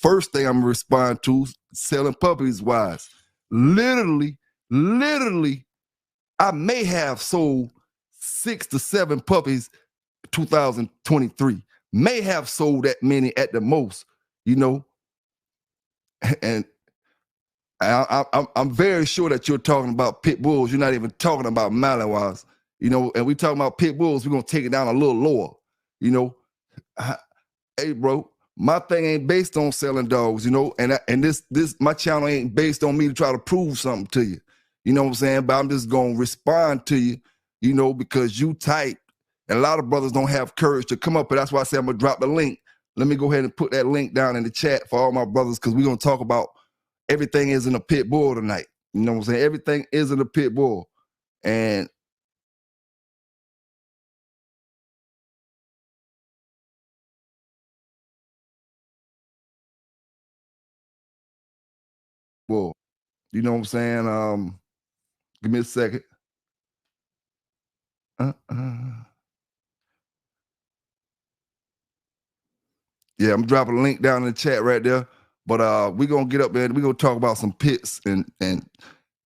first thing I'm gonna respond to, selling puppies wise. Literally, I may have sold 6 to 7 puppies 2023. May have sold that many at the most, you know. And I'm very sure that you're talking about pit bulls. You're not even talking about Malinois, you know. And we talking about pit bulls, we're gonna take it down a little lower, you know. Hey, bro, my thing ain't based on selling dogs, you know. And this my channel ain't based on me to try to prove something to you, you know what I'm saying? But I'm just gonna respond to you, you know, because you type, and a lot of brothers don't have courage to come up. But that's why I say I'm gonna drop the link. Let me go ahead and put that link down in the chat for all my brothers, because we're gonna talk about everything is in a pit bull tonight. You know what I'm saying? Everything is in a pit bull. And bull. You know what I'm saying? Give me a second. Yeah, I'm dropping a link down in the chat right there. But we're gonna get up there and we're gonna talk about some pits and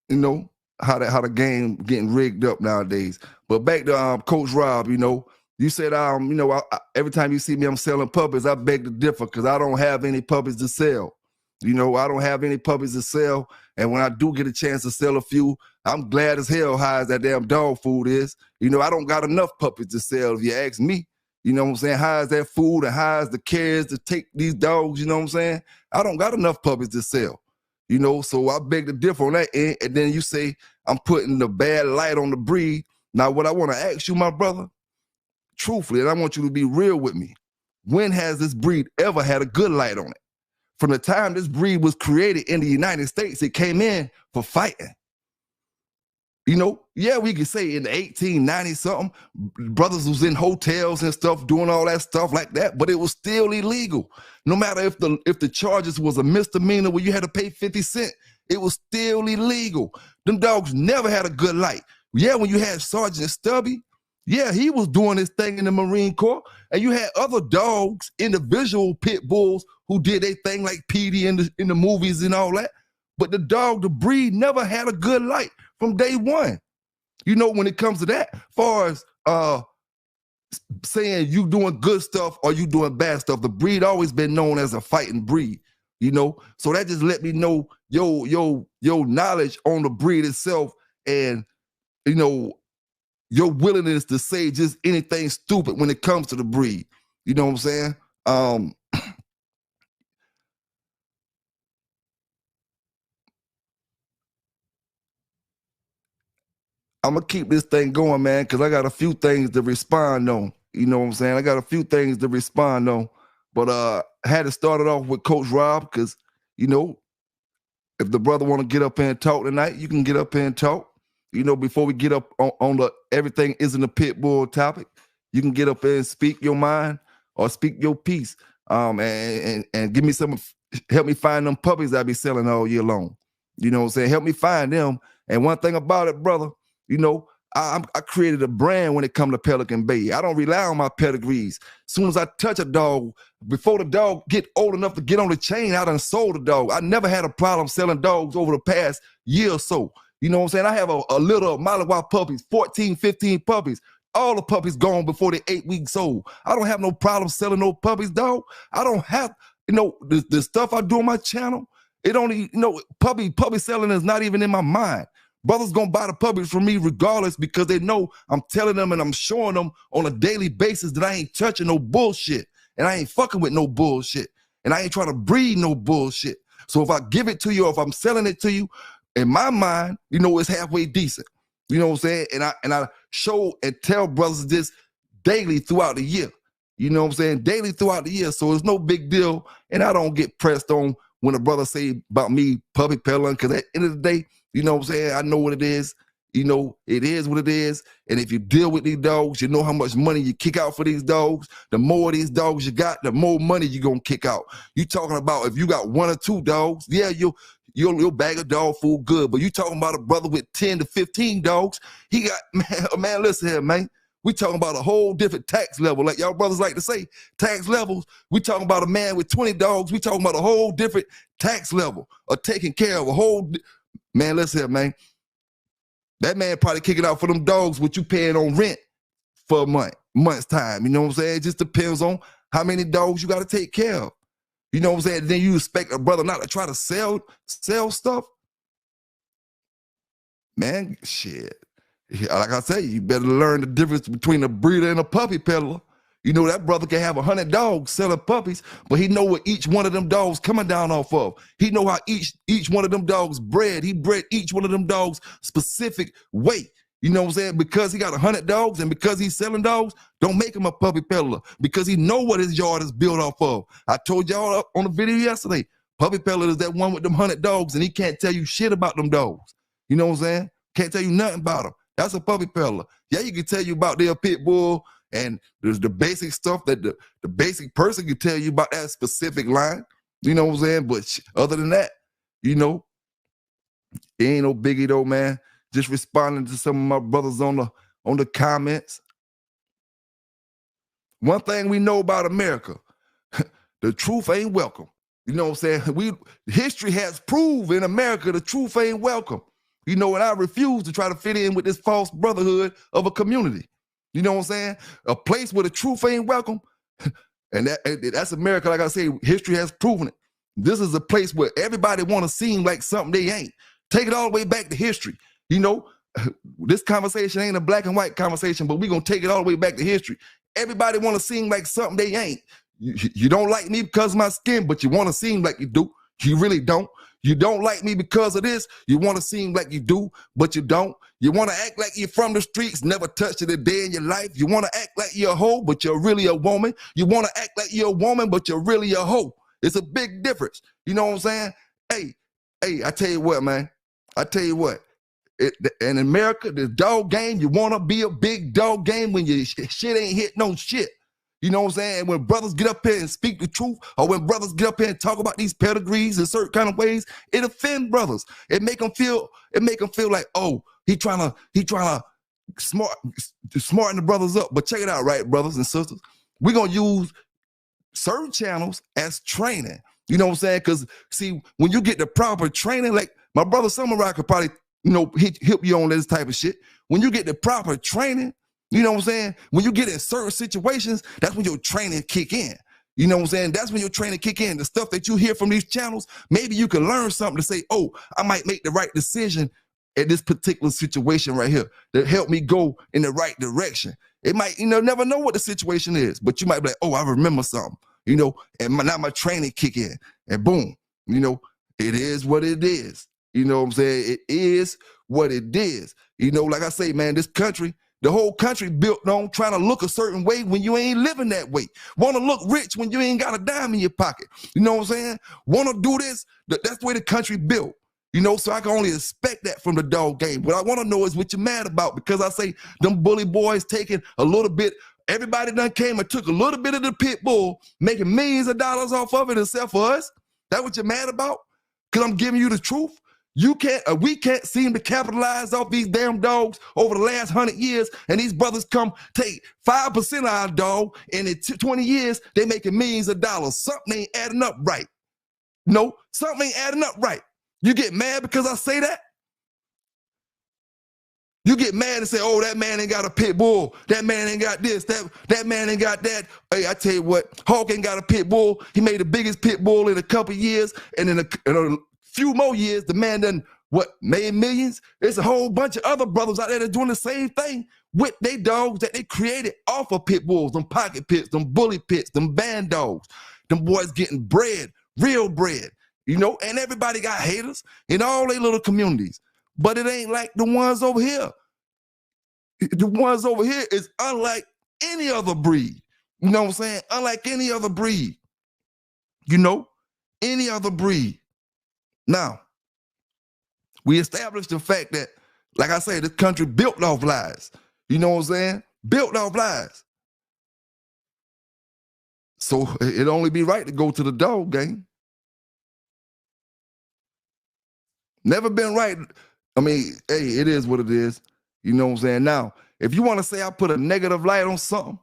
you know how the game getting rigged up nowadays. But back to Coach Rob, you know, you said you know, every time you see me I'm selling puppies, I beg to differ, because I don't have any puppies to sell. You know, I don't have any puppies to sell. And when I do get a chance to sell a few, I'm glad as hell high as that damn dog food is. You know, I don't got enough puppies to sell if you ask me. You know what I'm saying? High as that food and high as the cares to take these dogs, you know what I'm saying? I don't got enough puppies to sell. You know, so I beg to differ on that end. And then you say I'm putting the bad light on the breed. Now, what I want to ask you, my brother, truthfully, and I want you to be real with me, when has this breed ever had a good light on it? From the time this breed was created in the United States, it came in for fighting. You know, yeah, we could say in the 1890 something, brothers was in hotels and stuff doing all that stuff like that, but it was still illegal. No matter if the charges was a misdemeanor where you had to pay 50 cents, it was still illegal. Them dogs never had a good light. Yeah, when you had Sergeant Stubby, yeah, he was doing his thing in the Marine Corps, and you had other dogs, individual pit bulls, who did their thing like Petey in the movies and all that. But the breed never had a good light from day one. You know, when it comes to that, far as saying you doing good stuff or you doing bad stuff, the breed always been known as a fighting breed, you know? So that just let me know your knowledge on the breed itself, and, you know, your willingness to say just anything stupid when it comes to the breed. You know what I'm saying? I'm gonna keep this thing going, man, because I got a few things to respond on. You know what I'm saying? I got a few things to respond on. But I had to start it off with Coach Rob, because, you know, if the brother want to get up and talk tonight, you can get up and talk. You know, before we get up on the everything isn't a pit bull topic, you can get up and speak your mind or speak your piece. And give me help me find them puppies I be selling all year long. You know what I'm saying? Help me find them. And one thing about it, brother, you know, I created a brand when it comes to Pelican Bay. I don't rely on my pedigrees. As soon as I touch a dog, before the dog get old enough to get on the chain, I done sold the dog. I never had a problem selling dogs over the past year or so. You know what I'm saying? I have a litter of Malinois puppies, 14, 15 puppies. All the puppies gone before they're 8 weeks old. I don't have no problem selling no puppies, dog. I don't have, you know, the stuff I do on my channel, it only, you know, puppy selling is not even in my mind. Brothers gonna buy the puppies from me regardless, because they know I'm telling them and I'm showing them on a daily basis that I ain't touching no bullshit, and I ain't fucking with no bullshit, and I ain't trying to breed no bullshit. So if I give it to you, or if I'm selling it to you, in my mind, you know, it's halfway decent. You know what I'm saying? And I show and tell brothers this daily throughout the year. You know what I'm saying? Daily throughout the year. So it's no big deal. And I don't get pressed on when a brother say about me puppy peddling, because at the end of the day, you know what I'm saying, I know what it is. You know, it is what it is. And if you deal with these dogs, you know how much money you kick out for these dogs. The more of these dogs you got, the more money you're going to kick out. You talking about if you got 1 or 2 dogs, yeah, you'll bag of dog food good. But you talking about a brother with 10 to 15 dogs, he got, man, listen here, man. We talking about a whole different tax level. Like y'all brothers like to say, tax levels. We talking about a man with 20 dogs. We talking about a whole different tax level of taking care of a whole, man, listen, man. That man probably kicking out for them dogs what you paying on rent for a month's time. You know what I'm saying? It just depends on how many dogs you got to take care of. You know what I'm saying? Then you expect a brother not to try to sell stuff. Man, shit. Like I say, you better learn the difference between a breeder and a puppy peddler. You know, that brother can have 100 dogs selling puppies, but he know what each one of them dogs coming down off of. He know how each one of them dogs bred. He bred each one of them dogs specific weight. You know what I'm saying? Because he got 100 dogs and because he's selling dogs, don't make him a puppy peddler because he know what his yard is built off of. I told y'all on the video yesterday, puppy peddler is that one with them 100 dogs and he can't tell you shit about them dogs. You know what I'm saying? Can't tell you nothing about them. That's a puppy peddler. Yeah, you can tell you about their pit bull and there's the basic stuff that the basic person can tell you about that specific line. You know what I'm saying? But other than that, you know, it ain't no biggie though, man. Just responding to some of my brothers on the comments. One thing we know about America, the truth ain't welcome. You know what I'm saying? History has proved in America the truth ain't welcome. You know, and I refuse to try to fit in with this false brotherhood of a community. You know what I'm saying? A place where the truth ain't welcome. And that's America. Like I say, history has proven it. This is a place where everybody want to seem like something they ain't. Take it all the way back to history. You know, this conversation ain't a black and white conversation, but we're going to take it all the way back to history. Everybody want to seem like something they ain't. You don't like me because of my skin, but you want to seem like you do. You really don't. You don't like me because of this. You want to seem like you do, but you don't. You want to act like you're from the streets, never touched it a day in your life. You want to act like you're a hoe, but you're really a woman. You want to act like you're a woman, but you're really a hoe. It's a big difference. You know what I'm saying? Hey, I tell you what, man. I tell you what. In America, the dog game, you want to be a big dog game when your shit ain't hit no shit. You know what I'm saying? And when brothers get up here and speak the truth, or when brothers get up here and talk about these pedigrees in certain kind of ways, it offend brothers. It make them feel like, oh, he trying to smarten the brothers up. But check it out, right, brothers and sisters? We're gonna use certain channels as training. You know what I'm saying? Because see, when you get the proper training, like my brother Samurai could probably, you know, help you on this type of shit. When you get the proper training, you know what I'm saying? When you get in certain situations, that's when your training kick in. You know what I'm saying? That's when your training kick in. The stuff that you hear from these channels, maybe you can learn something to say, oh, I might make the right decision at this particular situation right here that help me go in the right direction. It might, you know, never know what the situation is, but you might be like, oh, I remember something, you know, and now my training kick in and boom, you know, it is what it is. You know what I'm saying? It is what it is. You know, like I say, man, this country, the whole country built on trying to look a certain way when you ain't living that way. Want to look rich when you ain't got a dime in your pocket. You know what I'm saying? Want to do this? That's the way the country built. You know, so I can only expect that from the dog game. What I want to know is what you're mad about, because I say them bully boys taking a little bit. Everybody done came and took a little bit of the pit bull, making millions of dollars off of it except for us. That what you're mad about? Because I'm giving you the truth. We can't seem to capitalize off these damn dogs over the last 100 years, and these brothers come take 5% of our dog, and in 20 years, they making millions of dollars. Something ain't adding up right. No, something ain't adding up right. You get mad because I say that? You get mad and say, oh, that man ain't got a pit bull. That man ain't got this. That man ain't got that. Hey, I tell you what, Hawk ain't got a pit bull. He made the biggest pit bull in a couple years, and in a few more years, the man done, made millions? There's a whole bunch of other brothers out there that are doing the same thing with their dogs that they created off of pit bulls, them pocket pits, them bully pits, them band dogs. Them boys getting bread, real bread, you know, and everybody got haters in all their little communities. But it ain't like the ones over here. The ones over here is unlike any other breed. You know what I'm saying? Unlike any other breed. You know, any other breed. Now, we established the fact that, like I say, this country built off lies. You know what I'm saying? Built off lies. So it'd only be right to go to the dog game. Never been right. I mean, hey, it is what it is. You know what I'm saying? Now, if you want to say I put a negative light on something,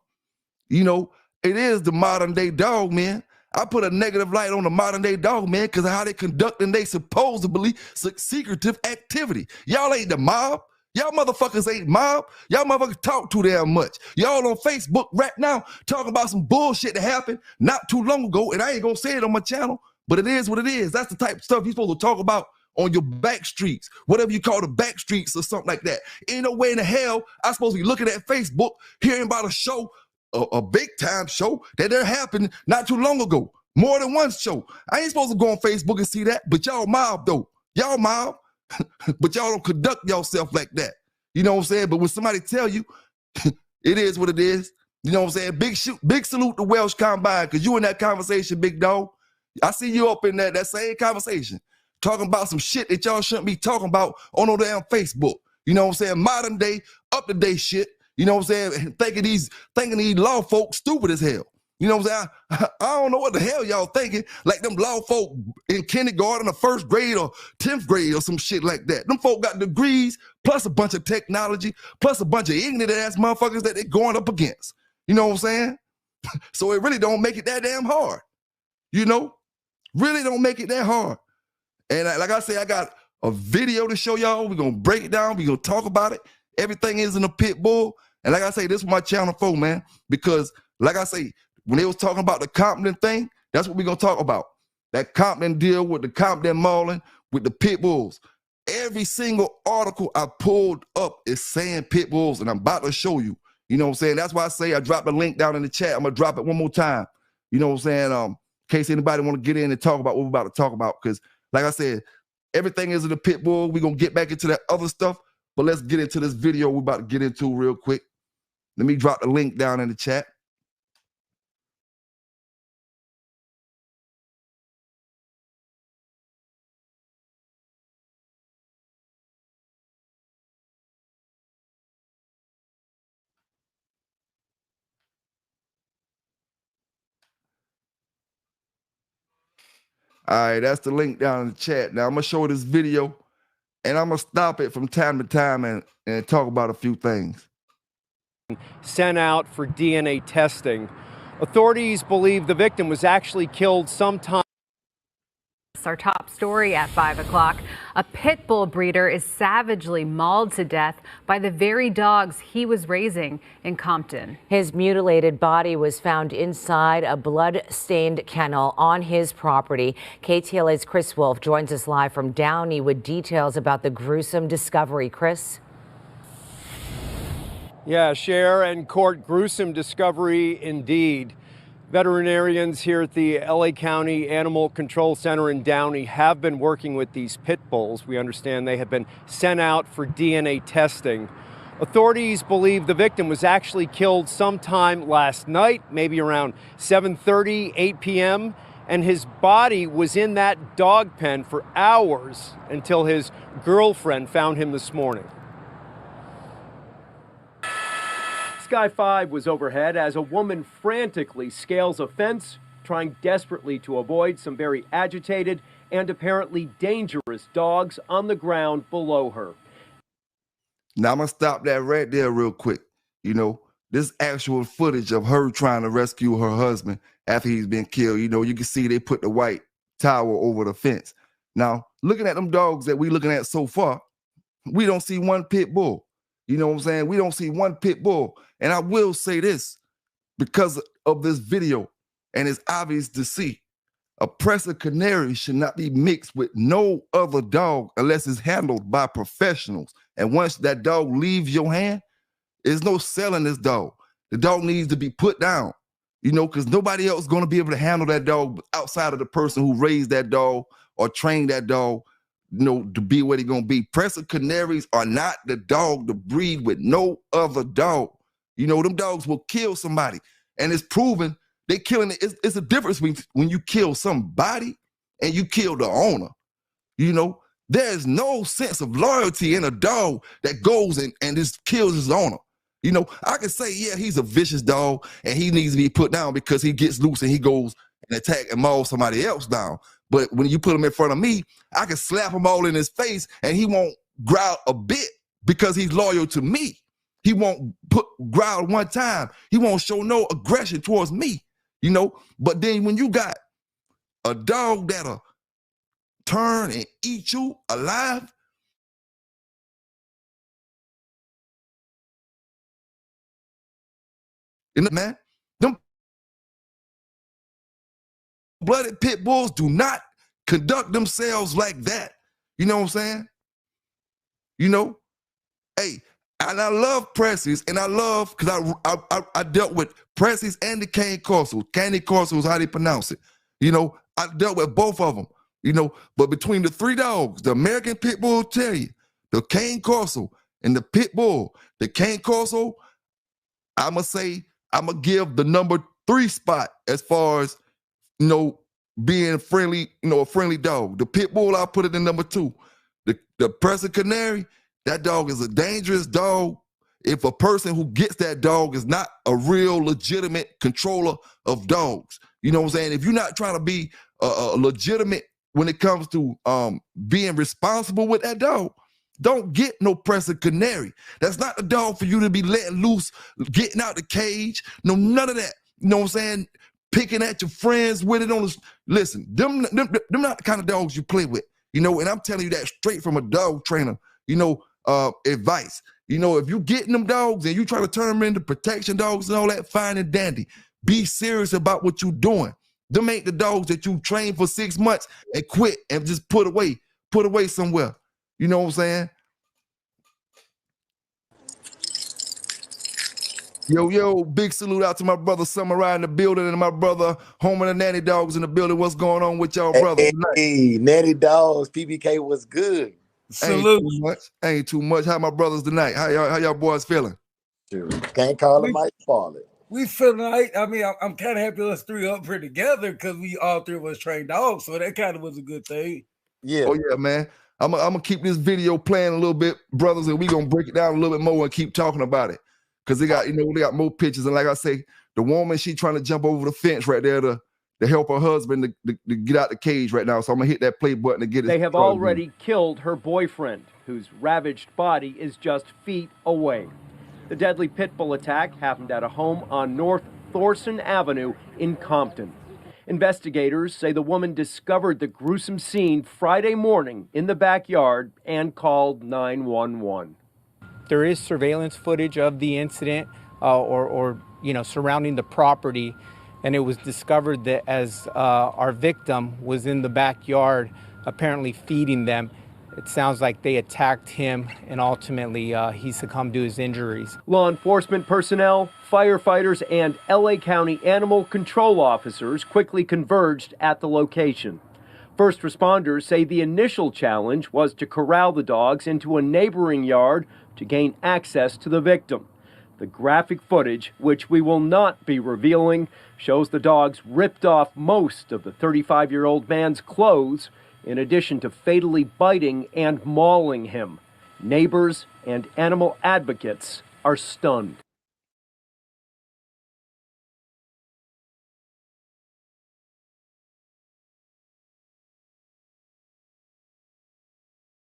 you know, it is the modern day dog, man. I put a negative light on the modern day dog, man, because of how they conducting they supposedly secretive activity. Y'all ain't the mob. Y'all motherfuckers ain't mob. Y'all motherfuckers talk too damn much. Y'all on Facebook right now talking about some bullshit that happened not too long ago, and I ain't gonna say it on my channel, but it is what it is. That's the type of stuff you're supposed to talk about on your back streets, whatever you call the back streets or something like that. Ain't no way in the hell I'm supposed to be looking at Facebook, hearing about a show, a big time show that there happened not too long ago. More than one show. I ain't supposed to go on Facebook and see that, but y'all mob though. Y'all mob, but y'all don't conduct yourself like that. You know what I'm saying? But when somebody tell you, it is what it is. You know what I'm saying? Big salute to Welsh Combine, because you in that conversation, big dog. I see you up in that same conversation, talking about some shit that y'all shouldn't be talking about on no damn Facebook. You know what I'm saying? Modern day, up-to-date shit. You know what I'm saying? Thinking these law folks stupid as hell. You know what I'm saying? I don't know what the hell y'all thinking. Like them law folk in kindergarten or first grade or 10th grade or some shit like that. Them folk got degrees, plus a bunch of technology, plus a bunch of ignorant ass motherfuckers that they going up against. You know what I'm saying? So it really don't make it that damn hard. You know? Really don't make it that hard. And like I say, I got a video to show y'all. We're going to break it down. We're going to talk about it. Everything is in a pit bull. And like I say, this is my channel for, man. Because like I say, when they was talking about the Compton thing, that's what we're going to talk about. That Compton deal with the Compton mauling with the pit bulls. Every single article I pulled up is saying pit bulls, and I'm about to show you. You know what I'm saying? That's why I say I dropped the link down in the chat. I'm going to drop it one more time. You know what I'm saying? In case anybody want to get in and talk about what we're about to talk about. Because like I said, everything is in the pit bull. We're going to get back into that other stuff. But let's get into this video we're about to get into real quick. Let me drop the link down in the chat. All right, that's the link down in the chat. Now I'm gonna show this video and I'm gonna stop it from time to time and talk about a few things. Sent out for DNA testing. Authorities believe the victim was actually killed sometime. Our top story at 5 o'clock. A pit bull breeder is savagely mauled to death by the very dogs he was raising in Compton. His mutilated body was found inside a blood-stained kennel on his property. KTLA's Chris Wolf joins us live from Downey with details about the gruesome discovery. Chris? Yeah, Cher and Court, gruesome discovery indeed. Veterinarians here at the LA County Animal Control Center in Downey have been working with these pit bulls. We understand they have been sent out for DNA testing. Authorities believe the victim was actually killed sometime last night, maybe around 7:30, 8 p.m., and his body was in that dog pen for hours until his girlfriend found him this morning. Sky 5 was overhead as a woman frantically scales a fence, trying desperately to avoid some very agitated and apparently dangerous dogs on the ground below her. Now I'm gonna stop that right there real quick. You know, this actual footage of her trying to rescue her husband after he's been killed. You know, you can see they put the white towel over the fence. Now, looking at them dogs that we looking at so far, we don't see one pit bull. You know what I'm saying? We don't see one pit bull. And I will say this, because of this video, and it's obvious to see, a Presser Canary should not be mixed with no other dog unless it's handled by professionals. And once that dog leaves your hand, there's no selling this dog. The dog needs to be put down, you know, because nobody else is going to be able to handle that dog outside of the person who raised that dog or trained that dog, you know, to be what he's going to be. Presser Canaries are not the dog to breed with no other dog. You know, them dogs will kill somebody. And it's proven they killing it. It's a difference when you kill somebody and you kill the owner. You know, there's no sense of loyalty in a dog that goes and just kills his owner. You know, I can say, yeah, he's a vicious dog and he needs to be put down because he gets loose and he goes and attack and maul somebody else down. But when you put him in front of me, I can slap him all in his face and he won't growl a bit because he's loyal to me. He won't growl one time. He won't show no aggression towards me, you know. But then when you got a dog that'll turn and eat you alive, man, them blooded pit bulls do not conduct themselves like that. You know what I'm saying? You know, hey, and I love Pressies, and I love, because I dealt with Pressies and the Cane Corso. Cane Corso is how they pronounce it. You know, I dealt with both of them, you know, but between the three dogs, the American Pit Bull Terrier, the Cane Corso, and the Pit Bull, the Cane Corso, I'm going to say, I'm going to give the number 3 spot as far as, you know, being friendly, you know, a friendly dog. The Pit Bull, I'll put it in number 2. The Pressing Canary, that dog is a dangerous dog if a person who gets that dog is not a real legitimate controller of dogs. You know what I'm saying? If you're not trying to be a legitimate when it comes to being responsible with that dog, don't get no Pressing Canary. That's not the dog for you to be letting loose, getting out the cage. No, none of that. You know what I'm saying? Picking at your friends with it on the... Listen, them not the kind of dogs you play with. You know, and I'm telling you that straight from a dog trainer, you know, advice. You know, if you getting them dogs and you try to turn them into protection dogs and all that, fine and dandy. Be serious about what you're doing. Them ain't the dogs that you train for 6 months and quit and just put away somewhere. You know what I'm saying? Yo, big salute out to my brother Samurai in the building and my brother Home and the Nanny Dogs in the building. What's going on with y'all brothers tonight? Hey, Nanny Dogs, PBK was good. Salute. Ain't too much. How my brothers tonight? How y'all boys feeling? Sure. Can't call it Mike Farley. We feeling like, I mean, I'm kind of happy us three up here together because we all three of us trained dogs, so that kind of was a good thing. Yeah. Oh yeah, man. I'm gonna keep this video playing a little bit, brothers, and we gonna break it down a little bit more and keep talking about it. Because they got more pictures. And like I say, the woman, she trying to jump over the fence right there to help her husband to get out the cage right now. So I'm going to hit that play button to get it. They have already killed her boyfriend, whose ravaged body is just feet away. The deadly pit bull attack happened at a home on North Thorson Avenue in Compton. Investigators say the woman discovered the gruesome scene Friday morning in the backyard and called 911. There is surveillance footage of the incident or surrounding the property, and it was discovered that as our victim was in the backyard apparently feeding them, it sounds like they attacked him and ultimately he succumbed to his injuries. Law enforcement personnel, firefighters, and LA County animal control officers quickly converged at the location. First responders say the initial challenge was to corral the dogs into a neighboring yard to gain access to the victim. The graphic footage, which we will not be revealing, shows the dogs ripped off most of the 35-year-old man's clothes, in addition to fatally biting and mauling him. Neighbors and animal advocates are stunned.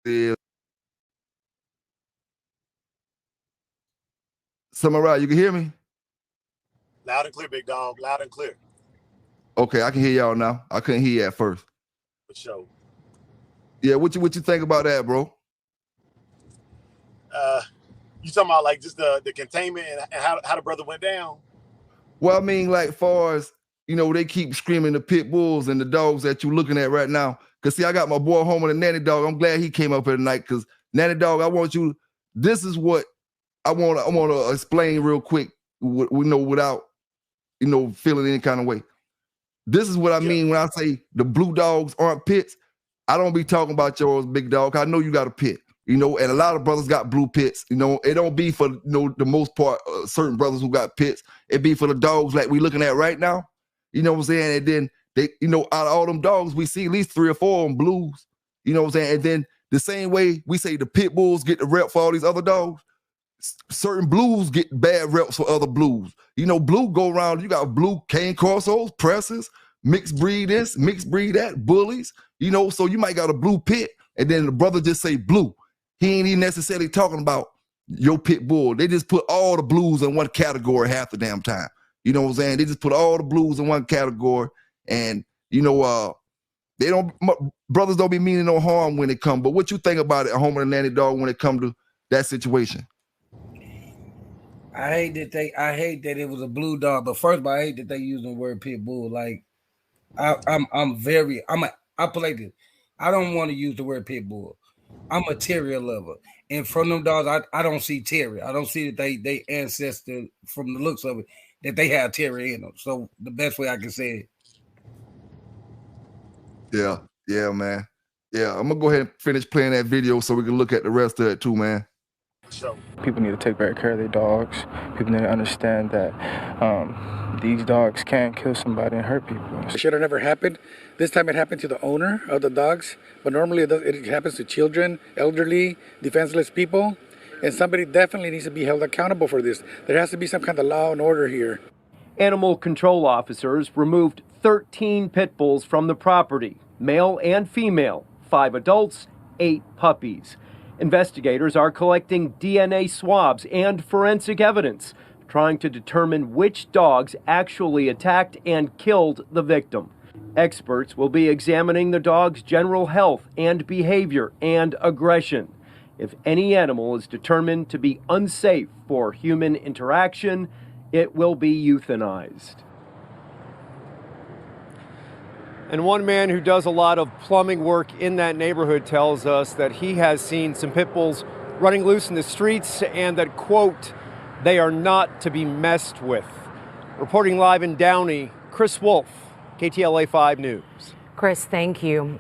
Yeah. Samurai, you can hear me? Loud and clear, big dog. Loud and clear. Okay, I can hear y'all now. I couldn't hear you at first. For sure. Yeah, what you think about that, bro? You talking about like just the containment and how the brother went down? Well, I mean, like far as, they keep screaming the pit bulls and the dogs that you're looking at right now. Because, see, I got my boy home with a Nanny Dog. I'm glad he came up here tonight because, Nanny Dog, this is what I want to explain real quick, without, feeling any kind of way. This is what I mean when I say the blue dogs aren't pits. I don't be talking about yours, big dog. I know you got a pit, and a lot of brothers got blue pits. It don't be for, the most part, certain brothers who got pits. It be for the dogs like we looking at right now. You know what I'm saying? And then they, out of all them dogs, we see at least 3 or 4 of them blues. You know what I'm saying? And then the same way we say the pit bulls get the rep for all these other dogs, certain blues get bad reps for other blues. Blue go around, you got blue cane corsos, presses, mixed breed this, mixed breed that, bullies, so you might got a blue pit, and then the brother just say blue. He ain't even necessarily talking about, your pit bull. They just put all the blues in one category half the damn time. You know what I'm saying? They just put all the blues in one category, and they don't. Brothers don't be meaning no harm when it come. But what you think about it, a home and a nanny dog, when it come to that situation? I hate that it was a blue dog. But first of all, I hate that they use the word pit bull. Like I put like this. I don't want to use the word pit bull. I'm a terrier lover, and from them dogs, I don't see terrier. I don't see that they ancestor from the looks of it that they have terrier in them. So the best way I can say it. Yeah, man. Yeah, I'm gonna go ahead and finish playing that video so we can look at the rest of it too, man. People need to take better care of their dogs. People need to understand that these dogs can kill somebody and hurt people. It should have never happened. This time it happened to the owner of the dogs, but normally it happens to children, elderly, defenseless people, and somebody definitely needs to be held accountable for this. There has to be some kind of law and order here. Animal control officers removed 13 pit bulls from the property, male and female, 5 adults, 8 puppies. Investigators are collecting DNA swabs and forensic evidence, trying to determine which dogs actually attacked and killed the victim. Experts will be examining the dog's general health and behavior and aggression. If any animal is determined to be unsafe for human interaction, it will be euthanized. And one man who does a lot of plumbing work in that neighborhood tells us that he has seen some pit bulls running loose in the streets and that, quote, they are not to be messed with. Reporting live in Downey, Chris Wolf, KTLA 5 News. Chris, thank you.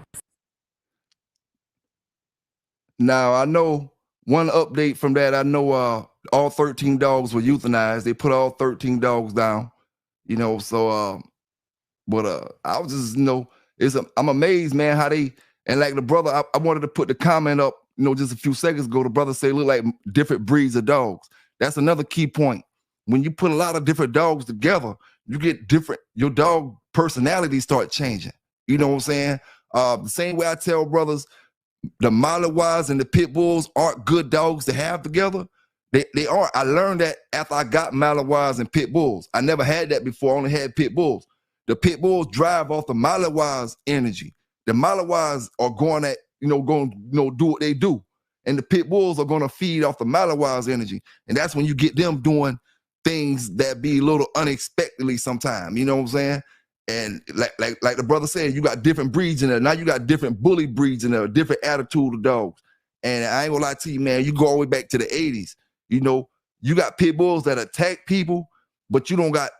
Now, I know one update from that. I know all 13 dogs were euthanized. They put all 13 dogs down, so I was just, I'm amazed, man, how they, and like the brother, I wanted to put the comment up, just a few seconds ago. The brother said, look like different breeds of dogs. That's another key point. When you put a lot of different dogs together, you get your dog personality start changing. You know what I'm saying? The same way I tell brothers, the Malawi's and the pit bulls aren't good dogs to have together. They aren't. I learned that after I got Malawi's and pit bulls. I never had that before. I only had pit bulls. The pit bulls drive off the Malawi's energy. The Malawi's are going to do what they do. And the pit bulls are going to feed off the Malawi's energy. And that's when you get them doing things that be a little unexpectedly sometimes. You know what I'm saying? And like the brother said, you got different breeds in there. Now you got different bully breeds in there, different attitude of dogs. And I ain't gonna lie to you, man, you go all the way back to the 80s. You got pit bulls that attack people, but you don't got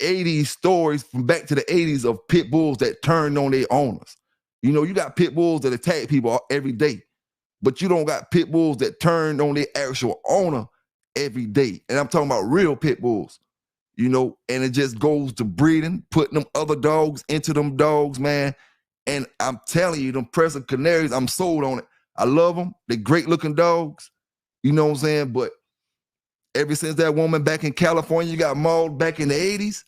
80s stories from back to the 80s of pit bulls that turned on their owners. You got pit bulls that attack people every day, but you don't got pit bulls that turned on their actual owner every day. And I'm talking about real pit bulls, and it just goes to breeding, putting them other dogs into them dogs, man. And I'm telling you, them Pelican Canaries, I'm sold on it. I love them. They're great looking dogs. You know what I'm saying? But ever since that woman back in California got mauled back in the 80s,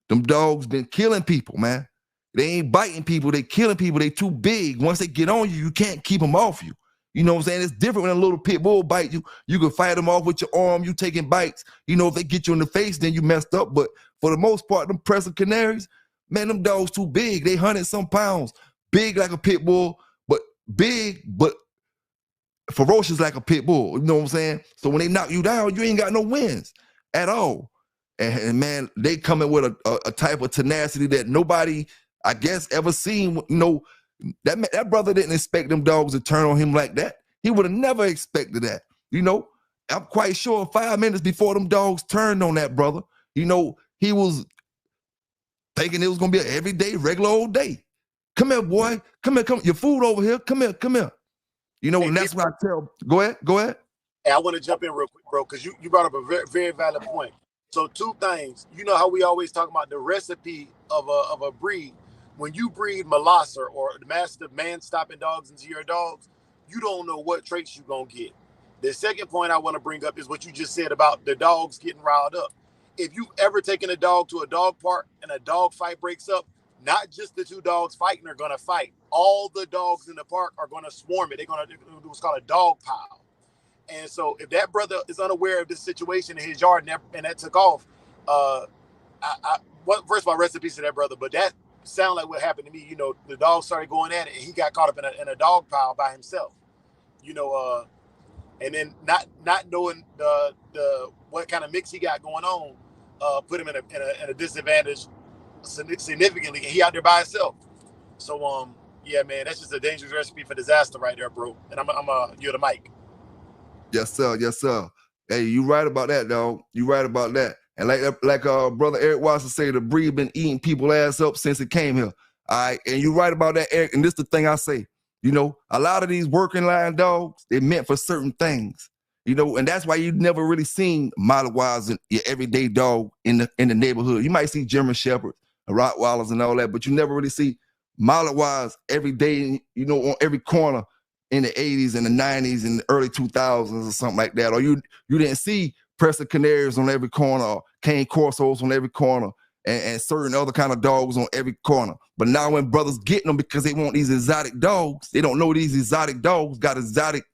them dogs been killing people, man. They ain't biting people. They killing people. They too big. Once they get on you, you can't keep them off you. You know what I'm saying? It's different when a little pit bull bite you. You can fight them off with your arm. You taking bites. If they get you in the face, then you messed up. But for the most part, them Pelican Canaries, man, them dogs too big. They 100-some pounds. Big like a pit bull, but big, but ferocious like a pit bull. You know what I'm saying? So when they knock you down, you ain't got no wins at all. And man, they coming with a type of tenacity that nobody, I guess, ever seen. That brother didn't expect them dogs to turn on him like that. He would have never expected that. I'm quite sure 5 minutes before them dogs turned on that brother, he was thinking it was gonna be an everyday, regular old day. Come here, boy. Come here. Your food over here. Come here. And that's what I tell. Go ahead. Hey, I want to jump in real quick, bro, because you brought up a very, very valid point. So 2 things. You know how we always talk about the recipe of a breed. When you breed Molosser or mastiff man-stopping dogs into your dogs, you don't know what traits you're going to get. The second point I want to bring up is what you just said about the dogs getting riled up. If you've ever taken a dog to a dog park and a dog fight breaks up, not just the 2 dogs fighting are going to fight. All the dogs in the park are going to swarm it. They're going to do what's called a dog pile. And so if that brother is unaware of this situation in his yard and that took off, first of all, rest in peace to that brother. But that sounded like what happened to me. You know, the dog started going at it, and he got caught up in a dog pile by himself. You know, and then not knowing the what kind of mix he got going on, put him in a disadvantage significantly, and he out there by himself. So yeah, man, that's just a dangerous recipe for disaster right there, bro. And I'm you're the mic. Yes, sir. Yes, sir. Hey, you right about that, dog. You right about that. And like brother Eric Watson say, the breed been eating people ass up since it came here. All right, and you right about that, Eric. And this is the thing I say. You know, a lot of these working line dogs, they're meant for certain things. You know, and that's why you never really seen Malawi's and your everyday dog in the neighborhood. You might see German Shepherds, Rottweilers, and all that, but you never really see Malawi's every day. You know, on every corner in the 80s and the 90s and the early 2000s or something like that. Or you didn't see Preston Canaries on every corner, or Cane Corsos on every corner, and certain other kind of dogs on every corner. But now when brothers getting them because they want these exotic dogs, they don't know these exotic dogs got exotic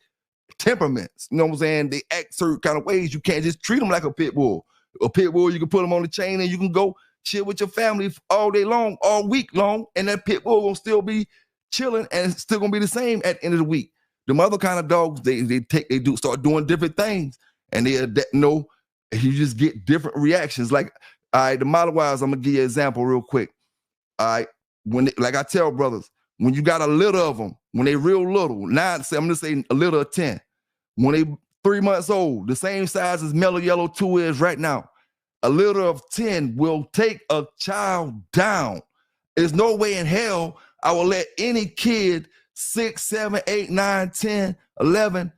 temperaments. You know what I'm saying? They act certain kind of ways. You can't just treat them like a pit bull. A pit bull, you can put them on the chain and you can go chill with your family all day long, all week long, and that pit bull will still be chilling and it's still gonna be the same at the end of the week. The other kind of dogs, they start doing different things, and you just get different reactions. Like, all right, the Malawi's, I'm gonna give you an example real quick. All right, like I tell brothers, when you got a litter of them, when they real little, I'm gonna say a litter of 10, when they 3 months old, the same size as Mellow Yellow 2 is right now, a litter of 10 will take a child down. There's no way in hell I will let any kid 6, 7, 8, 9, 10, 11,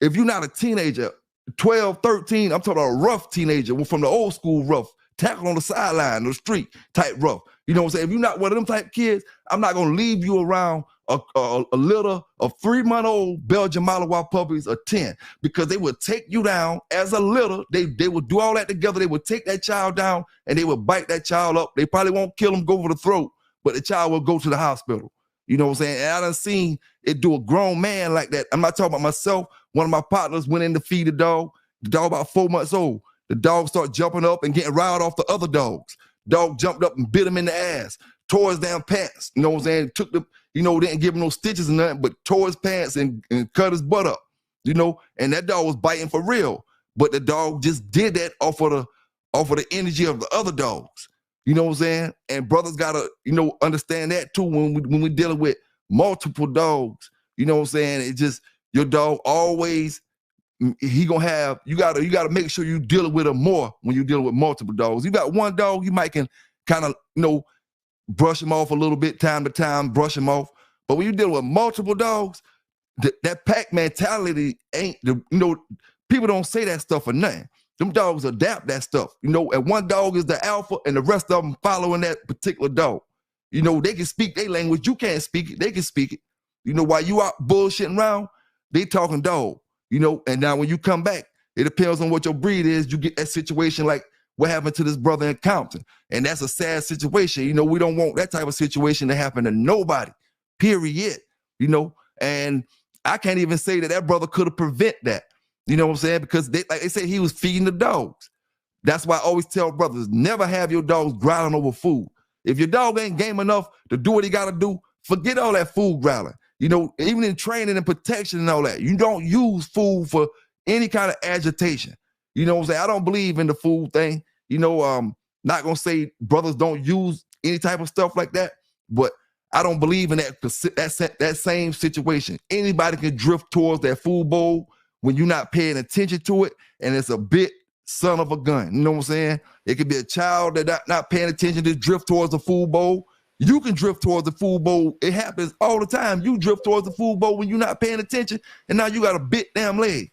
if you're not a teenager, 12, 13, I'm talking about a rough teenager from the old school rough, tackle on the sideline, the street type rough. You know what I'm saying? If you're not one of them type kids, I'm not going to leave you around a litter of 3-month-old Belgian Malinois puppies or 10, because they would take you down as a litter. They would do all that together. They would take that child down and they would bite that child up. They probably won't kill him, go for the throat, but the child will go to the hospital. You know what I'm saying? And I done seen it do a grown man like that. I'm not talking about myself. One of my partners went in to feed the dog about 4 months old. The dog started jumping up and getting riled off the other dogs. Dog jumped up and bit him in the ass, tore his damn pants. You know what I'm saying? Took the, didn't give him no stitches or nothing, but tore his pants and cut his butt up. And that dog was biting for real. But the dog just did that off of the energy of the other dogs. You know what I'm saying? And brothers gotta, understand that too when we're dealing with multiple dogs. You know what I'm saying? It just, your dog always, he gonna have, you gotta make sure you dealing with him more when you're dealing with multiple dogs. You got one dog, you might can kind of, brush him off a little bit time to time, brush him off. But when you're dealing with multiple dogs, that pack mentality ain't, people don't say that stuff for nothing. Them dogs adapt that stuff, and one dog is the alpha and the rest of them following that particular dog. They can speak their language. You can't speak it. They can speak it. While you out bullshitting around, they talking dog, and now when you come back, it depends on what your breed is. You get that situation like what happened to this brother in Compton. And that's a sad situation. We don't want that type of situation to happen to nobody, period. And I can't even say that brother could have prevented that. You know what I'm saying? Because like they say, he was feeding the dogs. That's why I always tell brothers, never have your dogs growling over food. If your dog ain't game enough to do what he got to do, forget all that food growling. Even in training and protection and all that, you don't use food for any kind of agitation. You know what I'm saying? I don't believe in the food thing. Not going to say brothers don't use any type of stuff like that, but I don't believe in that same situation. Anybody can drift towards that food bowl when you're not paying attention to it, and it's a bit son of a gun. You know what I'm saying? It could be a child that not paying attention to drift towards the food bowl. You can drift towards the food bowl. It happens all the time. You drift towards the food bowl when you're not paying attention, and now you got a bit damn leg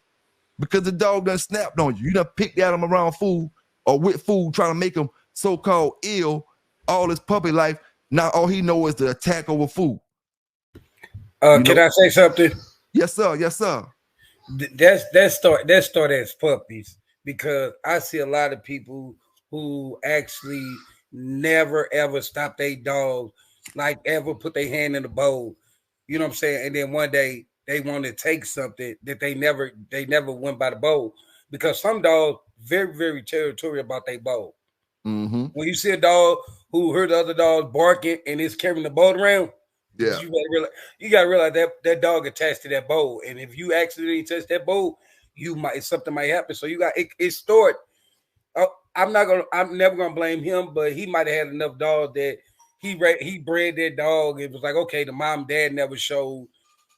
because the dog done snapped on you. You done picked at him around food or with food, trying to make him so-called ill all his puppy life. Now all he knows is the attack over food. Can I say something? Yes, sir. Yes, sir. That start as puppies, because I see a lot of people who actually never ever stop their dog, like ever put their hand in the bowl. You know what I'm saying? And then one day they want to take something that they never went by the bowl, because some dogs very, very territorial about their bowl. Mm-hmm. When you see a dog who heard the other dogs barking and is carrying the bowl around, Yeah. you gotta realize that dog attached to that bowl, and if you accidentally touch that bowl, something might happen. So you got it stored. I'm never gonna blame him, but he might have had enough dogs that he bred that dog. It was like, okay, the mom and dad never showed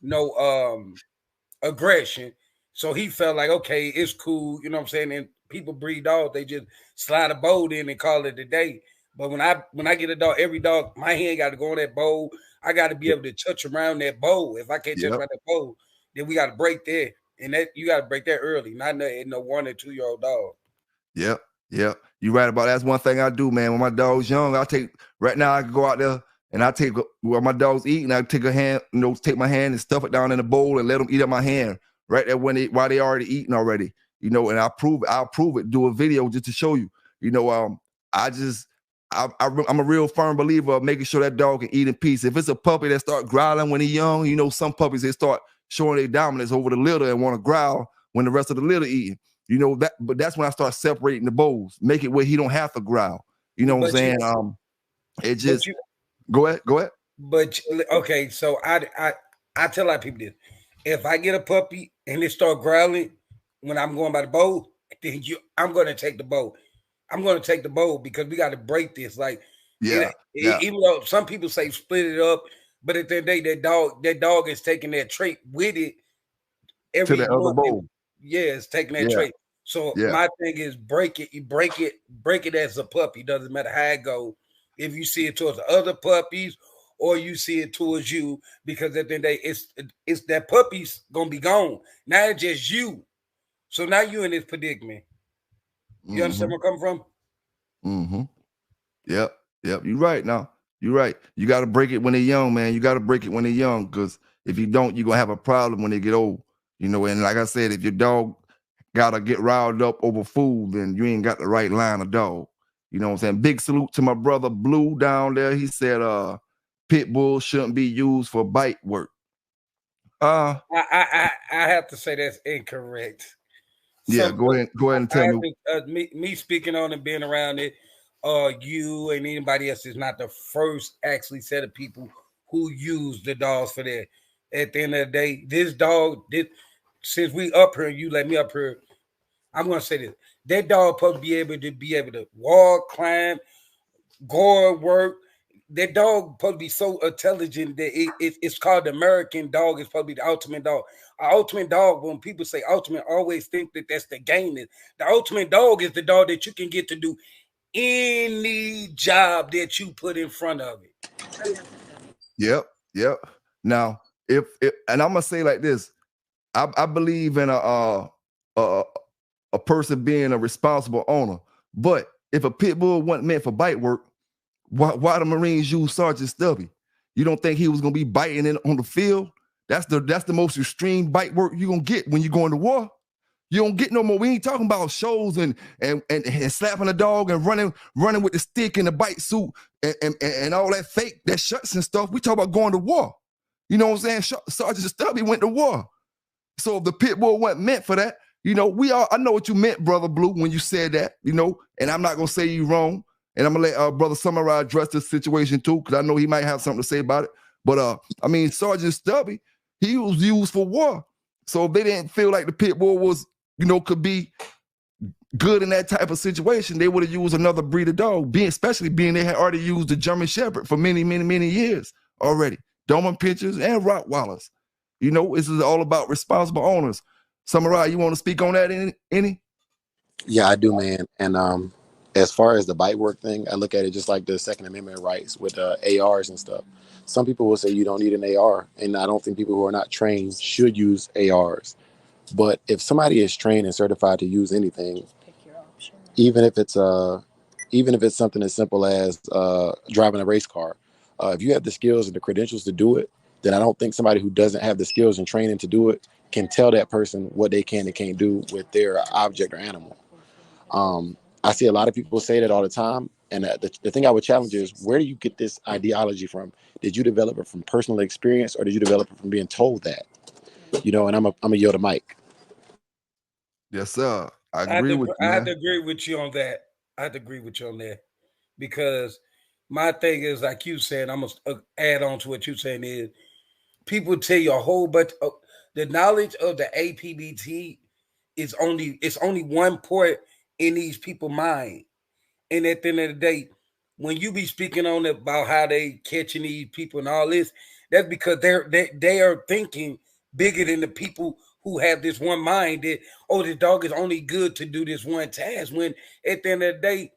no aggression, so he felt like, okay, it's cool, you know what I'm saying? And people breed dogs, they just slide a bowl in and call it a day. But when I get a dog, every dog, my hand got to go on that bowl. I got to be able to touch around that bowl. If I can't touch around that bowl, then we got to break there, and that you got to break that early, not in no 1 or 2 year old dog. Yep. Yep. You right about that. That's one thing I do, man. When my dog's young, I can go out there and I take while my dog's eating, I take take my hand and stuff it down in the bowl and let them eat up my hand right there while they already eating already. And I'll prove it, do a video just to show you. I'm a real firm believer of making sure that dog can eat in peace. If it's a puppy that start growling when he's young, some puppies, they start showing their dominance over the litter and want to growl when the rest of the litter eating. But that's when I start separating the bowls, make it where he don't have to growl. You know what I'm saying? It just go ahead. But okay, so I tell a lot of people this: if I get a puppy and they start growling when I'm going by the bowl, then I'm going to take the bowl. I'm going to take the bowl because we got to break this. Like, even though some people say split it up, but at the end of the day, that dog is taking that trait with it every to the other bowl. Yeah, it's taking that trait. So my thing is break it. You break it as a puppy. Doesn't matter how it go. If you see it towards the other puppies or you see it towards you, because at the end of the day, it's that puppy's gonna be gone. Now it's just you. So now you in this predicament. You understand where I'm coming from? Mm-hmm. Yep. You're right now. You're right. You got to break it when they're young, man. You got to break it when they're young, because if you don't, you're gonna have a problem when they get old. And like I said, if your dog gotta get riled up over food, then you ain't got the right line of dog. You know what I'm saying? Big salute to my brother Blue down there. He said pit bulls shouldn't be used for bite work. I have to say that's incorrect. Yeah, go ahead and tell me. Me speaking on and being around it, you and anybody else is not the first actually set of people who use the dogs for that. At the end of the day, this dog did. Since we up here, you let me up here. I'm gonna say this: that dog supposed to be able to walk, climb, go and work. That dog supposed to be so intelligent that it's called the American dog. It's supposed to be the ultimate dog. An ultimate dog. When people say ultimate, always think that that's the game. The ultimate dog is the dog that you can get to do any job that you put in front of it. Yep. Now, if and I'm gonna say like this. I believe in a person being a responsible owner, but if a pit bull wasn't meant for bite work, why the Marines use Sergeant Stubby? You don't think he was gonna be biting in on the field? That's the most extreme bite work you're gonna get when you go into war. You don't get no more. We ain't talking about shows and slapping a dog and running with the stick and the bite suit and all that fake that shuts and stuff. We talk about going to war. You know what I'm saying? Sergeant Stubby went to war. So if the pit bull wasn't meant for that, I know what you meant, Brother Blue, when you said that, and I'm not going to say you wrong. And I'm going to let Brother Samurai address this situation too, because I know he might have something to say about it. But, Sergeant Stubby, he was used for war. So if they didn't feel like the pit bull was, could be good in that type of situation, they would have used another breed of dog, especially being they had already used the German Shepherd for many, many, many years already. Doberman Pinschers and Rottweilers. This is all about responsible owners. Samurai, you want to speak on that any? Yeah, I do, man. And as far as the bite work thing, I look at it just like the Second Amendment rights with ARs and stuff. Some people will say you don't need an AR, and I don't think people who are not trained should use ARs. But if somebody is trained and certified to use anything, even if it's something as simple as driving a race car, if you have the skills and the credentials to do it, then I don't think somebody who doesn't have the skills and training to do it can tell that person what they can and can't do with their object or animal. I see a lot of people say that all the time. And the thing I would challenge is, where do you get this ideology from? Did you develop it from personal experience, or did you develop it from being told that? you know, and I'm a yield the mic. Yes, sir. I I agree with you, have to man. agree with you on that. I have to agree with you on that because my thing is like you said. I'm gonna add on to what you saying is people tell you a whole bunch of the knowledge of the APBT is only one part in these people's mind. And at the end of the day, when you be speaking on it about how they catching these people and all this, that's because they are thinking bigger than the people who have this one mind that, oh, the dog is only good to do this one task. When at the end of the day,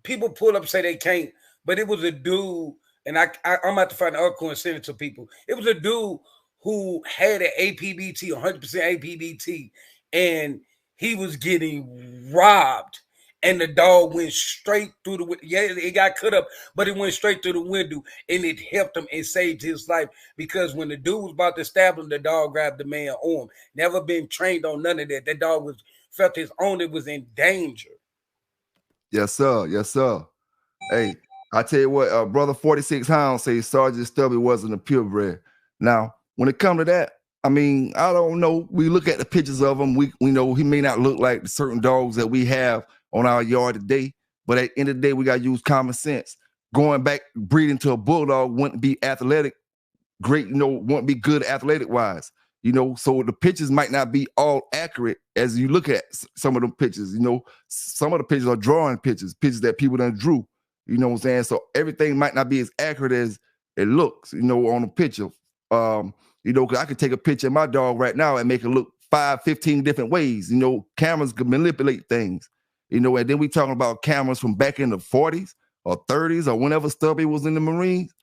people pull up say they can't, but it was a dude, and I'm about to find the article and send it to people. It was a dude who had an APBT, 100% APBT, and he was getting robbed. And the dog went straight through the window. Yeah, it got cut up, but it went straight through the window, and it helped him and saved his life. Because when the dude was about to stab him, the dog grabbed the man's arm. Never been trained on none of that. That dog felt his owner was in danger. Yes, sir. Yes, sir. Hey, I tell you what, brother 46 Hound say Sergeant Stubby wasn't a purebred. Now, when it comes to that, I mean, I don't know. We look at the pictures of him. We know he may not look like the certain dogs that we have on our yard today, but at the end of the day, we got to use common sense. Going back, breeding to a bulldog wouldn't be athletic, great, wouldn't be good athletic wise. So the pictures might not be all accurate as you look at some of them pictures. Some of the pictures are drawing pictures that people done drew. You know what I'm saying? So everything might not be as accurate as it looks, on the picture. Because I could take a picture of my dog right now and make it look 15 different ways. Cameras can manipulate things. And then we talking about cameras from back in the 40s or 30s or whenever Stubby was in the Marines.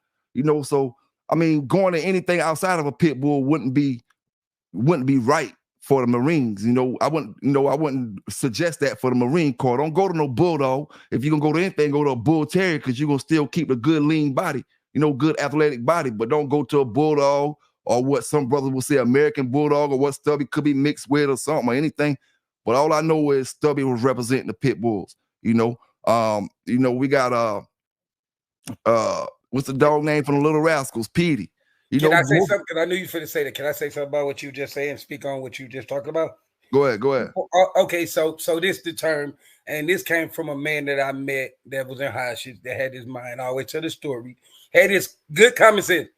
So I mean, going to anything outside of a pit bull wouldn't be right for the Marines. I wouldn't suggest that for the Marine Corps. Don't go to no bulldog. If you're gonna go to anything, go to a bull terrier because you're gonna still keep a good lean body, good athletic body, but don't go to a bulldog or what some brothers will say American bulldog or what Stubby could be mixed with or something or anything. But all I know is Stubby was representing the pit bulls. We got what's the dog name from the Little Rascals? Petey. Can I say something? Because I knew you were going to say that. Can I say something about what you just said and speak on what you just talked about? Go ahead. Okay, so this the term, and this came from a man that I met that was in Hodges that had his mind. I always tell the story. Had this good common sense.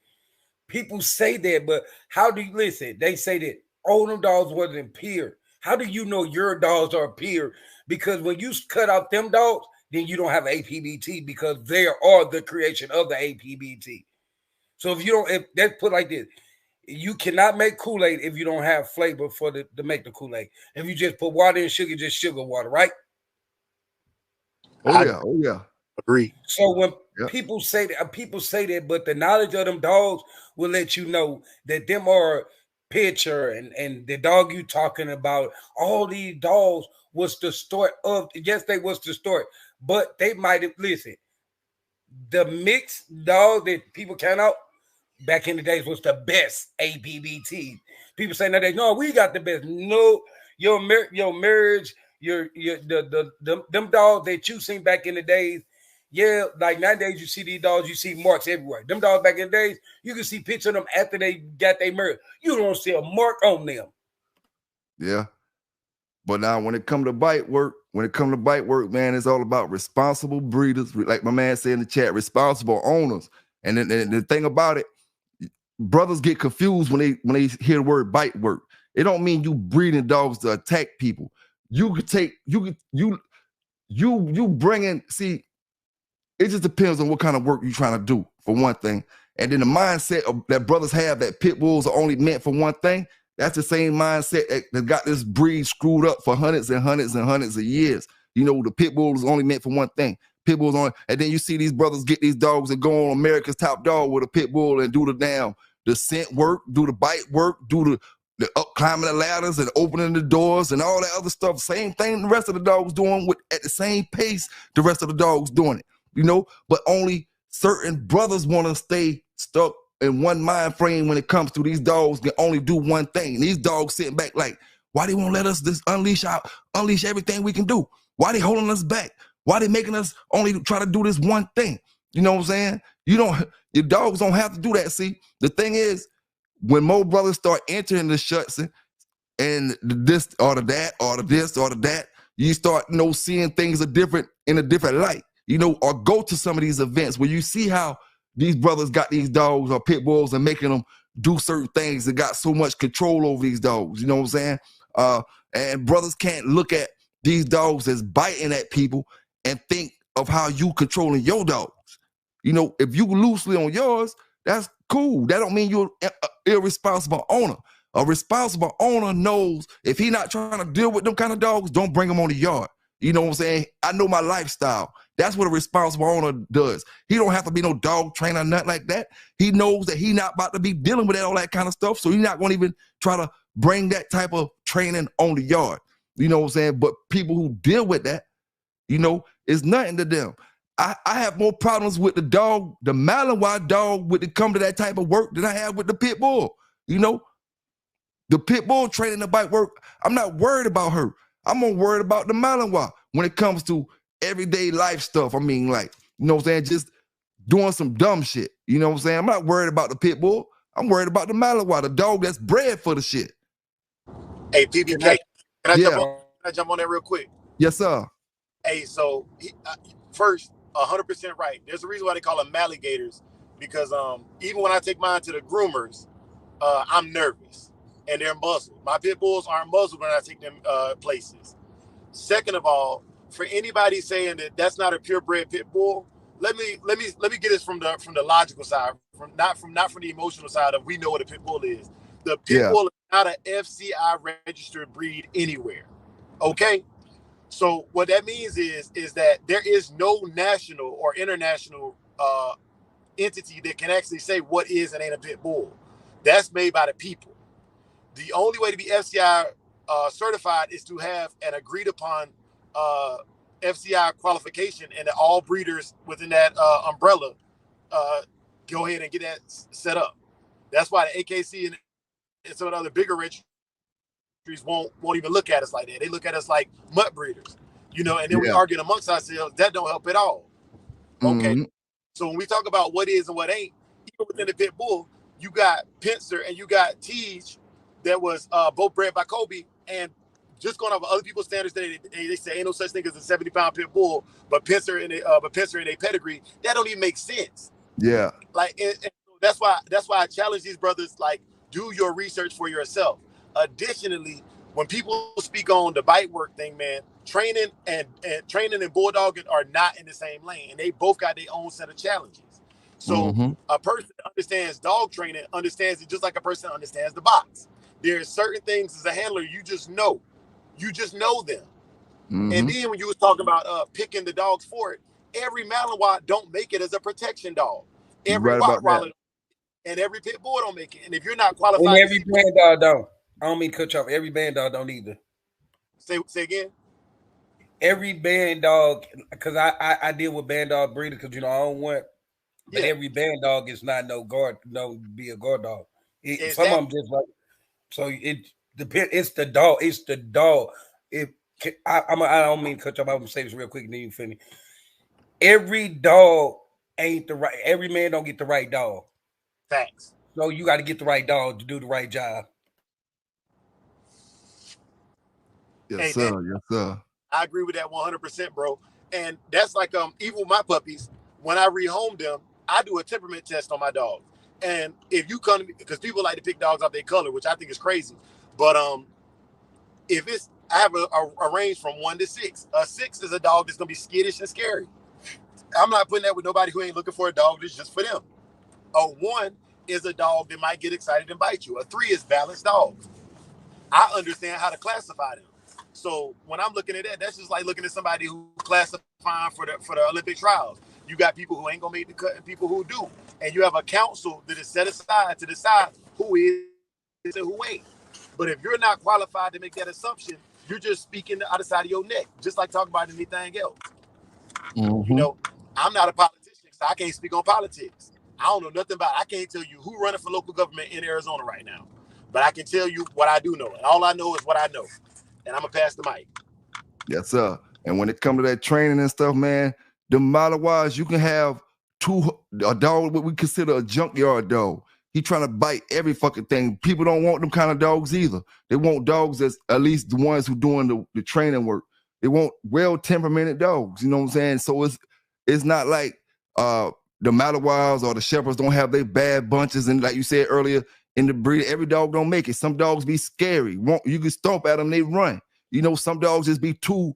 People say that, but how do you listen? They say that all them dogs wasn't pure. How do you know your dogs are pure? Because when you cut out them dogs, then you don't have APBT because they are the creation of the APBT. So if that's put like this, you cannot make Kool-Aid if you don't have flavor to make the Kool-Aid. If you just put water and sugar, just sugar water, right? Oh yeah. Agree. So when people say that, but the knowledge of them dogs will let you know that them are picture and the dog you talking about, all these dogs was the start of, yes, they was the start, but they might have, listen, the mixed dog that people count out back in the days was the best APBT. People say nowadays, no, we got the best. No, your marriage, them dogs that you seen back in the days. Yeah, like nowadays you see these dogs, you see marks everywhere. Them dogs back in the days, you can see pictures of them after they got their marriage. You don't see a mark on them. Yeah. But now when it comes to bite work, man, it's all about responsible breeders. Like my man said in the chat, responsible owners. And then the thing about it, brothers get confused when they hear the word bite work. It don't mean you breeding dogs to attack people. You bring in, see, it just depends on what kind of work you're trying to do, for one thing. And then the mindset that brothers have that pit bulls are only meant for one thing, that's the same mindset that got this breed screwed up for hundreds and hundreds and hundreds of years. The pit bull is only meant for one thing. Pit bulls on, and then you see these brothers get these dogs and go on America's Top Dog with a pit bull and do the scent work, do the bite work, do the up climbing the ladders and opening the doors and all that other stuff. Same thing the rest of the dogs doing at the same pace the rest of the dogs doing it. But only certain brothers want to stay stuck in one mind frame when it comes to these dogs can only do one thing. These dogs sitting back like, why they won't let us just unleash everything we can do? Why they holding us back? Why they making us only try to do this one thing? You know what I'm saying? Your dogs don't have to do that. See, the thing is, when more brothers start entering the shuts and this or the that or the this or the that, you start, seeing things in a different light, or go to some of these events where you see how these brothers got these dogs or pit bulls and making them do certain things that got so much control over these dogs. You know what I'm saying? And brothers can't look at these dogs as biting at people and think of how you controlling your dogs. If you loosely on yours, that's cool. That don't mean you're an irresponsible owner. A responsible owner knows if he not trying to deal with them kind of dogs, don't bring them on the yard. You know what I'm saying? I know my lifestyle. That's what a responsible owner does. He don't have to be no dog trainer or nothing like that. He knows that he not about to be dealing with all that kind of stuff, so he's not going to even try to bring that type of training on the yard. You know what I'm saying? But people who deal with that, it's nothing to them. I have more problems with the dog, the Malinois dog, when it come to that type of work than I have with the pit bull. The pit bull training the bite work, I'm not worried about her. I'm more worried about the Malinois when it comes to everyday life stuff. I mean, just doing some dumb shit. You know what I'm saying? I'm not worried about the pit bull. I'm worried about the Malinois, the dog that's bred for the shit. Hey, PBK, can I jump on that real quick? Yes, sir. Hey, so first, 100% right. There's a reason why they call them alligators, because even when I take mine to the groomers, I'm nervous and they're muzzled. My pit bulls aren't muzzled when I take them places. Second of all, for anybody saying that that's not a purebred pit bull, let me get this from the logical side, not from the emotional side of we know what a pit bull is. The pit bull is not an FCI registered breed anywhere. Okay? So what that means is that there is no national or international entity that can actually say what is and ain't a pit bull. That's made by the people. The only way to be FCI certified is to have an agreed upon FCI qualification, and that all breeders within that umbrella go ahead and get that set up. That's why the AKC and some of the other bigger registries won't even look at us like that. They look at us like mutt breeders, and then we argue amongst ourselves. That don't help at all. Okay. Mm-hmm. So when we talk about what is and what ain't, even within the pit bull, you got Pincer and you got Tej that was both bred by Kobe, and just going off of other people's standards, they say ain't no such thing as a 70-pound pit bull, but Pincer in a pedigree, that don't even make sense. Yeah. And that's why I challenge these brothers, do your research for yourself. Additionally, when people speak on the bite work thing, man, training and bulldogging are not in the same lane, and they both got their own set of challenges. So a person that understands dog training understands it just like a person understands the box. There's certain things as a handler you just know them. And then when you was talking about picking the dogs for it, every Malinois don't make it as a protection dog. Every Rottweiler and every pit bull don't make it. And if you're not qualified, and every band dog don't. I don't mean cut you off. Every band dog don't either. Say again. Every band dog, because I deal with band dog breeders, because I don't want. But every band dog is not be a guard dog. Exactly. Some of them just like. So it depends. It's the dog. It's the dog. I don't mean to cut you off. I'm gonna say this real quick and then you finish. Every dog ain't the right. Every man don't get the right dog. Thanks. So you got to get the right dog to do the right job. Yes, sir. Yes, sir. I agree with that 100%, bro. And that's like even with my puppies, when I rehome them, I do a temperament test on my dog. And if you come, because people like to pick dogs off their color, which I think is crazy, but if it's, I have a range from 1 to 6. A 6 is a dog that's gonna be skittish and scary. I'm not putting that with nobody who ain't looking for a dog that's just for them. A 1 is a dog that might get excited and bite you. A 3 is balanced dogs. I understand how to classify them. So when I'm looking at that, that's just like looking at somebody who classifying for the Olympic trials. You got people who ain't gonna make the cut and people who do, and you have a council that is set aside to decide who is and who ain't. But if you're not qualified to make that assumption, you're just speaking the other side of your neck, just like talking about anything else. I'm not a politician, so I can't speak on politics. I don't know nothing about it. I can't tell you who running for local government in Arizona right now, but I can tell you what I do know, and all I know is what I know. And I'm gonna pass the mic. Yes, sir. And when it comes to that training and stuff, man, the Malinois, you can have a dog what we consider a junkyard dog. He trying to bite every fucking thing. People don't want them kind of dogs either. They want dogs that's at least the ones who doing the training work. They want well-temperamented dogs. You know what I'm saying? So it's not like the Malinois or the Shepherds don't have their bad bunches. And like you said earlier, in the breed, every dog don't make it. Some dogs be scary. You can stomp at them, they run. You know, some dogs just be too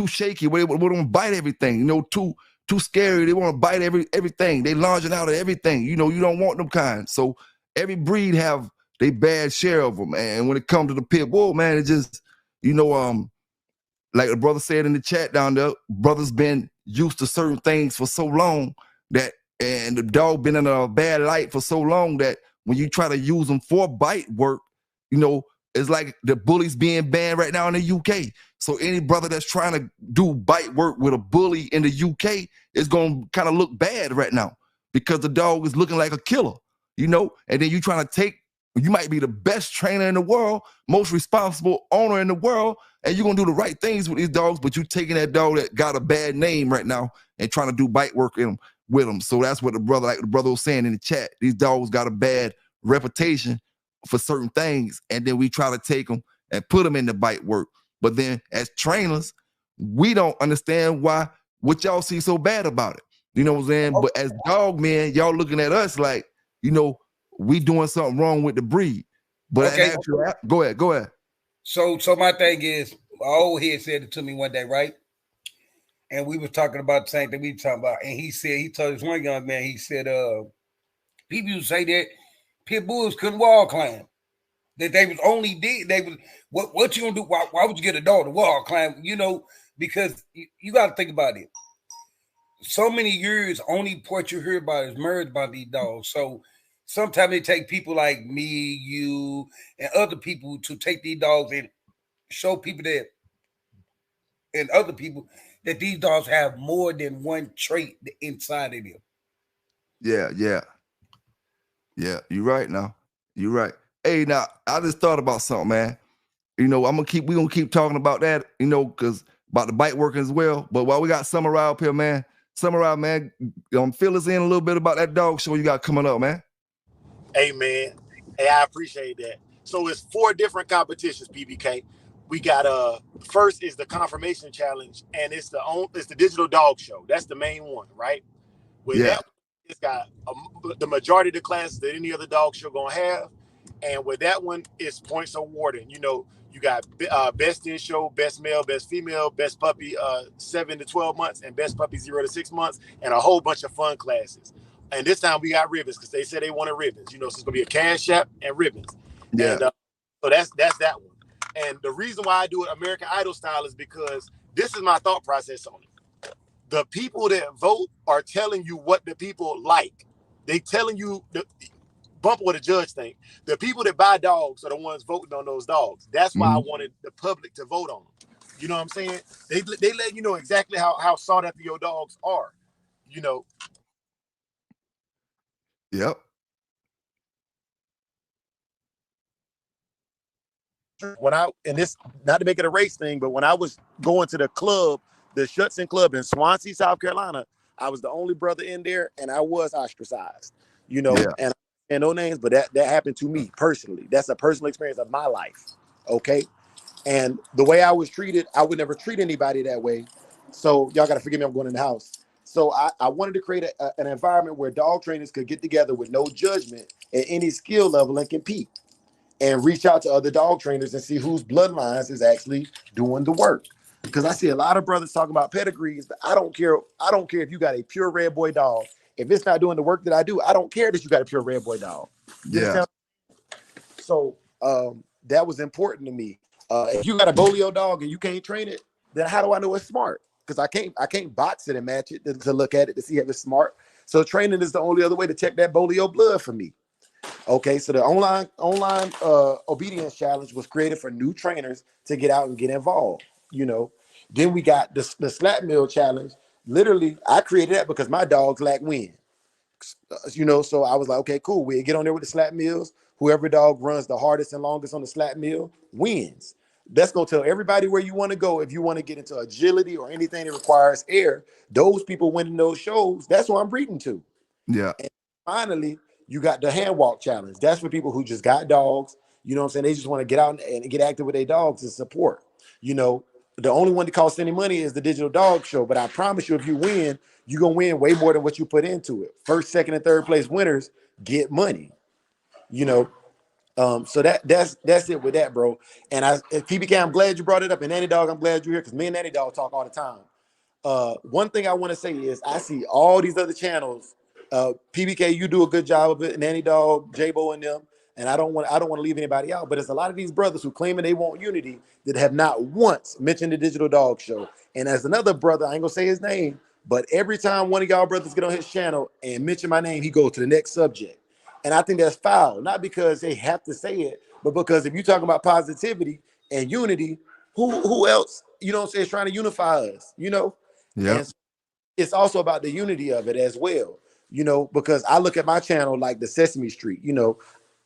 shaky. They want to bite everything. You know, too scary. They want to bite everything. They lunging out at everything. You know, you don't want them kind. So every breed have their bad share of them. And when it comes to the pit bull, man, it just, you know, like the brother said in the chat down there, brothers been used to certain things for so long that, and the dog been in a bad light for so long that when you try to use them for bite work, you know, it's like the bullies being banned right now in the UK. So any brother that's trying to do bite work with a bully in the UK is going to kind of look bad right now because the dog is looking like a killer, you know? And then you trying to take, you might be the best trainer in the world, most responsible owner in the world, and you're going to do the right things with these dogs, but you taking that dog that got a bad name right now and trying to do bite work with them. So that's what the brother was saying in the chat. These dogs got a bad reputation for certain things, and then we try to take them and put them in the bite work. But then as trainers, we don't understand what y'all see so bad about it. You know what I'm saying? But as dog men, y'all looking at us like, you know, we doing something wrong with the breed. But okay, go ahead. So my thing is, my old head said it to me one day, right? And we were talking about the same thing we were talking about. And he told this one young man, he said, people used to say that pit bulls couldn't wall climb. That they was only they was what you gonna do? Why would you get a dog to wall climb? You know, because you got to think about it. So many years, only part you hear about is murders by these dogs. So sometimes it take people like me, you, and other people to take these dogs and show people that, and other people, that these dogs have more than one trait inside of them. Yeah. You're right now. You're right. Hey, now I just thought about something, man. You know, we're gonna keep talking about that, you know, because about the bite working as well. But while we got Summer up here, man, fill us in a little bit about that dog show you got coming up, man. Hey, man. Hey, I appreciate that. So it's 4 different competitions, PBK. We got first is the confirmation challenge, and it's the digital dog show. That's the main one, right? With that, it's got the majority of the classes that any other dog show gonna have, and with that one, it's points awarding. You know, you got best in show, best male, best female, best puppy 7 to 12 months, and best puppy 0 to 6 months, and a whole bunch of fun classes. And this time we got ribbons because they said they wanted ribbons. You know, so it's gonna be a cash app and ribbons. Yeah. And so that's that one. And the reason why I do it American Idol style is because this is my thought process on it. The people that vote are telling you what the people like. They telling you bump what the judge think. The people that buy dogs are the ones voting on those dogs. That's why I wanted the public to vote on them. You know what I'm saying? They let you know exactly how sought after your dogs are. You know. Yep. And this, not to make it a race thing, but when I was going to the club, the Schutzen Club in Swansea, South Carolina, I was the only brother in there, and I was ostracized, you know, and no names, but that happened to me personally. That's a personal experience of my life, okay? And the way I was treated, I would never treat anybody that way. So y'all got to forgive me, I'm going in the house. So I wanted to create an environment where dog trainers could get together with no judgment at any skill level and compete, and reach out to other dog trainers and see whose bloodlines is actually doing the work. Because I see a lot of brothers talking about pedigrees, but I don't care if you got a pure red boy dog. If it's not doing the work that I do, I don't care that you got a pure red boy dog. Yeah. So that was important to me. If you got a bolio dog and you can't train it, then how do I know it's smart? Because I can't box it and match it to look at it to see if it's smart. So training is the only other way to check that bolio blood for me. Okay, so the online obedience challenge was created for new trainers to get out and get involved, you know. Then we got the slap meal challenge. Literally, I created that because my dogs lack wind, you know. So I was like, okay, cool. We get on there with the slap meals. Whoever dog runs the hardest and longest on the slap meal wins. That's gonna tell everybody where you want to go. If you want to get into agility or anything that requires air, those people winning those shows, that's who I'm breeding to. Yeah. And finally, You got the hand walk challenge. That's for people who just got dogs. You know what I'm saying? They just want to get out and get active with their dogs and support. You know, the only one that costs any money is the digital dog show. But I promise you, if you win, you're gonna win way more than what you put into it. First, second, and third place winners get money. You know, so that's it with that, bro. And PBK, I'm glad you brought it up. And Nanny Dog, I'm glad you're here because me and Nanny Dog talk all the time. One thing I want to say is I see all these other channels. PBK, you do a good job of it. Nanny Dog, J-Bo, and them. And I don't want to leave anybody out. But there's a lot of these brothers who claiming they want unity that have not once mentioned the Digital Dog Show. And as another brother, I ain't gonna say his name, but every time one of y'all brothers get on his channel and mention my name, he goes to the next subject. And I think that's foul, not because they have to say it, but because if you're talking about positivity and unity, who else, you know what I'm saying, is trying to unify us, you know? Yeah. And it's also about the unity of it as well, you know, because I look at my channel like the Sesame Street, you know,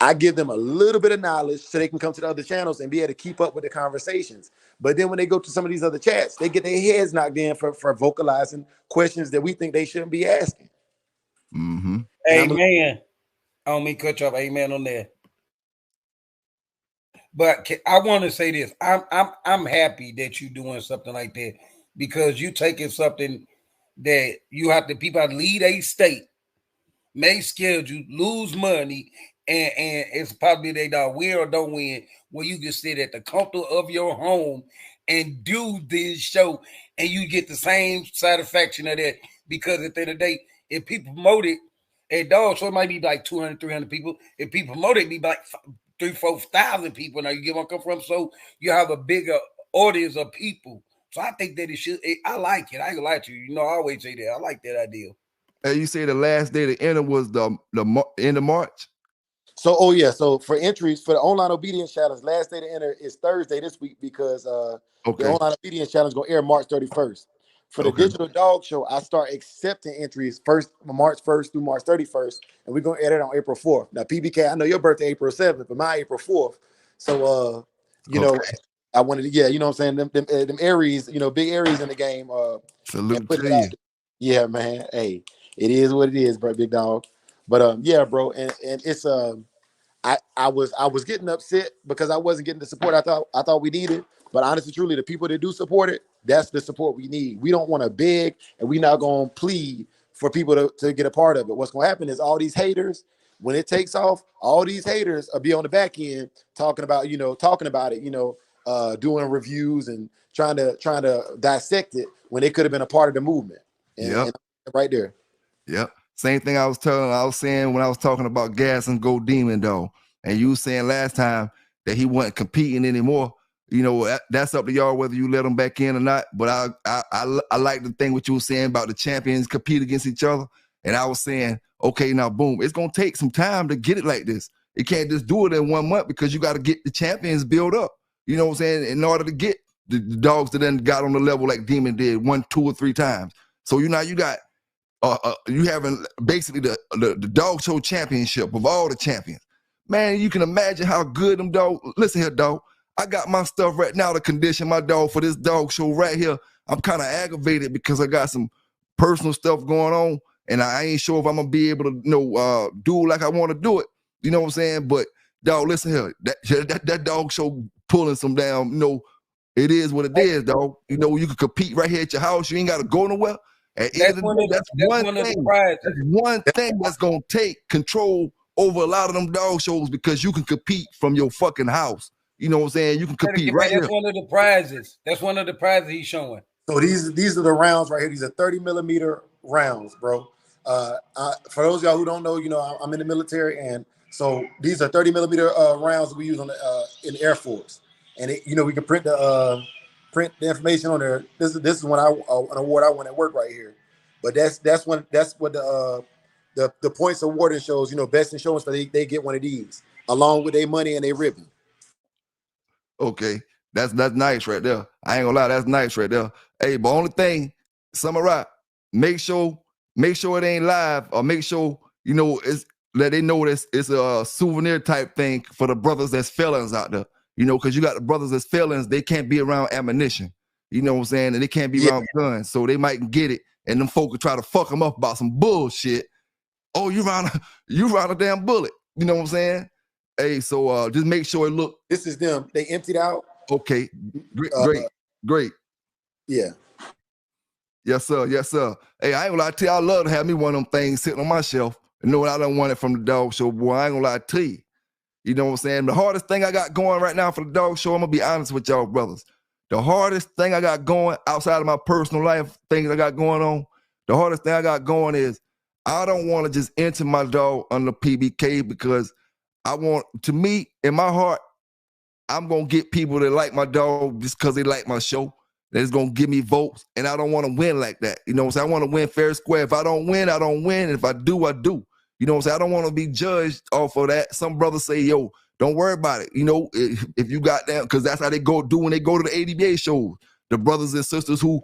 I give them a little bit of knowledge so they can come to the other channels and be able to keep up with the conversations. But then when they go to some of these other chats, they get their heads knocked in for vocalizing questions that we think they shouldn't be asking. Mm-hmm. Amen. I don't mean cut you off. Amen on that. But I want to say this. I'm happy that you're doing something like that because you taking something that you have to people have to lead a state, make schedule, lose money, and it's probably they don't win or don't win. Where you can sit at the comfort of your home and do this show, and you get the same satisfaction of that. Because at the end of the day, if people promote it, a dog show it might be like 200, 300 people. If people promote it, it'd be like 3,000, 4,000 people. Now you get where I come from. So you have a bigger audience of people. So I think that it should. I like it. I ain't gonna lie to you. You know, I always say that. I like that idea. And you say the last day to enter was the end of March? So, so for entries for the online obedience challenge, last day to enter is Thursday this week because the online obedience challenge gonna air March 31st. For the digital dog show, I start accepting entries March 1st through March 31st, and we're gonna air it on April 4th. Now, PBK, I know your birthday April 7th, but my April 4th. So you know, I wanted to, you know what I'm saying, them Aries, you know, big Aries in the game. Salute to you. Yeah, man. Hey, it is what it is, bro, big dog. But yeah, bro, and it's I was getting upset because I wasn't getting the support I thought we needed. But honestly, truly, the people that do support it, that's the support we need. We don't want to beg, and we're not going to plead for people to get a part of it. What's going to happen is all these haters, when it takes off, all these haters will be on the back end talking about it, doing reviews and trying to dissect it when they could have been a part of the movement. And right there. Yep. Same thing I was saying when I was talking about Gas and Go Demon, though. And you saying last time that he wasn't competing anymore. You know, that's up to y'all whether you let him back in or not. But I like the thing what you were saying about the champions compete against each other. And I was saying, okay, now boom, it's gonna take some time to get it like this. You can't just do it in 1 month because you got to get the champions built up. You know what I'm saying? In order to get the dogs that then got on the level like Demon did 1, 2, or 3 times. So you got you having basically the dog show championship of all the champions. Man, you can imagine how good them dogs. Listen here, dog. I got my stuff right now to condition my dog for this dog show right here. I'm kind of aggravated because I got some personal stuff going on, and I ain't sure if I'm gonna be able to, do like I want to do it. You know what I'm saying? But dog, listen here. That dog show pulling some down. It is what it is, dog. You can compete right here at your house. You ain't got to go nowhere. That's one thing that's gonna take control over a lot of them dog shows because you can compete from your fucking house. You know what I'm saying? You can compete right here. That's one of the prizes. That's one of the prizes he's showing. So these are the rounds right here. These are 30 millimeter rounds, bro. For those of y'all who don't know, I'm in the military, and so these are 30 millimeter rounds that we use on in the Air Force, and we can print the information on there. This is when an award I won at work right here. But that's what the points awarding shows. Best in show, so they get one of these along with their money and their ribbon. Okay, that's nice right there. I ain't gonna lie, that's nice right there. Hey, but only thing, Samurai, make sure it ain't live, or make sure it's let they know it's a souvenir type thing for the brothers that's felons out there. Because you got the brothers that's felons, they can't be around ammunition. You know what I'm saying? And they can't be around guns, so they might get it, and them folk will try to fuck them up about some bullshit. Oh, you round a damn bullet. You know what I'm saying? Hey, so just make sure it look. This is them. They emptied out. Okay, great. Yeah. Yes, sir. Yes, sir. Hey, I ain't gonna lie to you. I love to have me one of them things sitting on my shelf and know I don't want it from the dog show, boy. I ain't gonna lie to you. You know what I'm saying? The hardest thing I got going right now for the dog show, I'm gonna be honest with y'all, brothers. The hardest thing I got going outside of my personal life, things I got going on, the hardest thing I got going is I don't want to just enter my dog under PBK because I want, to me, in my heart, I'm going to get people that like my dog just because they like my show. That's going to give me votes, and I don't want to win like that. You know what I'm saying? I want to win fair and square. If I don't win, I don't win. And if I do, I do. You know what I'm saying? I don't want to be judged off of that. Some brothers say, yo, don't worry about it. You know, if you got that, because that's how they do when they go to the ADBA shows. The brothers and sisters who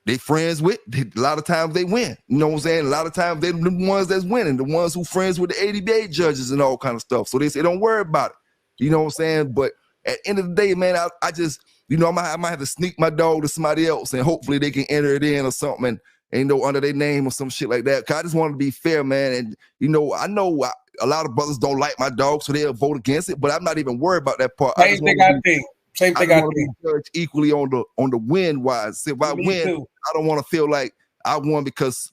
they friends with, a lot of times they win. You know what I'm saying? A lot of times they're the ones that's winning, the ones who friends with the ADBA judges and all kind of stuff. So they say, don't worry about it. You know what I'm saying? But at the end of the day, man, I just, you know, I might have to sneak my dog to somebody else and hopefully they can enter it in or something and you know, under their name or some shit like that. Cause I just want to be fair, man. And, you know a lot of brothers don't like my dog, so they'll vote against it, but I'm not even worried about that part. Same thing I think. Same thing I think. Be judged equally on the win wise. If I win, too. I don't want to feel like I won because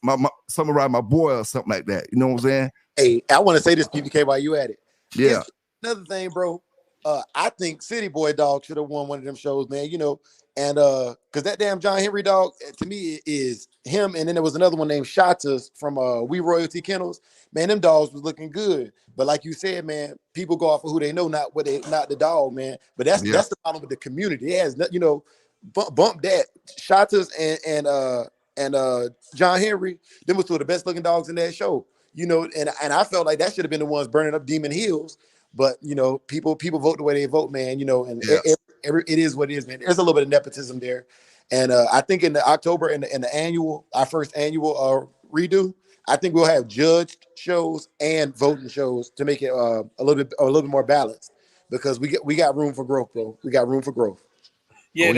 someone around my boy or something like that. You know what I'm saying? Hey, I want to say this, PBK, while you at it. Yeah. Another thing, bro. I think City Boy Dog should have won one of them shows, man. You know, and because that damn John Henry dog to me is him, and then there was another one named Shotas from We Royalty Kennels. Man, them dogs was looking good, but like you said, man, people go off of who they know, not the dog, man. But that's the problem with the community. It has, you know, bump that Shotas and John Henry. Them was two of the best looking dogs in that show. You know, and I felt like that should have been the ones burning up Demon Hills. But you know, people vote the way they vote, man. You know, and it is what it is, man. There's a little bit of nepotism there, and I think in the October in the our first annual redo, I think we'll have judged shows and voting shows to make it a little bit more balanced because we got room for growth, bro. We got room for growth. Yeah,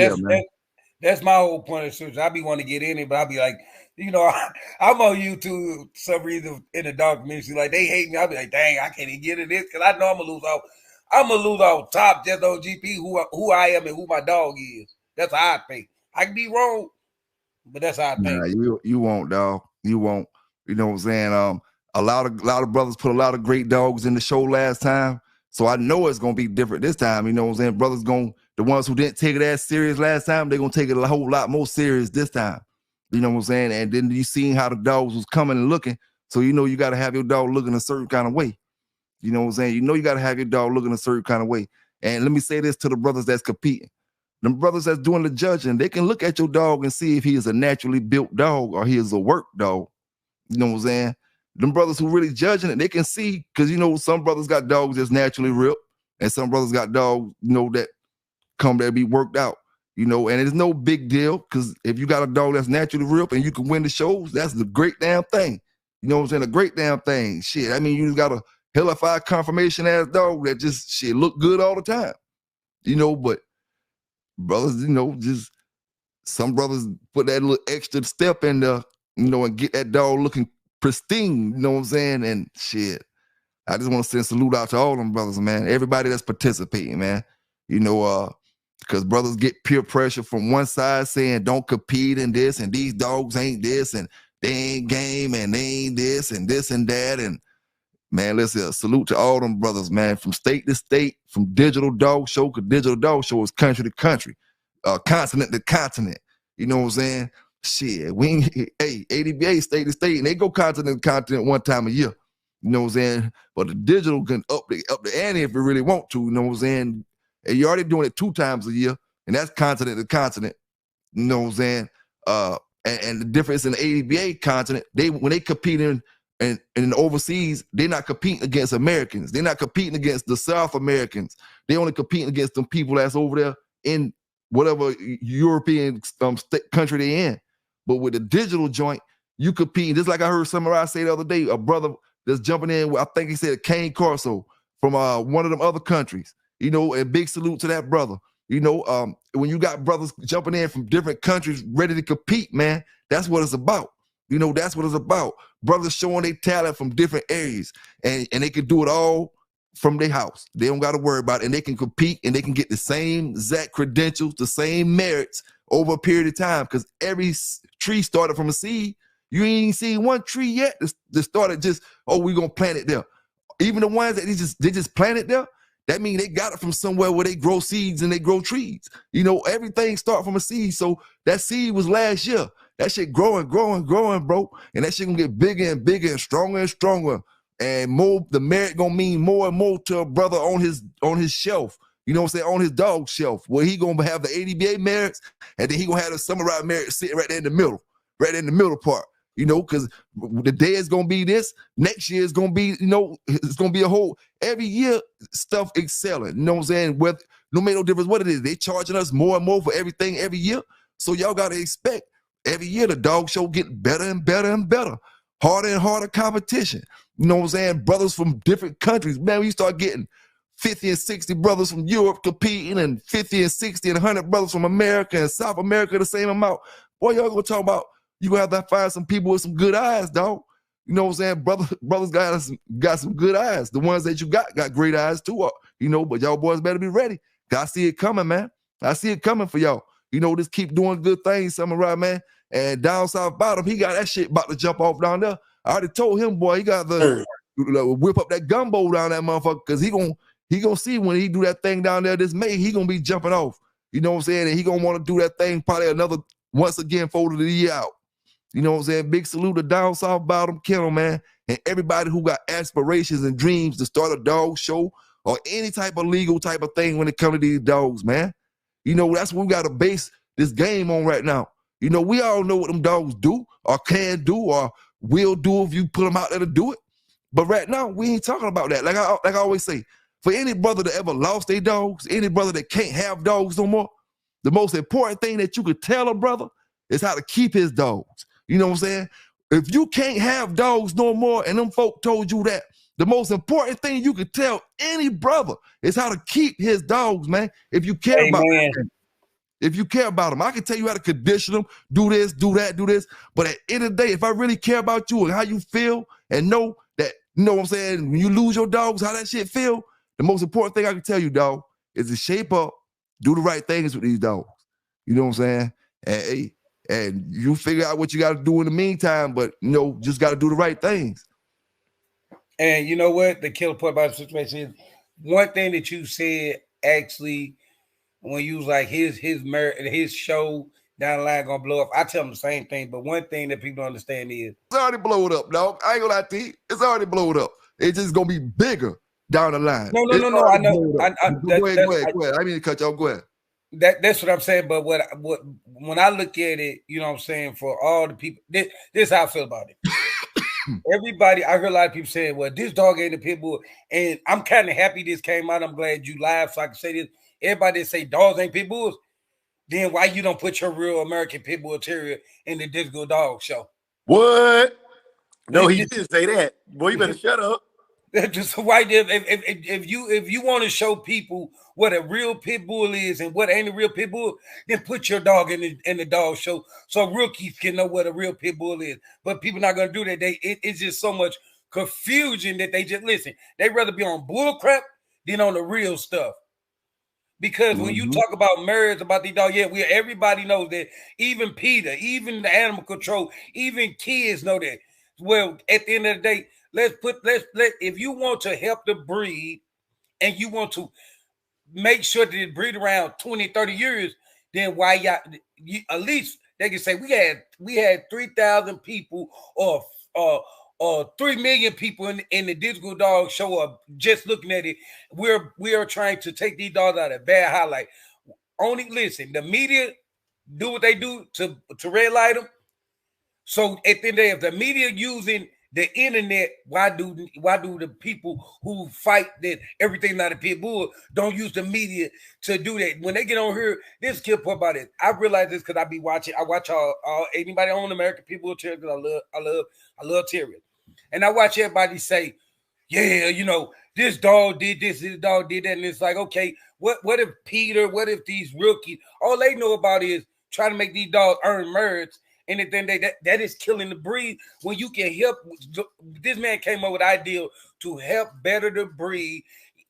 that's my whole point of search. I be wanting to get in it, but I be like, you know, I'm on YouTube for some reason in the dog community. Like they hate me. I'll be like, dang, I can't even get in this because I know I'm gonna lose out. I'm gonna lose off top just on GP who I am and who my dog is. That's how I think. I can be wrong, but that's how I think. You won't, dog. You won't. You know what I'm saying? A lot of brothers put a lot of great dogs in the show last time, so I know it's gonna be different this time. You know what I'm saying? Brothers the ones who didn't take it as serious last time, they're gonna take it a whole lot more serious this time. You know what I'm saying? And then you seen how the dogs was coming and looking, so you know you got to have your dog looking a certain kind of way. You know what I'm saying? You know you got to have your dog looking a certain kind of way. And let me say this to the brothers that's competing. Them brothers that's doing the judging, they can look at your dog and see if he is a naturally built dog or he is a work dog. You know what I'm saying? Them brothers who really judging it, they can see, because you know some brothers got dogs that's naturally ripped, and some brothers got dogs, you know, that come there be worked out. You know, and it's no big deal because if you got a dog that's naturally ripped and you can win the shows, that's the great damn thing. You know what I'm saying? A great damn thing. Shit, I mean, you just got a hellified confirmation ass dog that just shit look good all the time. You know, but brothers, you know, just some brothers put that little extra step in there, you know, and get that dog looking pristine. You know what I'm saying? And shit, I just want to send a salute out to all them brothers, man. Everybody that's participating, man. You know, because brothers get peer pressure from one side saying don't compete in this and these dogs ain't this and they ain't game and they ain't this and that. And man, listen, salute to all them brothers, man, from state to state, from digital dog show, because digital dog show is country to country, continent to continent. You know what I'm saying? Shit, ADBA state to state, and they go continent to continent one time a year. You know what I'm saying? But the digital can up the ante if you really want to. You know what I'm saying? And you're already doing it 2 times a year, and that's continent to continent. You know what I'm saying? And the difference in the ADBA continent, when they compete in overseas, they're not competing against Americans. They're not competing against the South Americans. They only competing against them people that's over there in whatever European country they're in. But with the digital joint, you compete. Just like I heard Samurai say the other day, a brother that's jumping in, I think he said Kane Corso from one of them other countries. You know, and big salute to that brother. You know, when you got brothers jumping in from different countries ready to compete, man, that's what it's about. You know, that's what it's about. Brothers showing their talent from different areas, and they can do it all from their house. They don't got to worry about it, and they can compete, and they can get the same exact credentials, the same merits over a period of time, because every tree started from a seed. You ain't seen one tree yet that started just, oh, we're going to plant it there. Even the ones that they just planted there, that means they got it from somewhere where they grow seeds and they grow trees. You know, everything start from a seed. So that seed was last year. That shit growing, bro. And that shit gonna get bigger and bigger and stronger. And more, the merit gonna mean more and more to a brother on his shelf. You know what I'm saying? On his dog shelf, where he gonna have the ADBA merits, and then he gonna have the summer ride merit sitting right there in the middle part. You know, because the day is gonna be this. Next year is gonna be, you know, it's gonna be a whole, every year stuff excelling. You know what I'm saying? With no make no difference what it is, they charging us more and more for everything every year. So y'all gotta expect every year the dog show getting better and better and better, harder and harder competition. You know what I'm saying? Brothers from different countries, man. We start getting 50 and 60 brothers from Europe competing, and 50 and 60 and 100 brothers from America and South America the same amount. Boy, y'all gonna talk about, you gonna have to find some people with some good eyes, dog. You know what I'm saying? Brothers got some good eyes. The ones that you got great eyes too. You know, but y'all boys better be ready. I see it coming, man. I see it coming for y'all. You know, just keep doing good things, Samurai, man. And down south bottom, he got that shit about to jump off down there. I already told him, boy, he got the whip up that gumbo down that motherfucker, because he gonna see when he do that thing down there this May, he gonna be jumping off. You know what I'm saying? And he gonna want to do that thing probably another once again for the year out. You know what I'm saying? Big salute to down south bottom kennel, man, and everybody who got aspirations and dreams to start a dog show or any type of legal type of thing when it comes to these dogs, man. You know, that's what we got to base this game on right now. You know, we all know what them dogs do or can do or will do if you put them out there to do it. But right now, we ain't talking about that. Like I always say, for any brother that ever lost their dogs, any brother that can't have dogs no more, the most important thing that you could tell a brother is how to keep his dogs. You know what I'm saying? If you can't have dogs no more and them folk told you that, the most important thing you could tell any brother is how to keep his dogs, man. If you care about them. If you care about them, I can tell you how to condition them, do this, do that, do this. But at the end of the day, if I really care about you and how you feel and know that, you know what I'm saying, when you lose your dogs, how that shit feel, the most important thing I can tell you, dog, is to shape up, do the right things with these dogs. You know what I'm saying? And you figure out what you got to do in the meantime, but, you know, just got to do the right things. And you know what? The killer part about the situation is, one thing that you said, actually, when you was like his show down the line gonna blow up, I tell them the same thing. But one thing that people don't understand is, it's already blowed up, dog. I ain't gonna lie to you. It's already blowed up. It's just gonna be bigger down the line. No. I know. Go ahead. I didn't mean to cut you off. Go ahead. That's what I'm saying. But what when I look at it, you know what I'm saying, for all the people, this is how I feel about it. Everybody, I heard a lot of people saying, well, this dog ain't a pit bull. And I'm kind of happy this came out. I'm glad you live so I can say this. Everybody that say dogs ain't pit bulls, then why you don't put your real American pit bull terrier in the Disco Dog Show? What? No, he didn't say that. Boy, you better shut up. Just why if you want to show people what a real pit bull is and what ain't a real pit bull, then put your dog in the dog show so rookies can know what a real pit bull is. But people not gonna do that. It's just so much confusion that they just listen. They rather be on bull crap than on the real stuff. Because when you talk about marriage, about these dogs, everybody knows that. Even Peter, even the animal control, even kids know that. Well, at the end of the day, if you want to help the breed and you want to make sure that it breed around 20, 30 years, then why at least they can say we had 3,000 people or 3 million people in the Digital Dog Show are just looking at it. We are trying to take these dogs out of bad highlight. Only listen, the media do what they do to red light them. So at the end of the day, if the media using the internet, why do the people who fight that everything not a pit bull don't use the media to do that? When they get on here, this kid put about it. I realize this because I watch all anybody on American Pit Bull Terrier because I love terrier. And I watch everybody say, yeah, you know, this dog did this dog did that. And it's like, okay, what if these rookies, all they know about is trying to make these dogs earn merits And at the end of the day, that is killing the breed. When you can help, this man came up with an idea to help better the breed.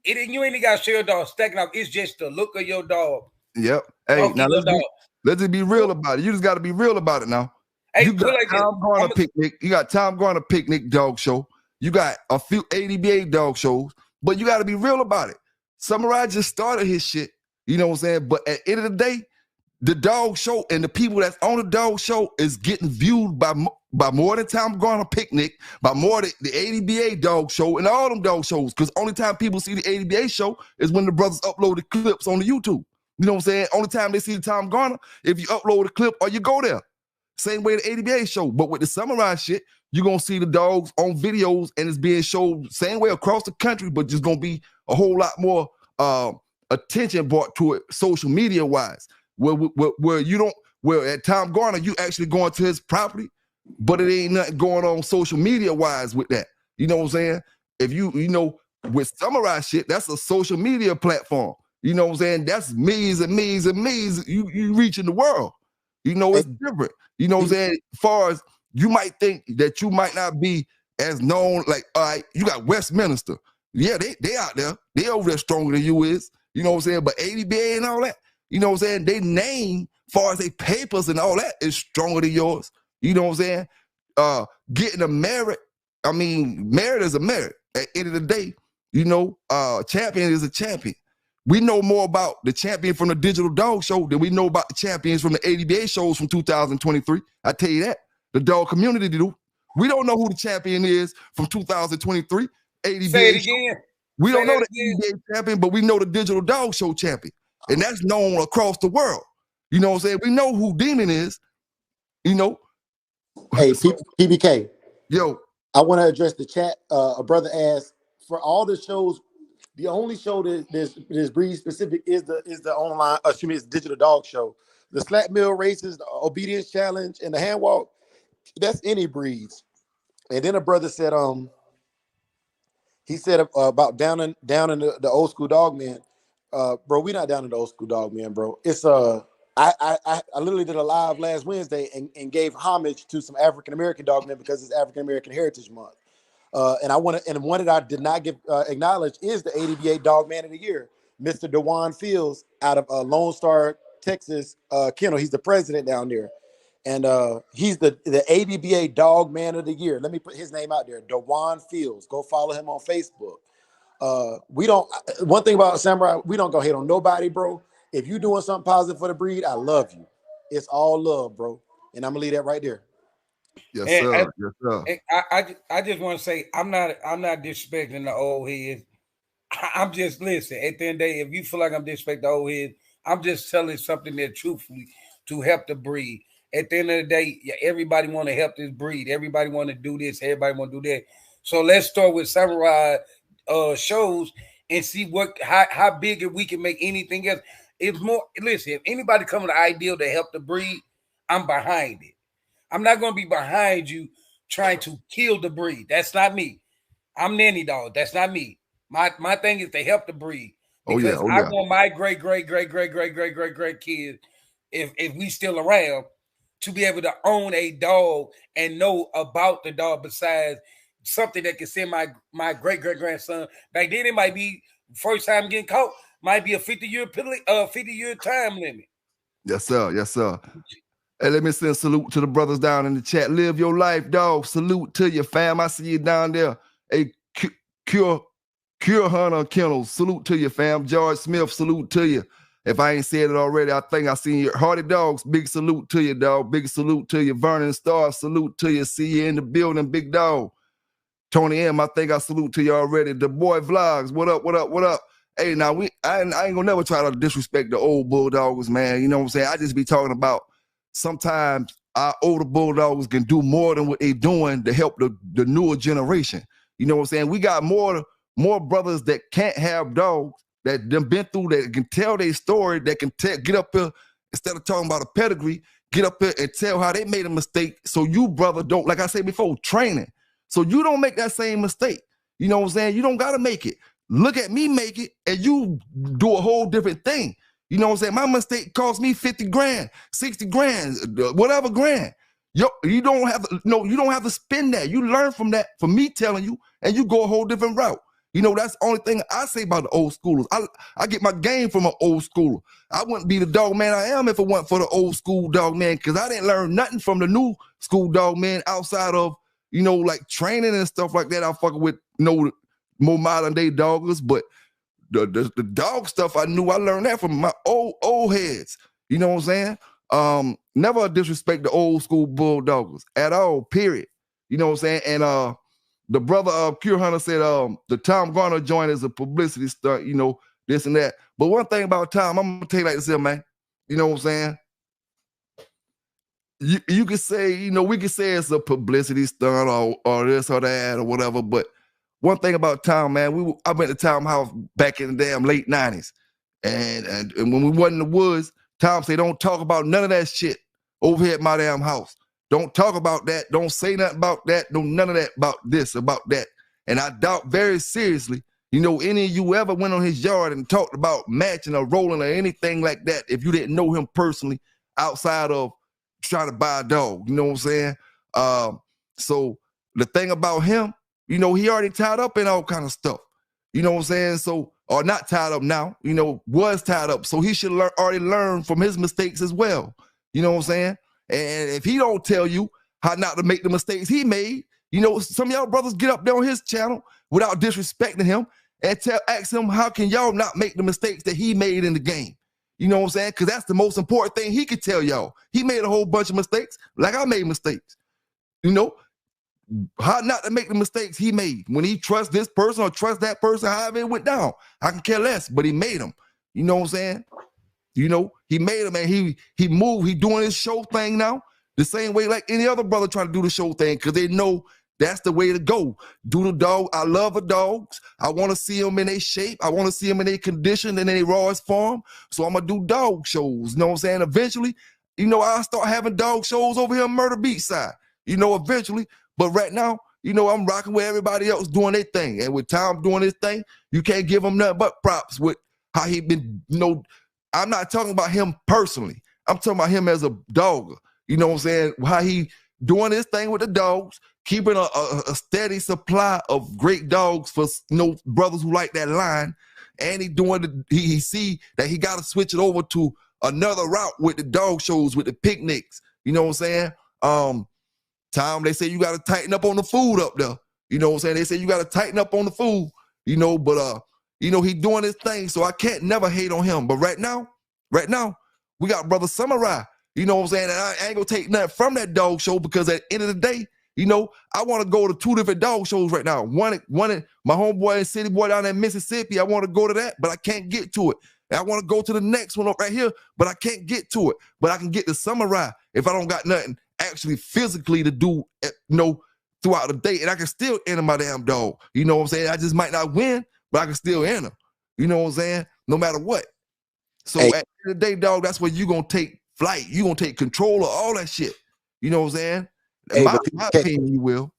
You ain't got to share a dog stacking up. It's just the look of your dog. Yep. Hey, now let's just be real about it. You just got to be real about it now. Hey, you got like Tom Garner picnic. You got Tom Garner picnic dog show. You got a few ADBA dog shows, but you got to be real about it. Samurai just started his shit. You know what I'm saying? But at the end of the day, the dog show and the people that's on the dog show is getting viewed by more than Tom Garner picnic, by more than the ADBA dog show and all them dog shows. Because only time people see the ADBA show is when the brothers upload the clips on the YouTube. You know what I'm saying? Only time they see the Tom Garner, if you upload a clip or you go there. Same way the ADBA show. But with the Samurai shit, you're going to see the dogs on videos and it's being showed same way across the country, but just going to be a whole lot more attention brought to it social media wise. Where at Tom Garner, you actually going to his property, but it ain't nothing going on social media wise with that. You know what I'm saying? If you know, with Samurai shit, that's a social media platform. You know what I'm saying? That's millions and millions and millions. You reaching the world. You know, it's different. You know what I'm saying? As far as you might think that you might not be as known, like, all right, you got Westminster. Yeah, they out there. They over there stronger than you is. You know what I'm saying? But ADBA and all that, you know what I'm saying? They name, far as they papers and all that, is stronger than yours. You know what I'm saying? Getting a merit, I mean, merit is a merit. At the end of the day, you know, champion is a champion. We know more about the champion from the Digital Dog Show than we know about the champions from the ADBA shows from 2023. I tell you that. The dog community do. We don't know who the champion is from 2023. ADBA Say it again. We don't know the ADBA champion, but we know the Digital Dog Show champion. And that's known across the world. You know what I'm saying? We know who Demon is, you know. Hey, PBK. Yo. I want to address the chat. A brother asked, for all the shows, the only show that is breed specific is the online, it's Digital Dog Show. The slap mill races, the obedience challenge, and the hand walk, that's any breeds. And then a brother said, he said about down in the old school dog man. Bro, we not down in the old school dog man, bro. It's I literally did a live last Wednesday and gave homage to some African American dog men because it's African American Heritage Month. And one that I did not give acknowledge is the ADBA Dog Man of the Year, Mr. DeJuan Fields out of Lone Star, Texas Kennel. He's the president down there, and he's the ADBA Dog Man of the Year. Let me put his name out there, DeJuan Fields. Go follow him on Facebook. We don't. One thing about Samurai, we don't go hate on nobody, bro. If you doing something positive for the breed, I love you. It's all love, bro. And I'm gonna leave that right there. Yes, sir. Yes, sir. I just want to say I'm not disrespecting the old heads. I'm just listen. At the end of the day, if you feel like I'm disrespecting the old heads, I'm just telling something that truthfully to help the breed. At the end of the day, everybody want to help this breed. Everybody want to do this. Everybody want to do that. So let's start with Samurai shows and see how big we can make anything else. It's more. Listen, if anybody come with an idea to help the breed, I'm behind it. I'm not going to be behind you trying to kill the breed. That's not me. I'm Nanny Dog. That's not me. My thing is to help the breed. Because I want my great kids, if we still around, to be able to own a dog and know about the dog besides something that can send my great-grandson. Back then, it might be first time getting caught, might be a 50-year time limit. Yes, sir. Yes, sir. Hey, let me send a salute to the brothers down in the chat. Live your life, dog. Salute to you, fam. I see you down there. Hey, Cure Hunter Kennel, salute to you, fam. George Smith, salute to you. If I ain't said it already, I think I seen you. Hardy Dogs, big salute to you, dog. Big salute to you. Vernon Starr, salute to you. See you in the building, big dog. Tony M, I think I salute to you already. The Boy Vlogs, what up, what up, what up? Hey, now I ain't gonna never try to disrespect the old Bulldogs, man. You know what I'm saying? I just be talking about sometimes our older Bulldogs can do more than what they doing to help the newer generation. You know what I'm saying? We got more brothers that can't have dogs, that them been through, that can tell their story, that can get up here, instead of talking about a pedigree, get up here and tell how they made a mistake. So you, brother, don't, like I said before, training. So you don't make that same mistake. You know what I'm saying? You don't got to make it. Look at me make it, and you do a whole different thing. You know what I'm saying? My mistake cost me 50 grand, 60 grand, whatever grand. You don't have to, no, you don't have to spend that. You learn from that, from me telling you, and you go a whole different route. You know, that's the only thing I say about the old schoolers. I get my game from an old schooler. I wouldn't be the dog man I am if it wasn't for the old school dog man, because I didn't learn nothing from the new school dog man outside of, you know, like training and stuff like that. I fucking with, you know, more modern day doggers, but the dog stuff I learned that from my old heads. You know what I'm saying? Never disrespect the old school bulldoggers at all, period. You know what I'm saying? And the brother Cure Hunter said the Tom Garner joint is a publicity stunt, you know, this and that. But one thing about Tom, I'm gonna tell you like this here, man. You know what I'm saying? You could say, you know, we could say it's a publicity stunt or this or that or whatever, but one thing about Tom, man, I went to Tom house back in the damn late 90s. And when we wasn't in the woods, Tom said, don't talk about none of that shit over here at my damn house. Don't talk about that. Don't say nothing about that. No, none of that about this, about that. And I doubt very seriously, you know, any of you ever went on his yard and talked about matching or rolling or anything like that if you didn't know him personally outside of trying to buy a dog. You know what I'm saying? So the thing about him, you know, he already tied up in all kind of stuff. You know what I'm saying? So, or not tied up now, you know, was tied up. So he should already learn from his mistakes as well. You know what I'm saying? And if he don't tell you how not to make the mistakes he made, you know, some of y'all brothers get up there on his channel without disrespecting him and ask him, how can y'all not make the mistakes that he made in the game? You know what I'm saying? Because that's the most important thing he could tell y'all. He made a whole bunch of mistakes, like I made mistakes. You know, how not to make the mistakes he made when he trusts this person or trusts that person, however it went down. I can care less, but he made them. You know what I'm saying? You know, he made them, and he moved. He doing his show thing now the same way like any other brother trying to do the show thing, because they know that's the way to go. Do the dog. I love the dogs. I want to see them in their shape. I want to see them in their condition and in their rawest form. So I'm going to do dog shows. You know what I'm saying? Eventually, you know, I'll start having dog shows over here on Murder Beach side. You know, eventually. But right now, you know, I'm rocking with everybody else doing their thing. And with Tom doing his thing, you can't give him nothing but props with how he been, you know. I'm not talking about him personally. I'm talking about him as a dog. You know what I'm saying? How he doing his thing with the dogs, keeping a steady supply of great dogs for, you know, brothers who like that line. And he see that he got to switch it over to another route with the dog shows, with the picnics. You know what I'm saying? Tom, they say you got to tighten up on the food up there. You know what I'm saying? They say you got to tighten up on the food, you know, but you know, he doing his thing, so I can't never hate on him. But right now, we got Brother Samurai. You know what I'm saying? And I ain't gonna take nothing from that dog show, because at the end of the day, you know, I want to go to 2 different dog shows right now. One my homeboy and city boy down in Mississippi, I want to go to that, but I can't get to it. And I want to go to the next one up right here, but I can't get to it. But I can get to Samurai if I don't got nothing actually physically to do, you know, throughout the day. And I can still enter my damn dog. You know what I'm saying? I just might not win, but I can still enter. You know what I'm saying? No matter what. So at the end of the day, dog, that's where you're going to take flight. You're going to take control of all that shit. You know what I'm saying? Hey, my PBK, opinion, you will.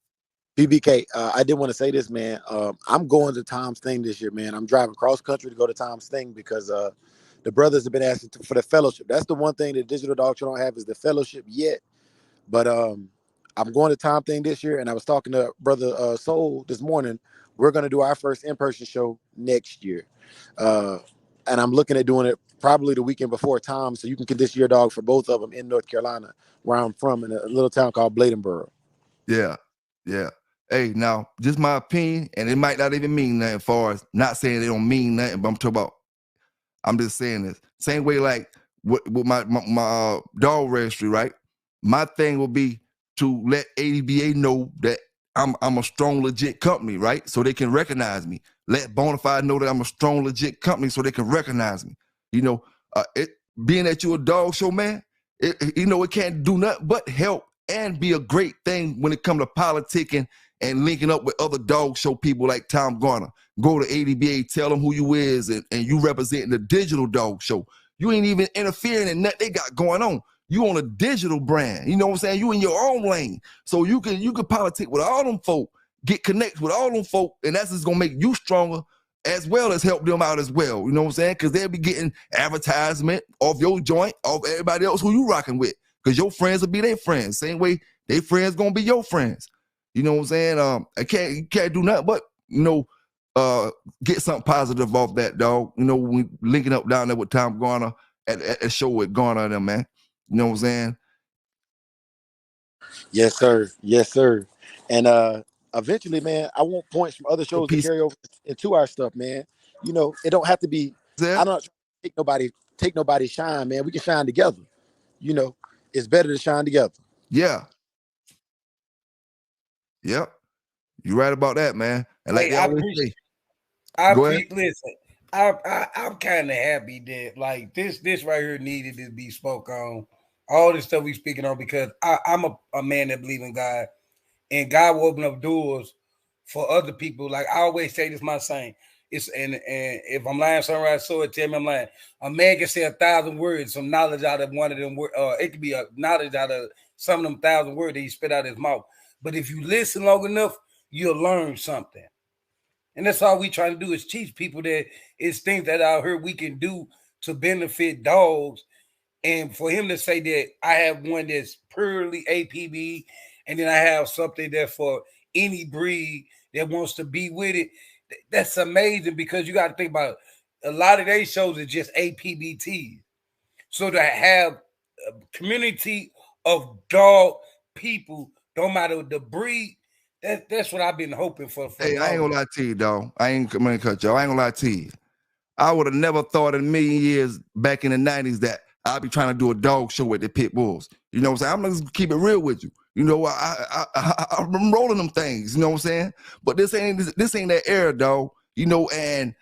PBK, I did want to say this, man. I'm going to Tom's thing this year, man. I'm driving cross country to go to Tom's thing because the brothers have been asking for the fellowship. That's the one thing that Digital Dog Show don't have, is the fellowship yet. But I'm going to Tom thing this year, and I was talking to Brother Soul this morning. We're going to do our first in-person show next year. And I'm looking at doing it probably the weekend before Tom, so you can condition your dog for both of them in North Carolina, where I'm from, in a little town called Bladenboro. Yeah. Hey, now, just my opinion, and it might not even mean nothing, as far as not saying they don't mean nothing, but I'm just saying this. Same way like with my dog registry, right? My thing will be to let ADBA know that I'm a strong, legit company, right? So they can recognize me. Let Bonafide know that I'm a strong, legit company so they can recognize me. You know, being that you're a dog show, man, you know, it can't do nothing but help and be a great thing when it comes to politicking and linking up with other dog show people like Tom Garner. Go to ADBA, tell them who you is, and you representing the digital dog show. You ain't even interfering in nothing they got going on. You on a digital brand, you know what I'm saying? You in your own lane. So you can politic with all them folk, get connected with all them folk, and that's just gonna make you stronger as well as help them out as well. You know what I'm saying? Because they'll be getting advertisement off your joint, off everybody else who you rocking with. because your friends will be their friends. Same way their friends gonna be your friends. You know what I'm saying? You can't do nothing but, get something positive off that, dog. You know, we linking up down there with Tom Garner at the show with Garner and them, man. You know what I'm saying? Yes, sir. Yes, sir. And eventually, man, I want points from other shows to Peace. carry over into our stuff, man. You know, it don't have to be. I'm not trying to take nobody shine, man. We can shine together. You know, it's better to shine together. Yeah. Yep. You're right about that, man. And like Hey, they always say, listen, I'm kind of happy that like this right here needed to be spoke on. All this stuff we speaking on because I'm a man that believe in God, and God will open up doors for other people. Like I always say, this my saying. It's and if I'm lying, sunrise so it tell me I'm lying. A man can say 1,000 words, some knowledge out of one of them. It could be a knowledge out of some of them 1,000 words that he spit out his mouth. But if you listen long enough, you'll learn something. And that's all we trying to do is teach people that it's things that out here we can do to benefit dogs. And for him to say that I have one that's purely APB, and then I have something that for any breed that wants to be with it, that's amazing because you got to think about it. A lot of these shows are just APBTs. So to have a community of dog people, don't matter the breed, that's what I've been hoping for. Hey, I ain't gonna lie to you, dog. I ain't gonna cut you. I ain't gonna lie to you. I would have never thought in a million years back in the 90s that I'd be trying to do a dog show with the pit bulls. You know what I'm saying? I'm just keep it real with you. You know, I'm rolling them things. You know what I'm saying? But this ain't that era, dog. You know, and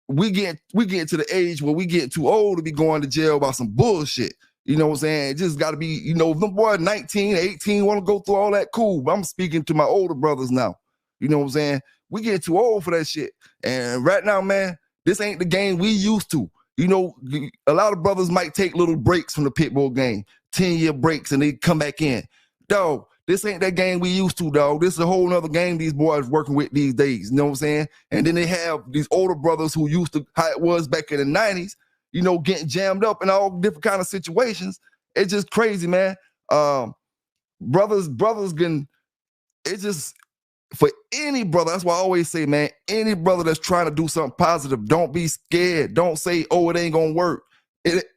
we get to the age where we get too old to be going to jail about some bullshit. You know what I'm saying? It just got to be, you know, if them boys 19, 18 want to go through all that, cool. But I'm speaking to my older brothers now. You know what I'm saying? We get too old for that shit. And right now, man, this ain't the game we used to. You know, a lot of brothers might take little breaks from the pit bull game, 10-year breaks, and they come back in. Dog, this ain't that game we used to, dog. This is a whole nother game these boys working with these days. You know what I'm saying? And then they have these older brothers who used to how it was back in the 90s, you know, getting jammed up in all different kind of situations. It's just crazy, man. Brothers getting, it's just, for any brother, that's why I always say, man, any brother that's trying to do something positive, don't be scared. Don't say, oh, it ain't gonna work.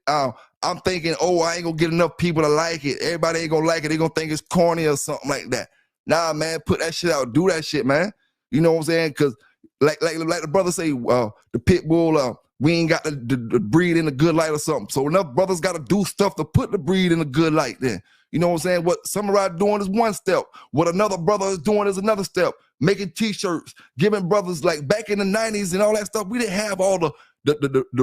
I'm thinking, oh, I ain't gonna get enough people to like it. Everybody ain't gonna like it. They gonna think it's corny or something like that. Nah, man, put that shit out. Do that shit, man. You know what I'm saying? Because like the brother say, the pit bull, we ain't got the breed in a good light or something. So enough brothers got to do stuff to put the breed in a good light then. You know what I'm saying? What Samurai doing is one step. What another brother is doing is another step. Making t-shirts, giving brothers like back in the 90s and all that stuff. We didn't have all the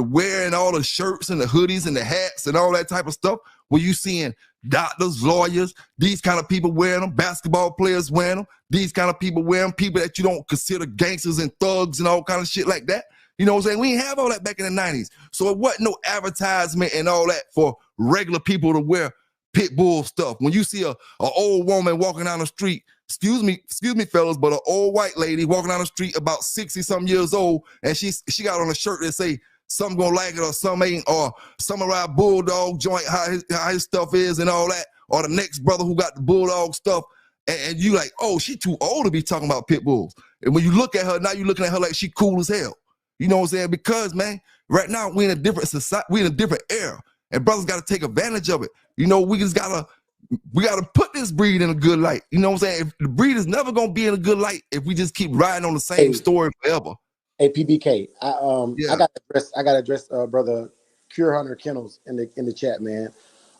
wear and all the shirts and the hoodies and the hats and all that type of stuff. Where you seeing doctors, lawyers, these kind of people wearing them, basketball players wearing them, these kind of people wearing them, people that you don't consider gangsters and thugs and all kind of shit like that. You know what I'm saying? We didn't have all that back in the 90s. So it wasn't no advertisement and all that for regular people to wear pit bull stuff. When you see a old woman walking down the street, excuse me, fellas, but an old white lady walking down the street about 60-something years old, and she got on a shirt that say, some gonna like it or some ain't, or Samurai Bulldog joint, how his stuff is and all that, or the next brother who got the Bulldog stuff, and you like, oh, she too old to be talking about pit bulls. And when you look at her, now you're looking at her like she cool as hell. You know what I'm saying? Because, man, right now we in a different society, we in a different era, and brothers got to take advantage of it. You know, we gotta put this breed in a good light. You know what I'm saying? If the breed is never gonna be in a good light if we just keep riding on the same story forever. Hey, PBK, I got to address brother Cure Hunter Kennels in the chat, man.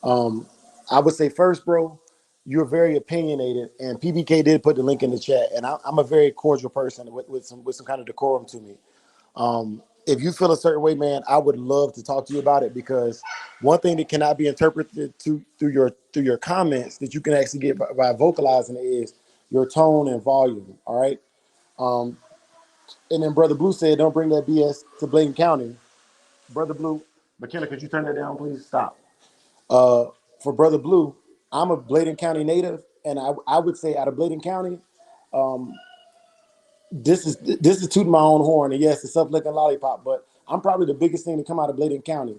I would say first, bro, you're very opinionated, and PBK did put the link in the chat, and I'm a very cordial person with some kind of decorum to me. If you feel a certain way, man, I would love to talk to you about it, because one thing that cannot be interpreted through your comments that you can actually get by vocalizing it is your tone and volume. All right. And then Brother Blue said, don't bring that BS to Bladen County. Brother Blue, McKenna, could you turn that down, please? Stop. For Brother Blue, I'm a Bladen County native, and I would say out of Bladen County, this is tooting my own horn, and yes, it's up licking lollipop, but I'm probably the biggest thing to come out of Bladen County.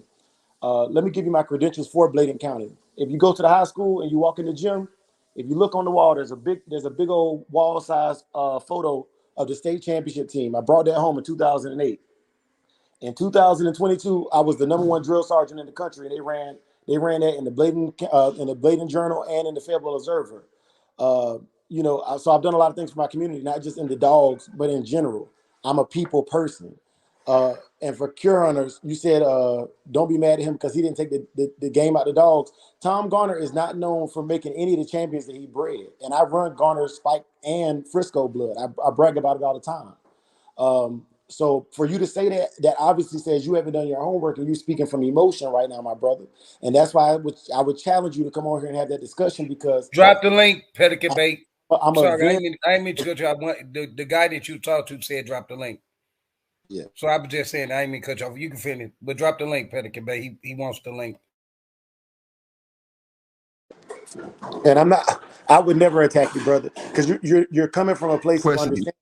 Let me give you my credentials for Bladen County. If you go to the high school and you walk in the gym, if you look on the wall, there's a big old wall size photo of the state championship team. I brought that home in 2008. In 2022, I was the #1 drill sergeant in the country, and they ran that in the Bladen Journal and in the Fayetteville Observer. So I've done a lot of things for my community, not just in the dogs, but in general. I'm a people person. And for cure hunters, you said don't be mad at him because he didn't take the game out of the dogs. Tom Garner is not known for making any of the champions that he bred, and I run Garner, Spike, and Frisco blood. I brag about it all the time. So for you to say that obviously says you haven't done your homework and you're speaking from emotion right now, my brother. And that's why I would challenge you to come on here and have that discussion because drop the link, Pelican Bay. I'm sorry, I didn't mean to cut you off. The guy that you talked to said drop the link. Yeah. So I was just saying I didn't mean to cut you off. You can finish, but drop the link, Pelican Bay. He wants the link. And I would never attack you, brother, because you're coming from a place of understanding.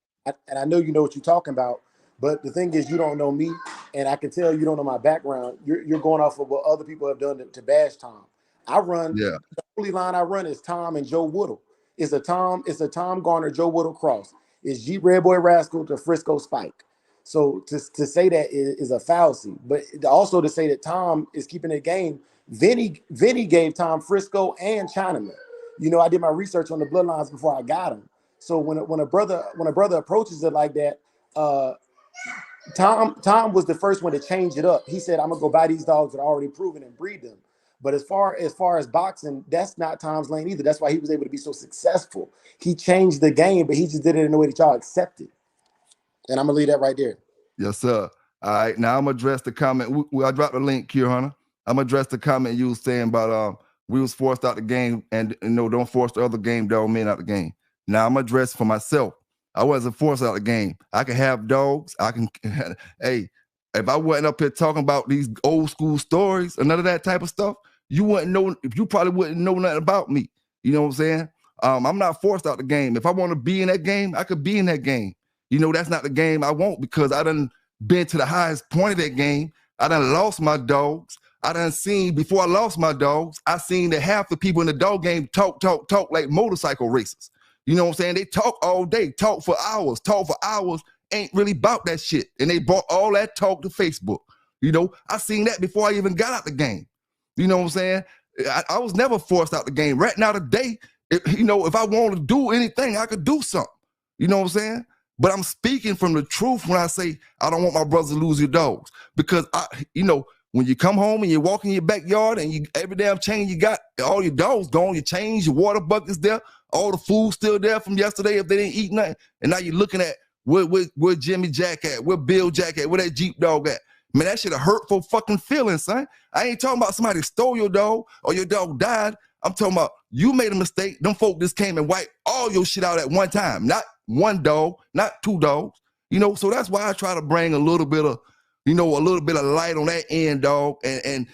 And I know you know what you're talking about. But the thing is, you don't know me, and I can tell you don't know my background. You're going off of what other people have done to bash Tom. The only line I run is Tom and Joe Woodle. It's a Tom Garner, Joe Woodle cross. It's G Red Boy Rascal to Frisco Spike. So to say that is a fallacy. But also to say that Tom is keeping the game, Vinny gave Tom Frisco and Chinaman. I did my research on the bloodlines before I got him. So when a brother approaches it like that, Tom was the first one to change it up. He said, "I'm gonna go buy these dogs that are already proven and breed them." But as far as boxing, that's not Tom's lane either. That's why he was able to be so successful. He changed the game, but he just did it in a way that y'all accepted. And I'm gonna leave that right there. Yes, sir. All right, now I'm gonna address the comment. I dropped the link, Cure Hunter. I'm gonna address the comment you was saying about we was forced out the game, and don't force the other game dog men out the game. Now I'm gonna address for myself. I wasn't forced out the game. I can have dogs. I can. Hey, if I wasn't up here talking about these old school stories and none of that type of stuff, you wouldn't know. You probably wouldn't know nothing about me. You know what I'm saying? I'm not forced out the game. If I want to be in that game, I could be in that game. That's not the game I want because I done been to the highest point of that game. I done lost my dogs. I done seen, before I lost my dogs, I seen that half the people in the dog game talk like motorcycle racers. You know what I'm saying? They talk all day, talk for hours, ain't really about that shit. And they brought all that talk to Facebook. I seen that before I even got out the game. You know what I'm saying? I was never forced out the game. Right now today, if I want to do anything, I could do something. You know what I'm saying? But I'm speaking from the truth when I say I don't want my brothers to lose your dogs. Because, when you come home and you walk in your backyard and every damn chain you got, all your dogs gone, your chains, your water buckets there, all the food still there from yesterday if they didn't eat nothing. And now you're looking at where Jimmy Jack at, where Bill Jack at, where that Jeep dog at. Man, that shit a hurtful fucking feeling, son. I ain't talking about somebody stole your dog or your dog died. I'm talking about you made a mistake. Them folk just came and wiped all your shit out at one time. Not one dog, not two dogs. So that's why I try to bring a little bit of light on that end, dog, and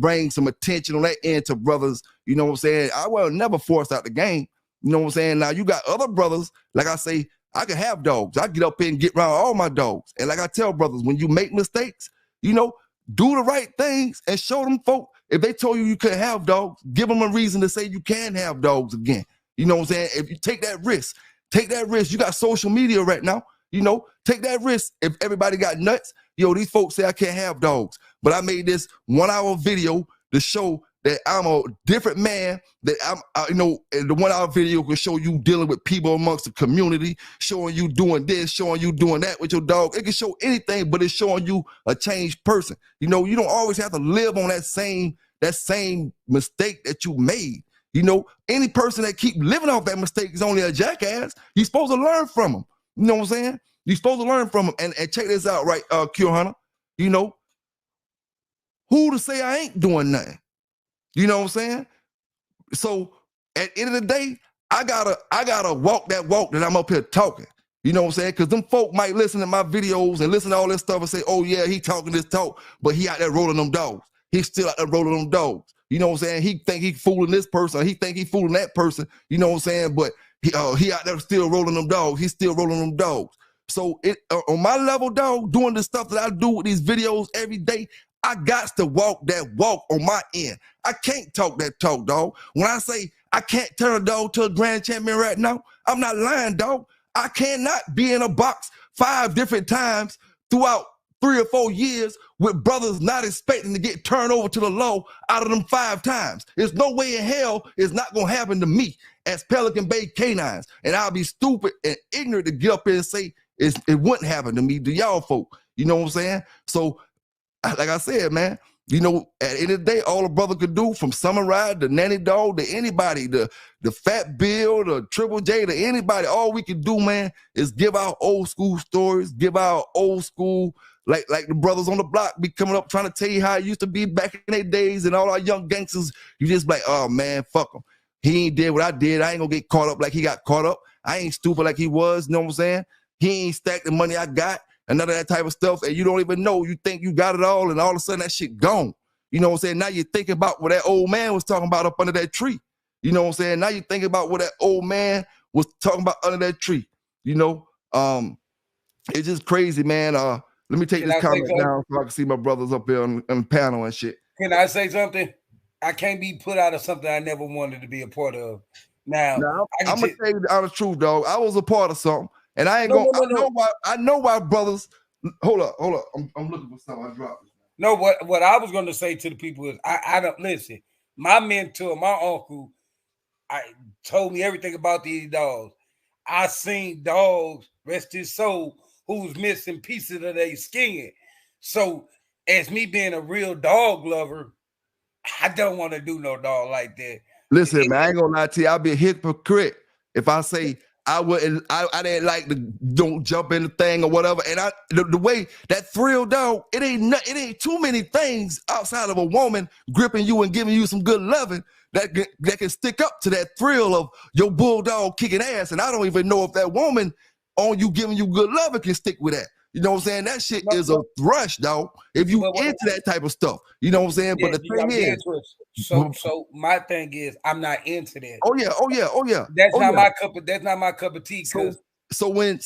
bring some attention on that end to brothers. You know what I'm saying? I will never force out the game. You know what I'm saying? Now you got other brothers, like I say, I can have dogs. I get up here and get around all my dogs. And like I tell brothers, when you make mistakes, do the right things and show them folk. If they told you couldn't have dogs, give them a reason to say you can have dogs again. You know what I'm saying? If you take that risk. You got social media right now. Take that risk. If everybody got nuts, these folks say I can't have dogs. But I made this 1-hour video to show that I'm a different man, that and the 1-hour video can show you dealing with people amongst the community, showing you doing this, showing you doing that with your dog. It can show anything, but it's showing you a changed person. You don't always have to live on that same mistake that you made. Any person that keep living off that mistake is only a jackass. You're supposed to learn from them. You know what I'm saying? You're supposed to learn from them. And check this out, right, Cure Hunter. Who to say I ain't doing nothing? You know what I'm saying? So at the end of the day, I gotta walk that walk that I'm up here talking. You know what I'm saying? Because them folk might listen to my videos and listen to all this stuff and say, oh yeah, he talking this talk, but he out there rolling them dogs. He's still out there rolling them dogs. You know what I'm saying? He think he fooling this person. He think he fooling that person. You know what I'm saying? But he out there still rolling them dogs. He's still rolling them dogs. So on my level, dog, doing the stuff that I do with these videos every day, I got to walk that walk on my end. I can't talk that talk, dog. When I say I can't turn a dog to a grand champion right now, I'm not lying, dog. I cannot be in a box 5 different times throughout 3 or 4 years with brothers not expecting to get turned over to the law out of them 5 times. There's no way in hell it's not going to happen to me as Pelican Bay K9s. And I'll be stupid and ignorant to get up here and say it wouldn't happen to me, to y'all folk. You know what I'm saying? So, like I said, man, you know, at the end of the day, all a brother could do, from Summer Ride to Nanny Dog to anybody, the Fat Bill, the Triple J, to anybody, all we can do, man, is give our old school stories, give our old school, like the brothers on the block be coming up trying to tell you how it used to be back in their days, and all our young gangsters, you just like, oh man, fuck him. He ain't did what I did. I ain't gonna get caught up like he got caught up. I ain't stupid like he was, you know what I'm saying? He ain't stacked the money I got. And none of that type of stuff, and you don't even know. You think you got it all, and all of a sudden that shit gone. You know what I'm saying? Now you're thinking about what that old man was talking about up under that tree. You know what I'm saying? Now you're thinking about what that old man was talking about under that tree. You know, it's just crazy, man. Let me take this comment down so I can see my brothers up here on the panel and shit. Can I say something? I can't be put out of something I never wanted to be a part of. Now I'm gonna tell you the honest truth, dog. I was a part of something. And I ain't I know why brothers. Hold up. I'm looking for something. I dropped it. No, what I was going to say to the people is, I don't listen. My mentor, my uncle, told me everything about these dogs. I seen dogs, rest his soul, who was missing pieces of their skin. So, as me being a real dog lover, I don't want to do no dog like that. Listen, man, I ain't gonna lie to you. I'll be a hypocrite if I say I didn't like to don't jump in the thing or whatever. And the way that thrill, dog, it ain't too many things outside of a woman gripping you and giving you some good loving that can stick up to that thrill of your bulldog kicking ass. And I don't even know if that woman on you giving you good loving can stick with that. You know what I'm saying? That shit is a rush, dog. If you into that type of stuff, you know what I'm saying? Yeah, but the thing is, so my thing is, I'm not into that. Oh yeah. That's not my cup of. That's not my cup of tea. So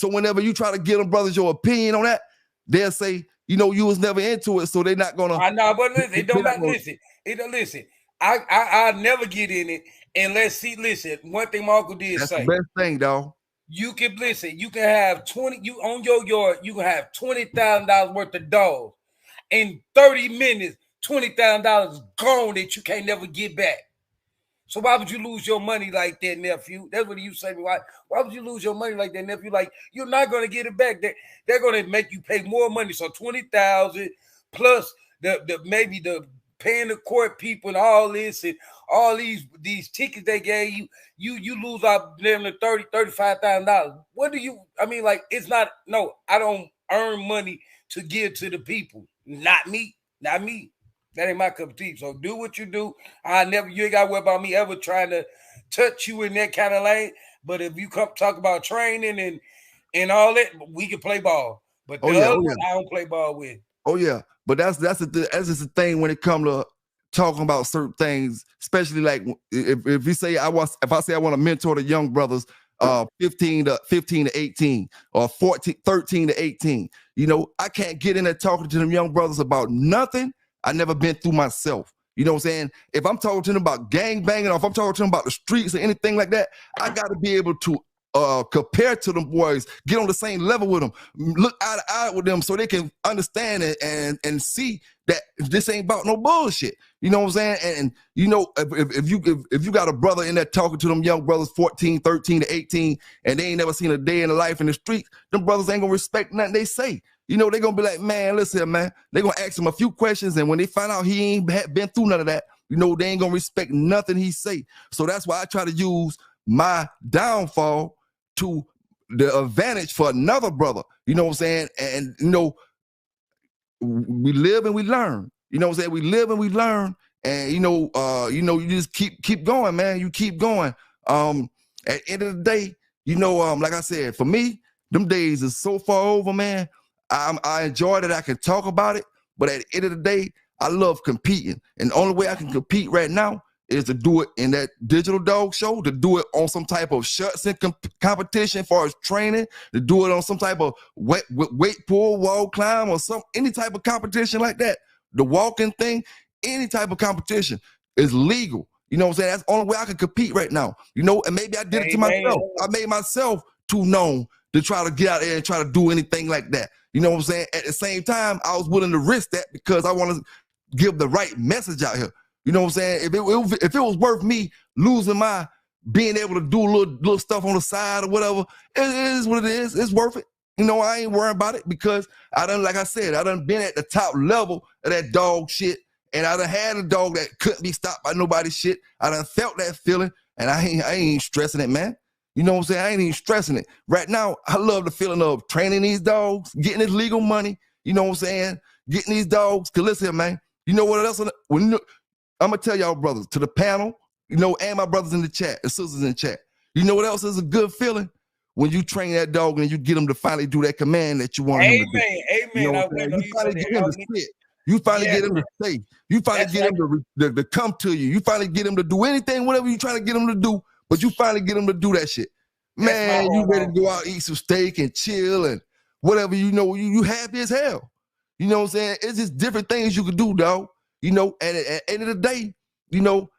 whenever you try to get them brothers your opinion on that, they'll say, you know, you was never into it, so they're not gonna. I know, but listen, it don't matter. Listen. I never get in it unless see. Listen, one thing my uncle did That's say. The best thing, dog. You can listen. You can have 20. You on your yard. You can have $20,000 worth of dogs. In 30 minutes, $20,000 gone that you can't never get back. So why would you lose your money like that, nephew? That's what you say. Why would you lose your money like that, nephew? Like, you're not going to get it back. They're going to make you pay more money. So $20,000 plus the maybe the paying the court people and all this and all these tickets they gave you. You lose out them to $35,000. What do you? I mean, like, it's not. No, I don't earn money to give to the people. Not me. That ain't my cup of tea. So do what you do. You ain't got to worry about me ever trying to touch you in that kind of lane. But if you come talk about training and all that, we can play ball. But I don't play ball with. Oh yeah, but that's just the thing when it comes to talking about certain things, especially like if you say if I say I want to mentor the young brothers, 15 to 18 or 13 to 18. You know, I can't get in there talking to them young brothers about nothing I never been through myself. You know what I'm saying? If I'm talking to them about gang banging, or if I'm talking to them about the streets or anything like that, I got to be able to compare to them boys, get on the same level with them, look eye to eye with them so they can understand it and see that this ain't about no bullshit. You know what I'm saying? And you know, if you got a brother in there talking to them young brothers 14, 13 to 18, and they ain't never seen a day in their life in the streets, them brothers ain't gonna respect nothing they say. You know, they're gonna be like, man, listen, man, they're gonna ask him a few questions, and when they find out he ain't been through none of that, you know, they ain't gonna respect nothing he say. So that's why I try to use my downfall to the advantage for another brother. You know what I'm saying? And you know, we live and we learn. You know what I'm saying? We live and we learn. And you just keep going, man. You keep going. At the end of the day, you know, like I said, for me, them days is so far over, man. I enjoy that I can talk about it, but at the end of the day, I love competing. And the only way I can compete right now is to do it in that digital dog show, to do it on some type of shuts and competition as far as training, to do it on some type of weight pull, wall climb, or any type of competition like that. the walking thing, any type of competition is legal. You know what I'm saying? That's the only way I can compete right now. You know, and maybe I did it to myself. I made myself too known to try to get out there and try to do anything like that. You know what I'm saying? At the same time, I was willing to risk that because I want to give the right message out here. You know what I'm saying? If it was worth me losing my being able to do little stuff on the side or whatever, it is what it is. It's worth it. You know, I ain't worrying about it because like I said, I done been at the top level of that dog shit. And I done had a dog that couldn't be stopped by nobody's shit. I done felt that feeling, and I ain't stressing it, man. You know what I'm saying? I ain't even stressing it. Right now, I love the feeling of training these dogs, getting this legal money, you know what I'm saying? Getting these dogs. Because listen, man, you know what else? I'm going to tell y'all brothers, to the panel, you know, and my brothers in the chat, and sisters in the chat. You know what else is a good feeling? When you train that dog and you get them to finally do that command that you want him to do. Amen. You know what I'm saying? You finally get him to sit. You finally get him to stay. You finally get him to come to you. You finally get him to do anything, whatever you're trying to get him to do, but you finally get him to do that shit. Man, you ready to go out, eat some steak and chill and whatever, you know, you happy as hell. You know what I'm saying? It's just different things you can do, dog. You know, and at the end of the day, you know,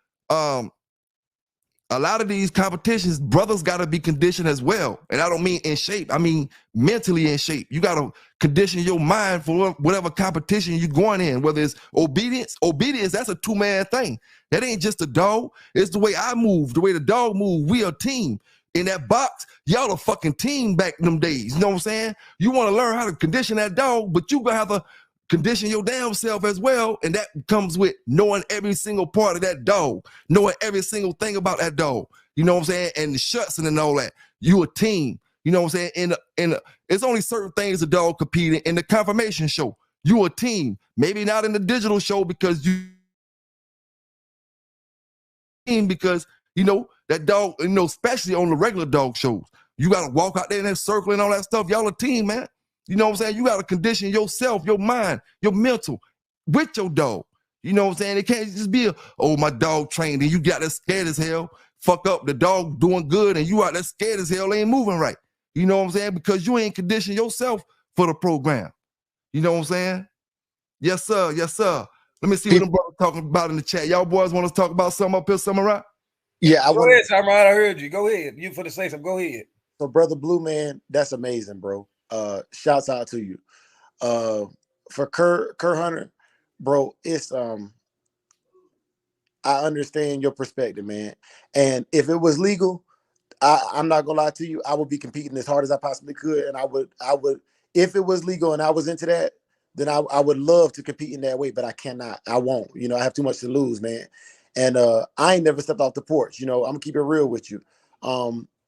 a lot of these competitions, brothers got to be conditioned as well. And I don't mean in shape. I mean mentally in shape. You got to condition your mind for whatever competition you're going in, whether it's obedience. Obedience, that's a two-man thing. That ain't just a dog. It's the way I move, the way the dog move. We a team. In that box, y'all a fucking team back in them days. You know what I'm saying? You want to learn how to condition that dog, but you going to have to condition your damn self as well, and that comes with knowing every single part of that dog, knowing every single thing about that dog. You know what I'm saying? And the shuts and all that. You a team. You know what I'm saying? It's only certain things a dog competing in the confirmation show. You a team. Maybe not in the digital show because you know that dog. You know, especially on the regular dog shows, you got to walk out there in that circle and all that stuff. Y'all a team, man. You know what I'm saying? You got to condition yourself, your mind, your mental with your dog. You know what I'm saying? It can't just be my dog trained and you got that scared as hell. Fuck up, the dog doing good and you out there scared as hell, ain't moving right. You know what I'm saying? Because you ain't conditioned yourself for the program. You know what I'm saying? Yes, sir. Yes, sir. Let me see what them brothers talking about in the chat. Y'all boys want to talk about something up here, Samurai? Yeah, Go ahead, Samurai. I heard you. Go ahead. You for the say something. Go ahead. So, Brother Blue Man, that's amazing, bro. Shouts out to you. For Kerr Hunter, bro, it's I understand your perspective, man. And if it was legal, I'm not gonna lie to you, I would be competing as hard as I possibly could. And I would, if it was legal and I was into that, then I would love to compete in that way, but I cannot. I won't. You know, I have too much to lose, man. And I ain't never stepped off the porch. You know, I'm gonna keep it real with you.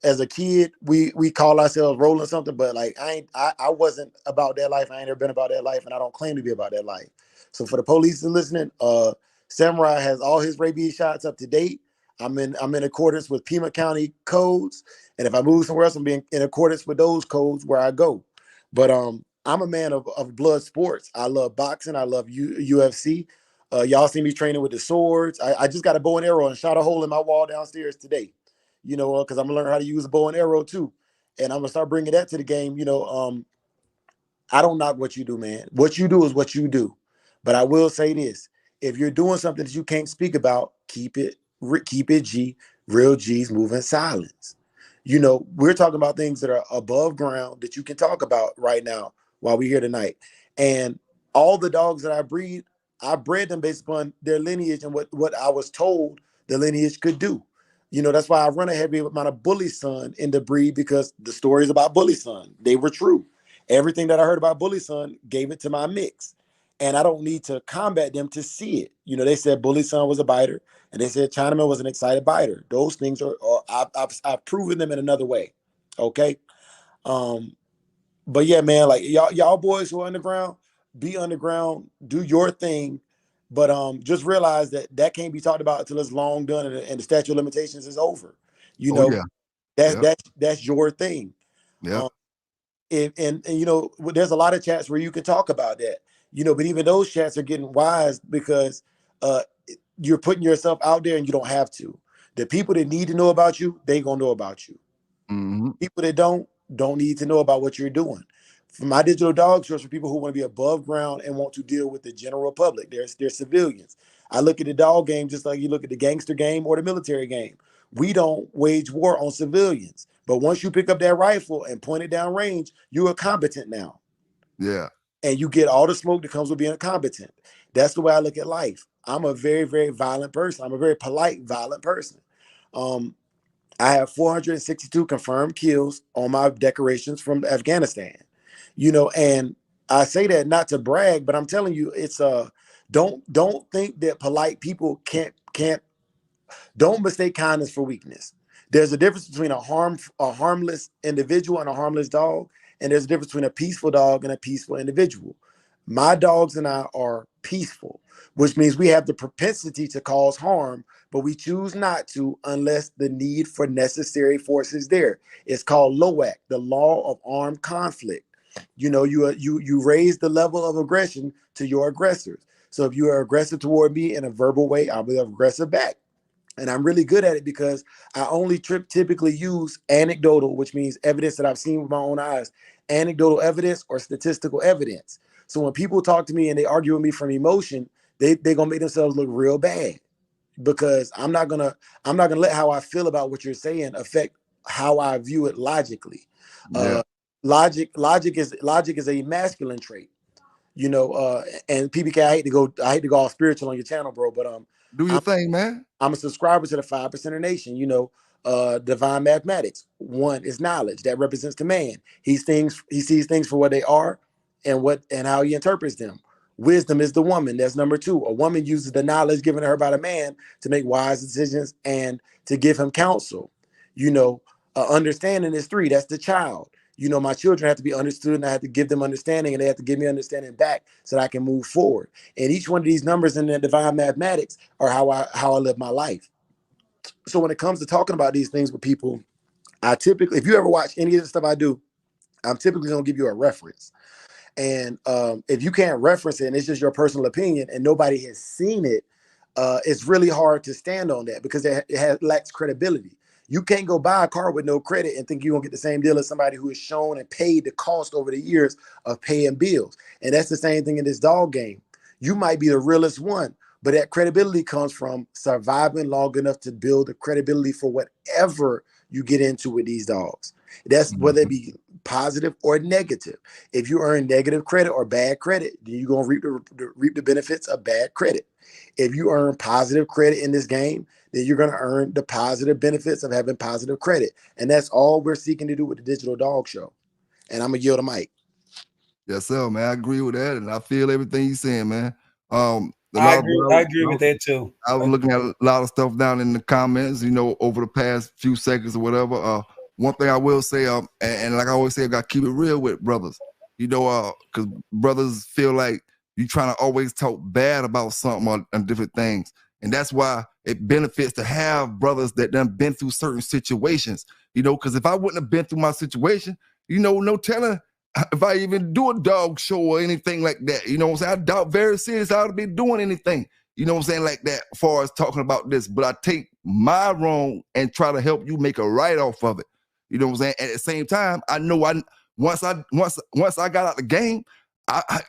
As a kid, we call ourselves rolling something, but like I wasn't about that life. I ain't never been about that life, and I don't claim to be about that life. So for the police listening, Samurai has all his rabies shots up to date. I'm in accordance with Pima County codes, and if I move somewhere else, I'm being in accordance with those codes where I go. But I'm a man of blood sports. I love boxing. I love UFC. Y'all see me training with the swords. I just got a bow and arrow and shot a hole in my wall downstairs today. You know, because I'm gonna learn how to use a bow and arrow too, and I'm gonna start bringing that to the game. You know, I don't knock what you do, man. What you do is what you do. But I will say this: if you're doing something that you can't speak about, keep it G. Real G's move in silence. You know, we're talking about things that are above ground that you can talk about right now while we're here tonight. And all the dogs that I bred them based upon their lineage and what I was told the lineage could do. You know, that's why I run a heavy amount of Bully Son in the breed, because the stories about Bully Son, they were true. Everything that I heard about Bully Son gave it to my mix. And I don't need to combat them to see it. You know, they said Bully Son was a biter, and they said Chinaman was an excited biter. Those things are I've proven them in another way. Okay. But yeah, man, like y'all boys who are underground, be underground, do your thing. But just realize that can't be talked about until it's long done and the statute of limitations is over. You know, that's your thing. Yeah. And you know, there's a lot of chats where you can talk about that, you know, but even those chats are getting wise because you're putting yourself out there and you don't have to. The people that need to know about you, they gonna know about you. Mm-hmm. People that don't need to know about what you're doing. For my digital dog shows, for people who want to be above ground and want to deal with the general public, they're civilians. I look at the dog game just like you look at the gangster game or the military game. We don't wage war on civilians. But once you pick up that rifle and point it down range, you're a combatant now. Yeah. And you get all the smoke that comes with being a combatant. That's the way I look at life. I'm a very, very violent person. I'm a very polite, violent person. I have 462 confirmed kills on my decorations from Afghanistan. And I say that not to brag, but I'm telling you, it's don't think that polite people can't don't mistake kindness for weakness. There's a difference between a harmless individual and a harmless dog, and there's a difference between a peaceful dog and a peaceful individual. My dogs and I are peaceful, which means we have the propensity to cause harm, but we choose not to unless the need for necessary force is there. It's called LOAC, the law of armed conflict. You raise the level of aggression to your aggressors. So if you are aggressive toward me in a verbal way, I'll be aggressive back. And I'm really good at it because I only typically use anecdotal, which means evidence that I've seen with my own eyes, anecdotal evidence or statistical evidence. So when people talk to me and they argue with me from emotion, they're gonna make themselves look real bad, because I'm not gonna let how I feel about what you're saying affect how I view it logically. Yeah. Logic is a masculine trait, and PBK, I hate to go all spiritual on your channel, bro, but Do your thing, man. I'm a subscriber to the 5% Nation. Divine mathematics. One is knowledge that represents the man. He sees things for what they are and how he interprets them. Wisdom is the woman. That's number 2. A woman uses the knowledge given to her by the man to make wise decisions and to give him counsel. Understanding is 3. That's the child. My children have to be understood, and I have to give them understanding, and they have to give me understanding back so that I can move forward. And each one of these numbers in the divine mathematics are how I live my life. So when it comes to talking about these things with people, I typically, if you ever watch any of the stuff I do, I'm typically going to give you a reference. And if you can't reference it and it's just your personal opinion and nobody has seen it, it's really hard to stand on that because it lacks credibility. You can't go buy a car with no credit and think you're gonna get the same deal as somebody who has shown and paid the cost over the years of paying bills. And that's the same thing in this dog game. You might be the realest one, but that credibility comes from surviving long enough to build the credibility for whatever you get into with these dogs. That's whether it be positive or negative. If you earn negative credit or bad credit, then you're gonna reap the benefits of bad credit. If you earn positive credit in this game, then you're going to earn the positive benefits of having positive credit. And that's all we're seeking to do with the Digital Dog Show. And I'm going to yield the mic. Yes, sir, man. I agree with that. And I feel everything you're saying, man. I agree with that too. I was looking at a lot of stuff down in the comments, over the past few seconds or whatever. One thing I will say, and like I always say, I got to keep it real with brothers, because brothers feel like you trying to always talk bad about something and different things. And that's why it benefits to have brothers that done been through certain situations, because if I wouldn't have been through my situation, no telling if I even do a dog show or anything like that. You know what I'm saying? I doubt very serious I would be doing anything, like that as far as talking about this. But I take my wrong and try to help you make a right off of it. You know what I'm saying? At the same time, I know once I got out the game, I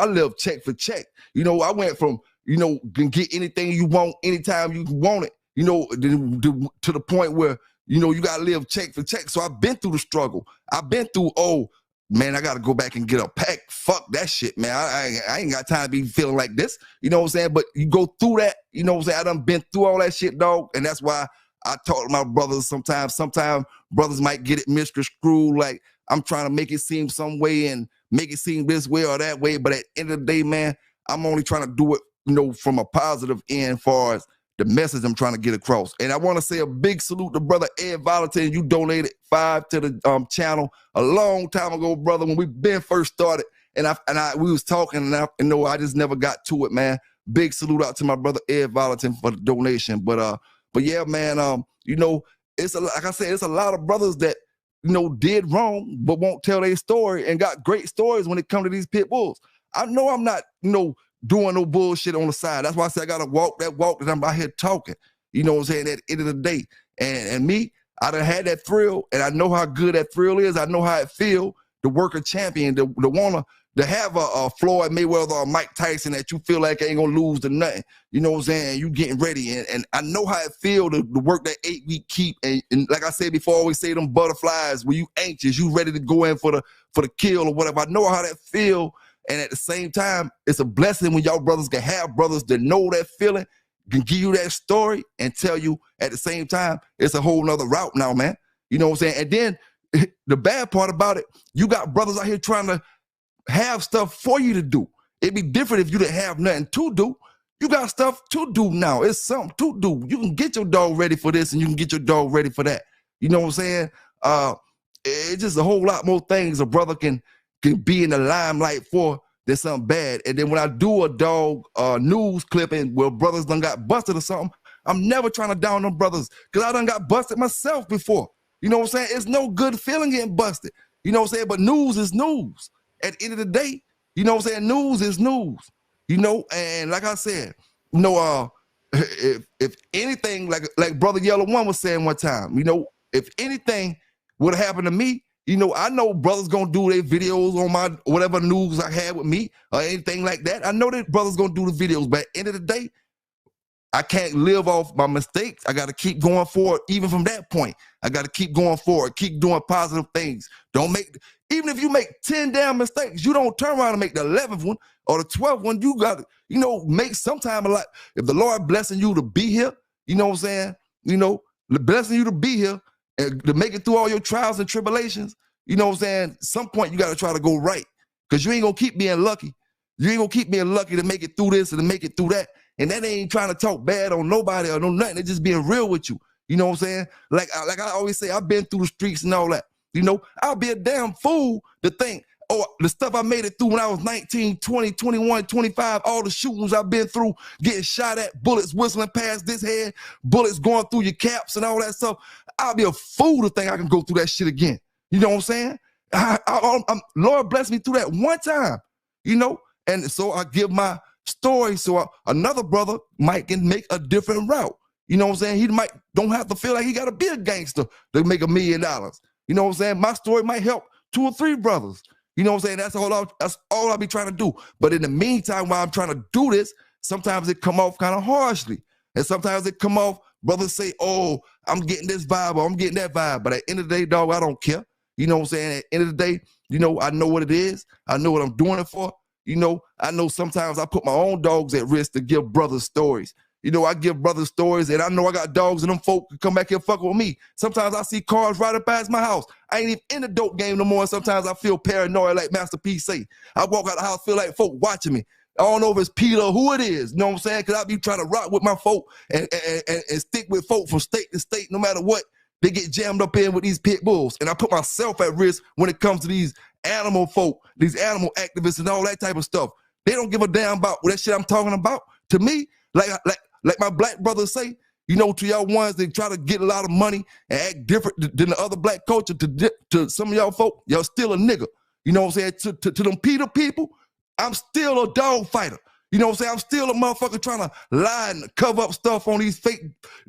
live check for check. I went from, can get anything you want anytime you want it, to the point where, you got to live check for check. So I've been through the struggle. I've been through, oh, man, I got to go back and get a pack. Fuck that shit, man. I ain't got time to be feeling like this. You know what I'm saying? But you go through that, I done been through all that shit, dog. And that's why I talk to my brothers sometimes. Sometimes brothers might get it misconstrued, like I'm trying to make it seem some way and make it seem this way or that way. But at the end of the day, man, I'm only trying to do it, from a positive end as far as the message I'm trying to get across. And I want to say a big salute to brother Ed Valentin. You donated $5 to the channel a long time ago, brother, when we been first started. And we was talking, and I just never got to it, man. Big salute out to my brother Ed Valentin for the donation. But yeah, man, like I said, it's a lot of brothers that did wrong but won't tell their story and got great stories when it comes to these pit bulls. I know I'm not, doing no bullshit on the side. That's why I said I gotta walk that I'm out here talking. You know what I'm saying? At the end of the day. And me, I done had that thrill, and I know how good that thrill is. I know how it feel, the worker champion, the wanna to have a Floyd Mayweather or Mike Tyson that you feel like ain't gonna lose to nothing. You know what I'm saying? You getting ready, and I know how it feel to work that 8-week keep. And like I said before, I always say them butterflies where you anxious, you ready to go in for the kill or whatever. I know how that feel, and at the same time, it's a blessing when y'all brothers can have brothers that know that feeling, can give you that story and tell you at the same time, it's a whole nother route now, man. You know what I'm saying? And then the bad part about it, you got brothers out here trying to have stuff for you to do. It'd be different if you didn't have nothing to do. You got stuff to do now. It's something to do. You can get your dog ready for this and you can get your dog ready for that. You know what I'm saying? It's just a whole lot more things a brother can be in the limelight for than something bad. And then when I do a dog news clipping where brothers done got busted or something, I'm never trying to down them brothers because I done got busted myself before. You know what I'm saying? It's no good feeling getting busted. You know what I'm saying? But news is news. At the end of the day, you know what I'm saying? News is news, you know? And like I said, you know, if anything, like Brother Yellow One was saying one time, you know, if anything would have happened to me, you know, I know brothers gonna do their videos on my whatever news I had with me or anything like that. I know that brothers gonna do the videos, but at the end of the day, I can't live off my mistakes. I got to keep going forward. Even from that point, I got to keep going forward, keep doing positive things. Even if you make 10 damn mistakes, you don't turn around and make the 11th one or the 12th one. You got to, you know, make sometime a lot. If the Lord blessing you to be here, you know what I'm saying? You know, blessing you to be here and to make it through all your trials and tribulations, you know what I'm saying? Some point you got to try to go right because you ain't going to keep being lucky. You ain't going to keep being lucky to make it through this and to make it through that. And that ain't trying to talk bad on nobody or no nothing. It's just being real with you. You know what I'm saying? Like I always say, I've been through the streets and all that. You know, I'll be a damn fool to think, oh, the stuff I made it through when I was 19, 20, 21, 25, all the shootings I've been through, getting shot at, bullets whistling past this head, bullets going through your caps and all that stuff. I'll be a fool to think I can go through that shit again. You know what I'm saying? Lord bless me through that one time, you know? And so I give my story so another brother might can make a different route. You know what I'm saying? He don't have to feel like he got to be a gangster to make $1 million. You know what I'm saying? My story might help 2 or 3 brothers. You know what I'm saying? That's all I'll be trying to do. But in the meantime, while I'm trying to do this, sometimes it come off kind of harshly. And sometimes it come off, brothers say, oh, I'm getting this vibe or I'm getting that vibe. But at the end of the day, dog, I don't care. You know what I'm saying? At the end of the day, you know, I know what it is. I know what I'm doing it for. You know, I know sometimes I put my own dogs at risk to give brothers stories. You know, I give brothers stories, and I know I got dogs and them folk can come back here fucking with me. Sometimes I see cars riding past my house. I ain't even in the dope game no more, and sometimes I feel paranoid like Master P say. I walk out the house, feel like folk watching me. I don't know if it's Peter or who it is, you know what I'm saying? Because I be trying to rock with my folk and stick with folk from state to state no matter what. They get jammed up in with these pit bulls, and I put myself at risk when it comes to these animal folk, these animal activists and all that type of stuff. They don't give a damn about what that shit I'm talking about. To me, like my black brothers say, you know, to y'all ones that try to get a lot of money and act different than the other black culture, to some of y'all folk, y'all still a nigga. You know what I'm saying? To them Peter people, I'm still a dog fighter. You know what I'm saying? I'm still a motherfucker trying to lie and cover up stuff on these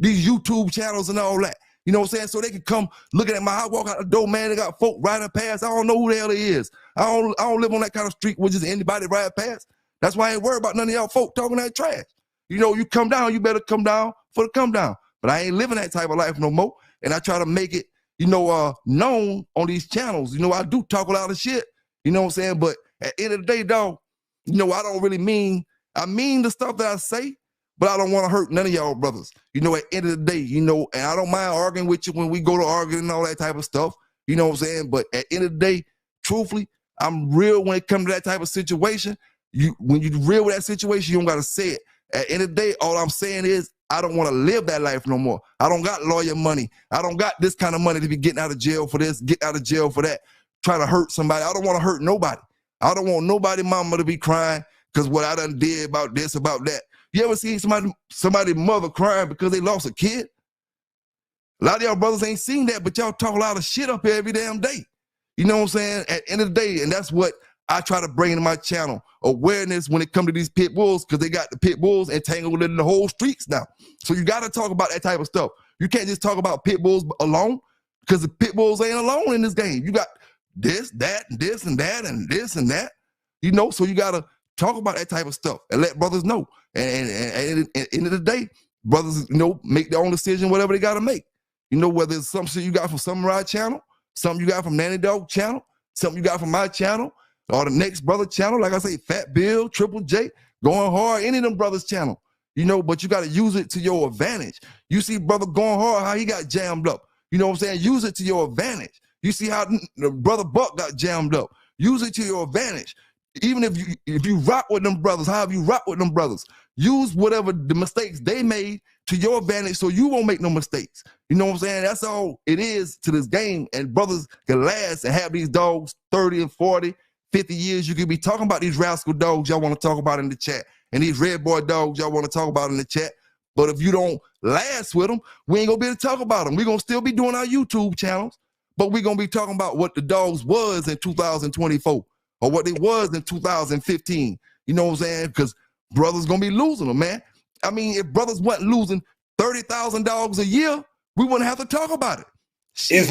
YouTube channels and all that. You know what I'm saying? So they can come looking at my house, walk out the door, man, they got folk riding past. I don't know who the hell it is. I don't live on that kind of street where just anybody ride past. That's why I ain't worried about none of y'all folk talking that trash. You know, you come down, you better come down for the come down. But I ain't living that type of life no more. And I try to make it, you know, known on these channels. You know, I do talk a lot of shit. You know what I'm saying? But at the end of the day, dog, you know, I don't really mean the stuff that I say, but I don't want to hurt none of y'all brothers. You know, at the end of the day, you know, and I don't mind arguing with you when we go to arguing and all that type of stuff. You know what I'm saying? But at the end of the day, truthfully, I'm real when it comes to that type of situation. When you real with that situation, you don't got to say it. At the end of the day, all I'm saying is I don't want to live that life no more. I don't got lawyer money. I don't got this kind of money to be getting out of jail for this, get out of jail for that, trying to hurt somebody. I don't want to hurt nobody. I don't want nobody mama to be crying because what I done did about this, about that. You ever seen somebody mother crying because they lost a kid? A lot of y'all brothers ain't seen that, but y'all talk a lot of shit up here every damn day. You know what I'm saying? At the end of the day, and that's what I try to bring to my channel, awareness when it comes to these pit bulls, because they got the pit bulls entangled in the whole streets now. So you got to talk about that type of stuff. You can't just talk about pit bulls alone, because the pit bulls ain't alone in this game. You got this, that, this, and that, and this and that. You know, so you gotta talk about that type of stuff and let brothers know. And at the end of the day, brothers, you know, make their own decision, whatever they gotta make. You know, whether it's some shit you got from Samurai channel, something you got from Nanny Dog channel, something you got from my channel, or the next brother channel, like I say, Fat Bill, Triple J, Going Hard, any of them brothers channel. You know, but you gotta use it to your advantage. You see brother Going Hard, how he got jammed up. You know what I'm saying? Use it to your advantage. You see how the brother Buck got jammed up. Use it to your advantage. Even if you rock with them brothers, however you rock with them brothers, use whatever the mistakes they made to your advantage so you won't make no mistakes. You know what I'm saying? That's all it is to this game. And brothers can last and have these dogs 30 and 40, 50 years. You could be talking about these rascal dogs y'all want to talk about in the chat. And these red boy dogs y'all want to talk about in the chat. But if you don't last with them, we ain't going to be able to talk about them. We're going to still be doing our YouTube channels, but we're going to be talking about what the dogs was in 2024 or what they was in 2015. You know what I'm saying? Because brothers going to be losing them, man. I mean, if brothers wasn't losing $30,000 a year, we wouldn't have to talk about it. Shit,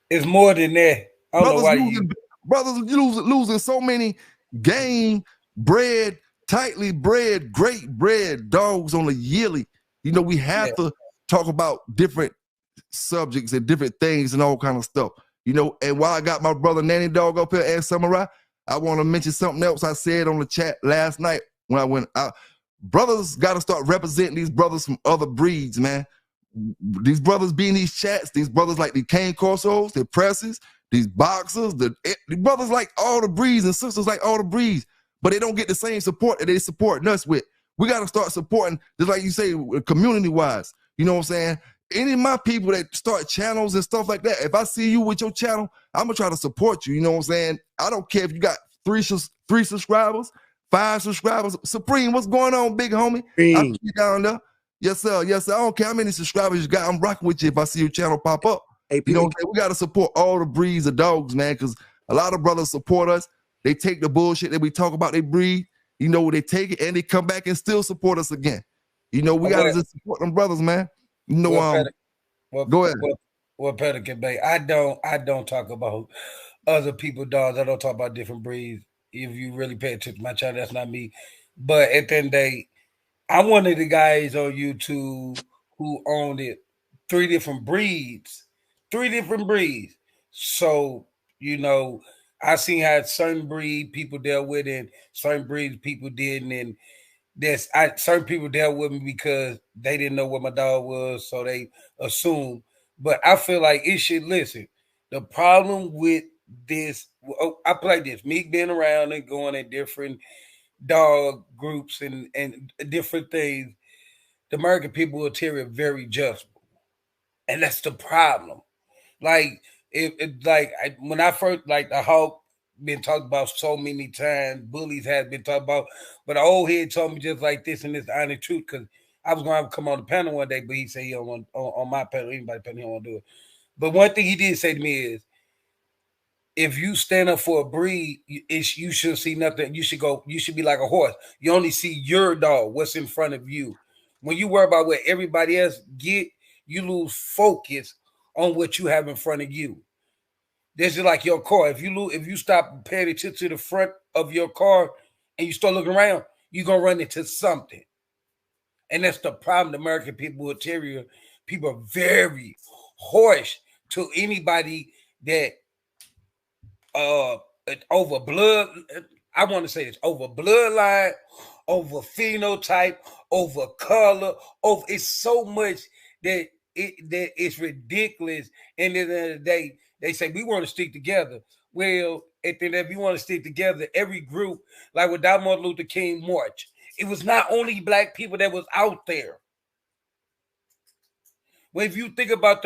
it's more than that. I don't know why brothers losing so many game bred, tightly bred, great bred dogs on a yearly. You know, we have to talk about different subjects and different things and all kind of stuff. You know, and while I got my brother Nanny Dog up here and Samurai, I want to mention something else I said on the chat last night when I went out. Brothers got to start representing these brothers from other breeds, man. These brothers be in these chats, these brothers like the Cane Corsos, the Presses, these boxers, the brothers like all the breeds and sisters like all the breeds, but they don't get the same support that they supporting us with. We got to start supporting, just like you say, community-wise. You know what I'm saying? Any of my people that start channels and stuff like that, if I see you with your channel, I'm going to try to support you. You know what I'm saying? I don't care if you got three subscribers, 5 subscribers. Supreme, what's going on, big homie? I see you down there. Yes, sir. Yes, sir. I don't care how many subscribers you got. I'm rocking with you if I see your channel pop up. Hey, you know what I'm saying? We got to support all the breeds of dogs, man, because a lot of brothers support us. They take the bullshit that we talk about, they breed. You know, they take it and they come back and still support us again. You know, we got to just support them brothers, man. You know, go ahead. Well, Pelican Bay, I don't talk about other people dogs. I don't talk about different breeds. If you really pay attention to my channel, that's not me. But at the end of the day, I'm one of the guys on YouTube who owned it 3 different breeds. 3 different breeds. So, you know, I seen how certain breed people dealt with it and certain breeds people didn't. And certain people dealt with me because they didn't know what my dog was, so they assumed. But I feel like it should listen. The problem with this, I play this, me being around and going at different dog groups and different things. The American people will tear it very judgmental, and that's the problem. Like when I first the Hawk been talked about so many times, bullies has been talked about, but the old head told me just like this and this honest truth because I was going to come on the panel one day, but he said he don't want on my panel, anybody panel he don't want to do it. But one thing he did say to me is, if you stand up for a breed, you should see nothing. You should be like a horse. You only see your dog, what's in front of you. When you worry about what everybody else get, you lose focus on what you have in front of you. This is like your car. If you stop paying attention to the front of your car and you start looking around, you're gonna run into something. And that's the problem. The American people with terrier, people are very harsh to anybody that over blood. I want to say this over bloodline, over phenotype, over color, over it's so much that it's ridiculous. And at the end of the day, they say we want to stick together. Well, at the end of the day, we want to stick together. Every group, like with Martin Luther King March, it was not only black people that was out there. Well, if you think about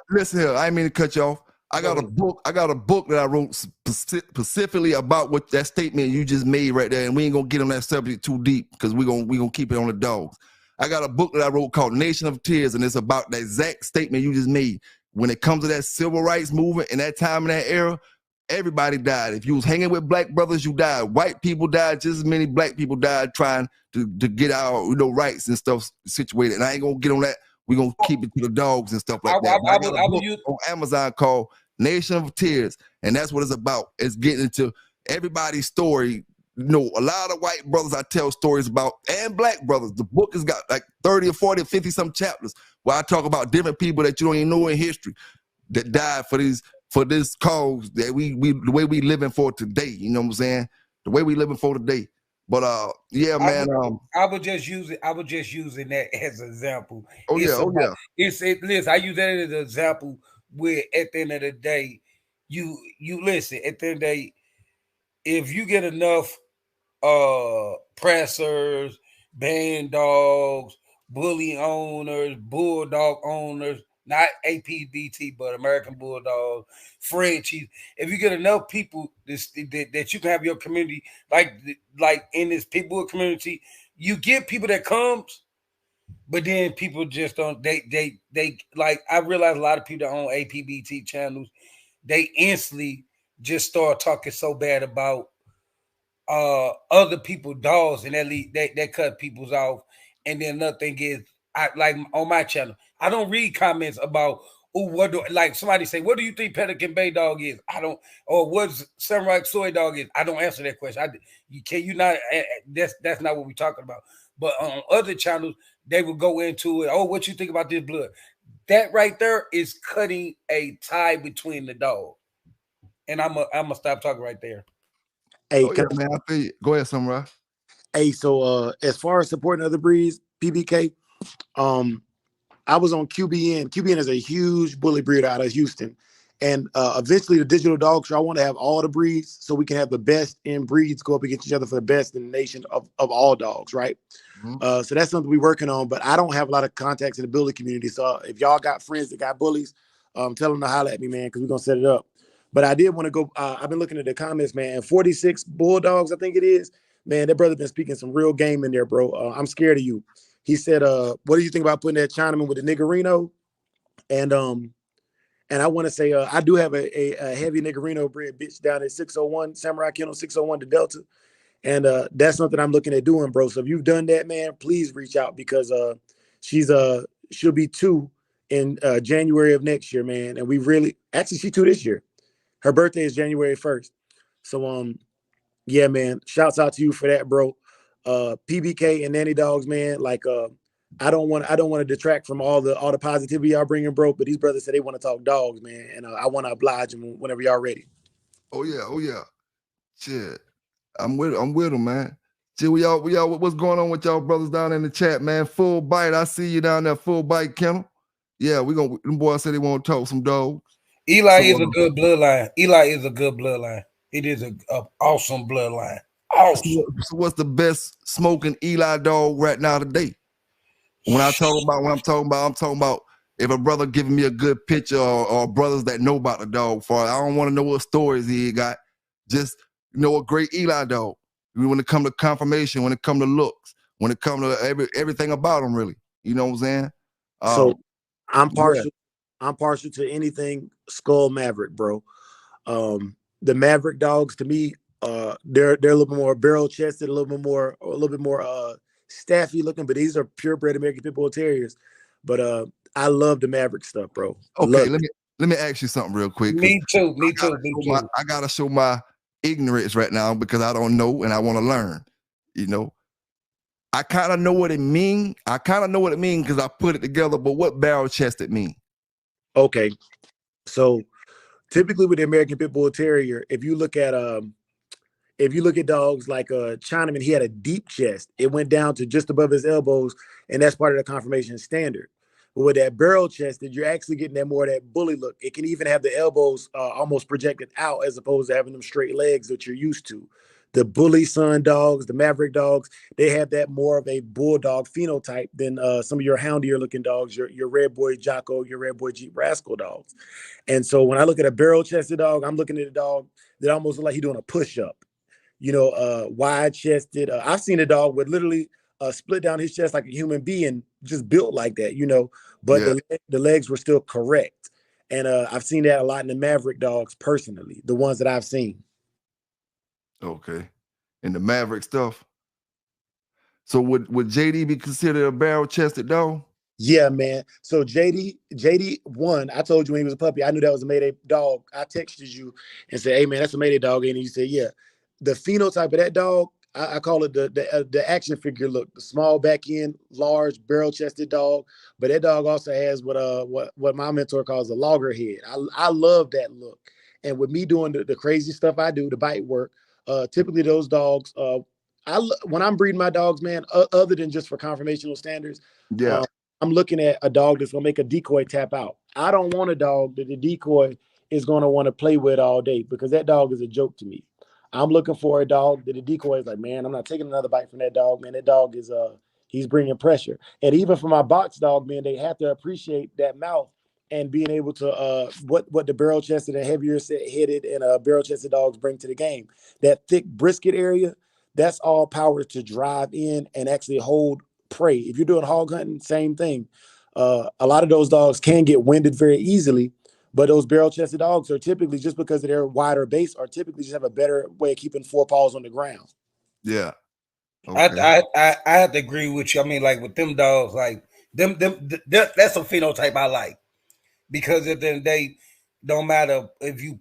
listen here, I didn't mean to cut you off. I got a book that I wrote specifically about what that statement you just made right there, and we ain't gonna get on that subject too deep because we gonna keep it on the dogs. I got a book that I wrote called Nation of Tears, and it's about the exact statement you just made. When it comes to that civil rights movement and that time in that era, everybody died. If you was hanging with black brothers, you died. White people died just as many black people died trying to get our rights and stuff situated. And I ain't gonna get on that. We're gonna keep it to the dogs and stuff like that. I got a book on Amazon called Nation of Tears. And that's what it's about. It's getting into everybody's story. You know, a lot of white brothers I tell stories about, and black brothers. The book has got like 30 or 40 or 50 some chapters where I talk about different people that you don't even know in history that died for this cause that we the way we living for today. You know what I'm saying? The way we living for today. But yeah, man. I was just using that as an example. Oh yeah, Listen, I use that as an example where at the end of the day, you listen, at the end of the day, if you get enough pressers, band dogs, bully owners, bulldog owners, not APBT, but American Bulldog, Frenchies. If you get enough people that you can have your community, like in this pitbull community, you get people that comes, but then people just don't. They like. I realize a lot of people that own APBT channels, they instantly just start talking so bad about other people dogs, and that cut people's off. And then another thing is, I like on my channel, I don't read comments about, oh, what do, like somebody say, what do you think Pelican Bay dog is? I don't. Or what's Samurai Soy dog is? I don't answer that question. You not. That's not what we're talking about. But on other channels, they will go into it. Oh, what you think about this blood? That right there is cutting a tie between the dog. And I'm gonna stop talking right there. Hey, oh yeah, man. I feel you. Go ahead, Samurai. hey, so as far as supporting other breeds, PBK, I was on QBN. QBN is a huge bully breed out of Houston. And eventually the digital dog show, I want to have all the breeds so we can have the best in breeds go up against each other for the best in the nation of all dogs, right? Mm-hmm. So that's something we're working on, but I don't have a lot of contacts in the bully community. So if y'all got friends that got bullies, tell them to holler at me, man, because we're going to set it up. But I did want to go, I've been looking at the comments, man, and 46 Bulldogs, I think it is. Man, that brother been speaking some real game in there, bro. I'm scared of you. He said, what do you think about putting that Chinaman with the Niggerino? And I want to say, I do have a heavy Niggerino bred bitch down at 601, Samurai Kennel 601 to Delta. And that's something I'm looking at doing, bro. So if you've done that, man, please reach out because she'll be 2 in January of next year, man. And we really, actually, she's 2 this year. Her birthday is January 1st. So, yeah, man, shouts out to you for that, bro. PBK and Nanny Dogs, man, like, I don't want to detract from all the positivity y'all bringing, bro. But these brothers said they want to talk dogs, man, and I want to oblige them whenever y'all ready. Oh yeah. Shit, I'm with them, man. Shit, we all. What's going on with y'all brothers down in the chat, man? Full Bite, I see you down there. Full Bite Kennel. Yeah, them boys said they want to talk some dogs. Eli is a good bloodline. It is a awesome bloodline. Awesome. So what's the best smoking Eli dog right now today? I'm talking about if a brother giving me a good picture or brothers that know about the dog. I don't want to know what stories he got. Just a great Eli dog. When it comes to confirmation, when it comes to looks, when it comes to everything about him, really. You know what I'm saying? So I'm partial. Yeah. I'm partial to anything Skull Maverick, bro. The Maverick dogs, to me, they're a little bit more barrel chested, a little bit more staffy looking, but these are purebred American Pit Bull Terriers. But I love the Maverick stuff, bro. Okay, let me ask you something real quick. Me too. I gotta show my ignorance right now because I don't know and I want to learn. I kind of know what it mean. Because I put it together. But what barrel chested mean? Okay, so typically with the American Pit Bull Terrier, if you look at dogs like Chinaman, he had a deep chest. It went down to just above his elbows, and that's part of the conformation standard. But with that barrel chested, you're actually getting that more of that bully look. It can even have the elbows almost projected out as opposed to having them straight legs that you're used to. The bully son dogs, the Maverick dogs, they have that more of a bulldog phenotype than some of your houndier looking dogs, your Red Boy Jocko, your Red Boy Jeep Rascal dogs. And so when I look at a barrel chested dog, I'm looking at a dog that almost looks like he's doing a push up. Wide chested. I've seen a dog with literally split down his chest like a human being, just built like that, but yeah. the legs were still correct. And I've seen that a lot in the Maverick dogs personally, the ones that I've seen. Okay. And the Maverick stuff. So would JD be considered a barrel chested dog? Yeah, man. So JD one, I told you when he was a puppy, I knew that was a Mayday dog. I texted you and said, "Hey, man, that's a Mayday dog." And you said, "Yeah." The phenotype of that dog, I call it the action figure look. The small back end, large barrel chested dog. But that dog also has what my mentor calls a loggerhead. I love that look. And with me doing the crazy stuff I do, the bite work, typically those dogs, when I'm breeding my dogs, man, other than just for conformational standards. Yeah. I'm looking at a dog that's gonna make a decoy tap out. I don't want a dog that the decoy is gonna want to play with all day because that dog is a joke to me. I'm looking for a dog that the decoy is like, man, I'm not taking another bite from that dog, man. That dog is he's bringing pressure. And even for my box dog, man, they have to appreciate that mouth and being able to what the barrel chested and heavier headed and barrel chested dogs bring to the game. That thick brisket area, that's all power to drive in and actually hold prey. If you're doing hog hunting, same thing. A lot of those dogs can get winded very easily, but those barrel-chested dogs are typically, just because of their wider base, are typically just have a better way of keeping four paws on the ground. Yeah. Okay. I have to agree with you. I mean, like with them dogs, like that's a phenotype I like, because at the end of the day, don't matter if you,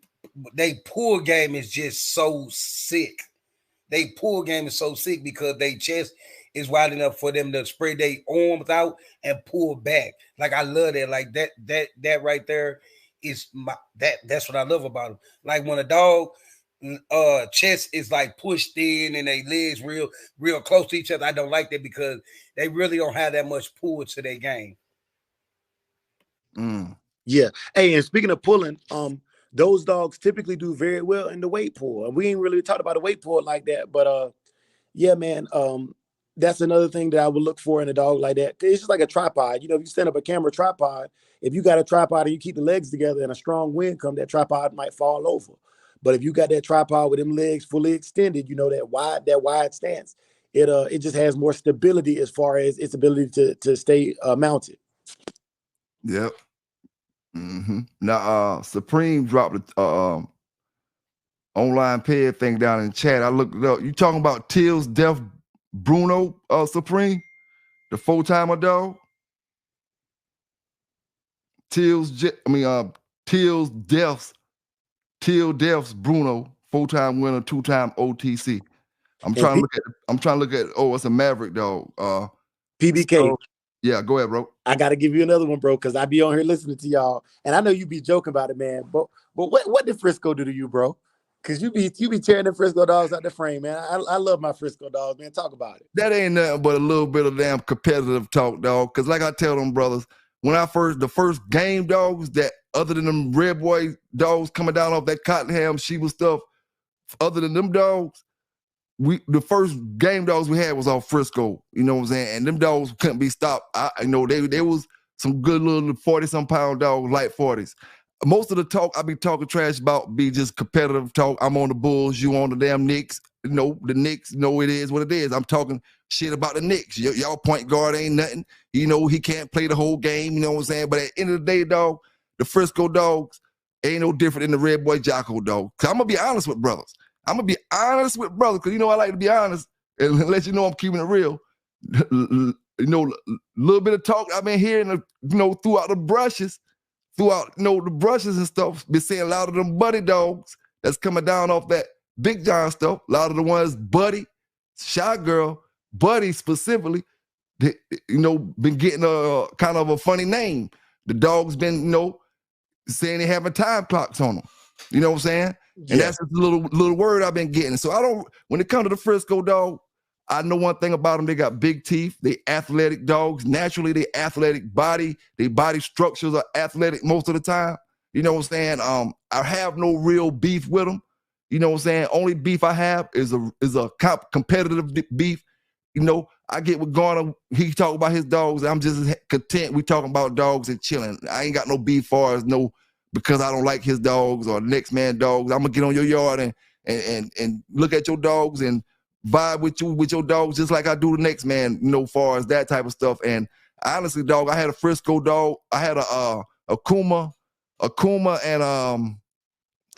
they pull game is just so sick. They pull game is so sick because they chest is wide enough for them to spread their arms out and pull back. Like I love that. Like that right there is that's what I love about them. Like when a dog chest is like pushed in and they legs real close to each other, I don't like that because they really don't have that much pull to their game. Yeah. Hey, and speaking of pulling, those dogs typically do very well in the weight pull. And we ain't really talked about the weight pull like that, but yeah, man. That's another thing that I would look for in a dog like that. It's just like a tripod. You know, if you stand up a camera tripod, if you got a tripod and you keep the legs together and a strong wind come, that tripod might fall over. But if you got that tripod with them legs fully extended, you know, that wide stance, it just has more stability as far as its ability to stay mounted. Yep. Now, Supreme dropped a online paid thing down in the chat. I looked it up. You talking about Till's Deaf Bruno Supreme, the full-timer dog? Till's Deaf's Bruno, full-time winner, two-time OTC. I'm trying to look at it's a Maverick dog. PBK. So, yeah, go ahead, bro. I gotta give you another one, bro, because I be on here listening to y'all, and I know you be joking about it, man. But what did Frisco do to you, bro? Because you be tearing the Frisco dogs out the frame, man. I love my Frisco dogs, man. Talk about it. That ain't nothing but a little bit of damn competitive talk, dog. Because like I tell them brothers, when the first game dogs that, other than them red boy dogs coming down off that Cottonham Sheba stuff, other than them dogs, the first game dogs we had was off Frisco. You know what I'm saying? And them dogs couldn't be stopped. I know they was some good little 40-some pound dogs, light 40s. Most of the talk I be talking trash about be just competitive talk. I'm on the Bulls, you on the damn Knicks. You know, the Knicks, it is what it is. I'm talking shit about the Knicks. Y'all point guard ain't nothing. You know, he can't play the whole game, you know what I'm saying? But at the end of the day, dog, the Frisco dogs ain't no different than the Red Boy Jocko dog. Cause I'm gonna be honest with brothers. Because you know I like to be honest and let you know I'm keeping it real. You know, a little bit of talk I've been hearing, throughout the brushes and stuff. Been seeing a lot of them buddy dogs that's coming down off that Big John stuff. A lot of the ones Buddy, Shy Girl, Buddy specifically, been getting a kind of a funny name. The dog's been, saying they having time clocks on them. You know what I'm saying? Yeah. And that's just a little word I've been getting. So when it comes to the Frisco dog, I know one thing about them. They got big teeth. They athletic dogs. Naturally, they athletic body. Their body structures are athletic most of the time. You know what I'm saying? I have no real beef with them. You know what I'm saying? Only beef I have is a competitive beef. You know, I get with Garner. He talk about his dogs. I'm just content. We talking about dogs and chilling. I ain't got no beef far as because I don't like his dogs or next man dogs. I'm gonna get on your yard and look at your dogs and vibe with your dogs just like I do the next man, far as that type of stuff. And honestly, dog, I had a Frisco dog. I had a Kuma and